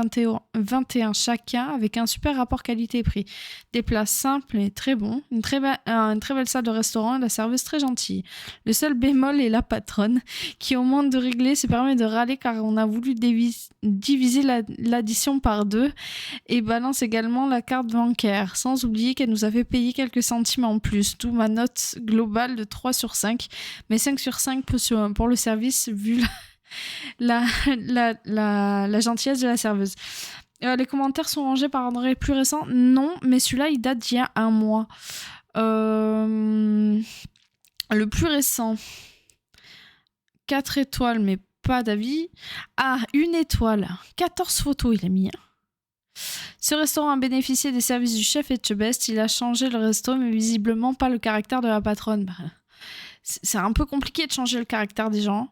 21 chacun avec un super rapport qualité-prix. Des plats simples et très bons. Une très belle salle de restaurant et la serveuse très gentille. Le seul bémol est la patronne qui au moment de régler se permet de râler car on a voulu diviser l'addition par 2 et balance également la carte bancaire. Sans oublier qu'elle nous a fait payer quelques centimes en plus. D'où ma note globale de 3 sur 5. Mais 5 sur 5 pour le service vu la gentillesse de la serveuse. Les commentaires sont rangés par ordre plus récent. Non, mais celui-là, il date d'il y a un mois. Le plus récent, 4 étoiles, mais pas d'avis. Ah, 1 étoile. 14 photos, il a mis. Ce restaurant a bénéficié des services du chef Etchebest. Il a changé le resto, mais visiblement pas le caractère de la patronne. C'est un peu compliqué de changer le caractère des gens.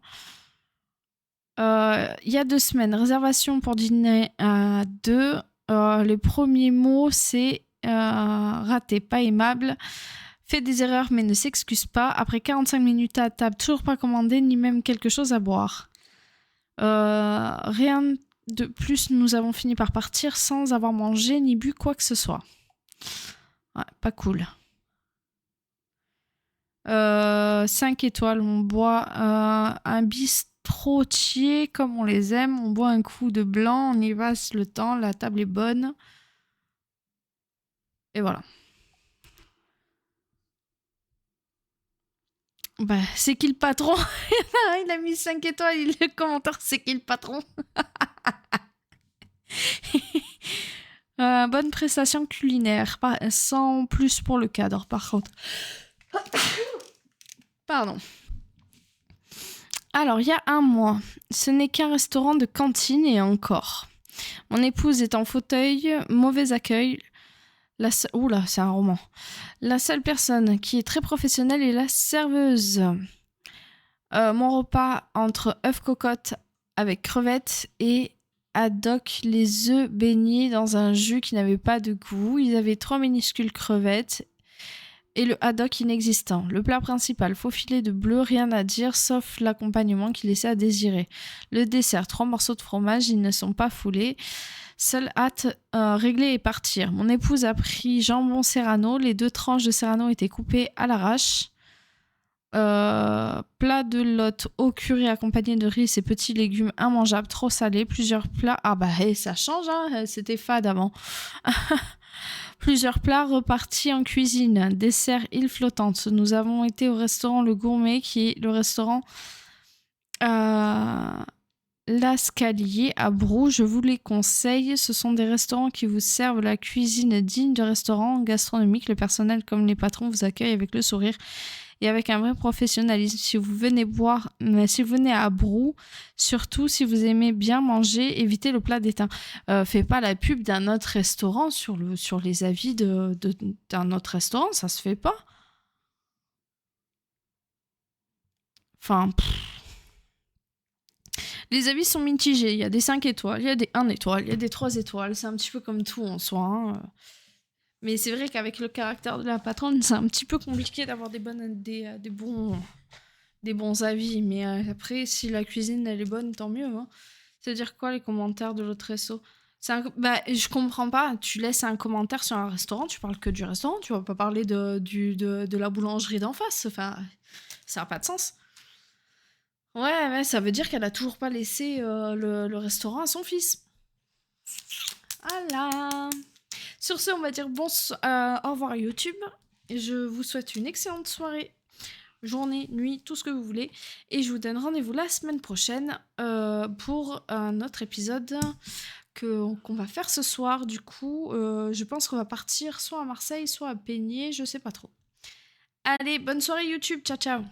Il y a 2 semaines, réservation pour dîner à 2. Les premiers mots, c'est raté, pas aimable. Fait des erreurs mais ne s'excuse pas. Après 45 minutes à table, toujours pas commandé, ni même quelque chose à boire. Rien de plus, nous avons fini par partir sans avoir mangé ni bu quoi que ce soit. Ouais, pas cool. 5 étoiles, on boit un bistrotier comme on les aime, on boit un coup de blanc, on y passe le temps, la table est bonne. Et voilà. Bah, c'est qui le patron? Il a mis 5 étoiles, le commentaire, c'est qui le patron? Bonne prestation culinaire, sans plus pour le cadre par contre. Pardon. Alors, il y a un mois, ce n'est qu'un restaurant de cantine et encore. Mon épouse est en fauteuil, mauvais accueil. Oula, c'est un roman. La seule personne qui est très professionnelle est la serveuse. Mon repas entre œufs cocotte avec crevettes et haddock, les œufs baignés dans un jus qui n'avait pas de goût. Ils avaient 3 minuscules crevettes et le haddock inexistant. Le plat principal, faux filet de bleu, rien à dire, sauf l'accompagnement qui laissait à désirer. Le dessert, 3 morceaux de fromage, ils ne sont pas foulés. Seule hâte, régler et partir. Mon épouse a pris jambon serrano, les 2 tranches de serrano étaient coupées à l'arrache. Plat de lotte au curry accompagné de riz et petits légumes immangeables, trop salés. Plusieurs plats... Ah bah ça change, hein, c'était fade avant. Plusieurs plats repartis en cuisine. Dessert île flottante. Nous avons été au restaurant Le Gourmet, qui est le restaurant L'Ascalier à Brou. Je vous les conseille. Ce sont des restaurants qui vous servent la cuisine digne de restaurants gastronomiques. Le personnel comme les patrons vous accueillent avec le sourire et avec un vrai professionnalisme. Si vous venez à Brou, surtout si vous aimez bien manger, évitez le plat d'étain. Fais pas la pub d'un autre restaurant sur les avis d'un autre restaurant, ça se fait pas. Enfin, Les avis sont mitigés. Il y a des 5 étoiles, il y a des 1 étoile, il y a des 3 étoiles. C'est un petit peu comme tout en soi. Hein. Mais c'est vrai qu'avec le caractère de la patronne, c'est un petit peu compliqué d'avoir des bons avis. Mais après, si la cuisine elle est bonne, tant mieux. Hein. C'est-à-dire quoi les commentaires de l'autre resto? Je comprends pas. Tu laisses un commentaire sur un restaurant, tu parles que du restaurant, tu vas pas parler de la boulangerie d'en face. Enfin, ça n'a pas de sens. Ouais, ça veut dire qu'elle a toujours pas laissé le restaurant à son fils. Voilà. Sur ce, on va dire au revoir YouTube. Je vous souhaite une excellente soirée, journée, nuit, tout ce que vous voulez. Et je vous donne rendez-vous la semaine prochaine pour un autre épisode qu'on va faire ce soir. Du coup, je pense qu'on va partir soit à Marseille, soit à Peigné, je sais pas trop. Allez, bonne soirée YouTube, ciao ciao.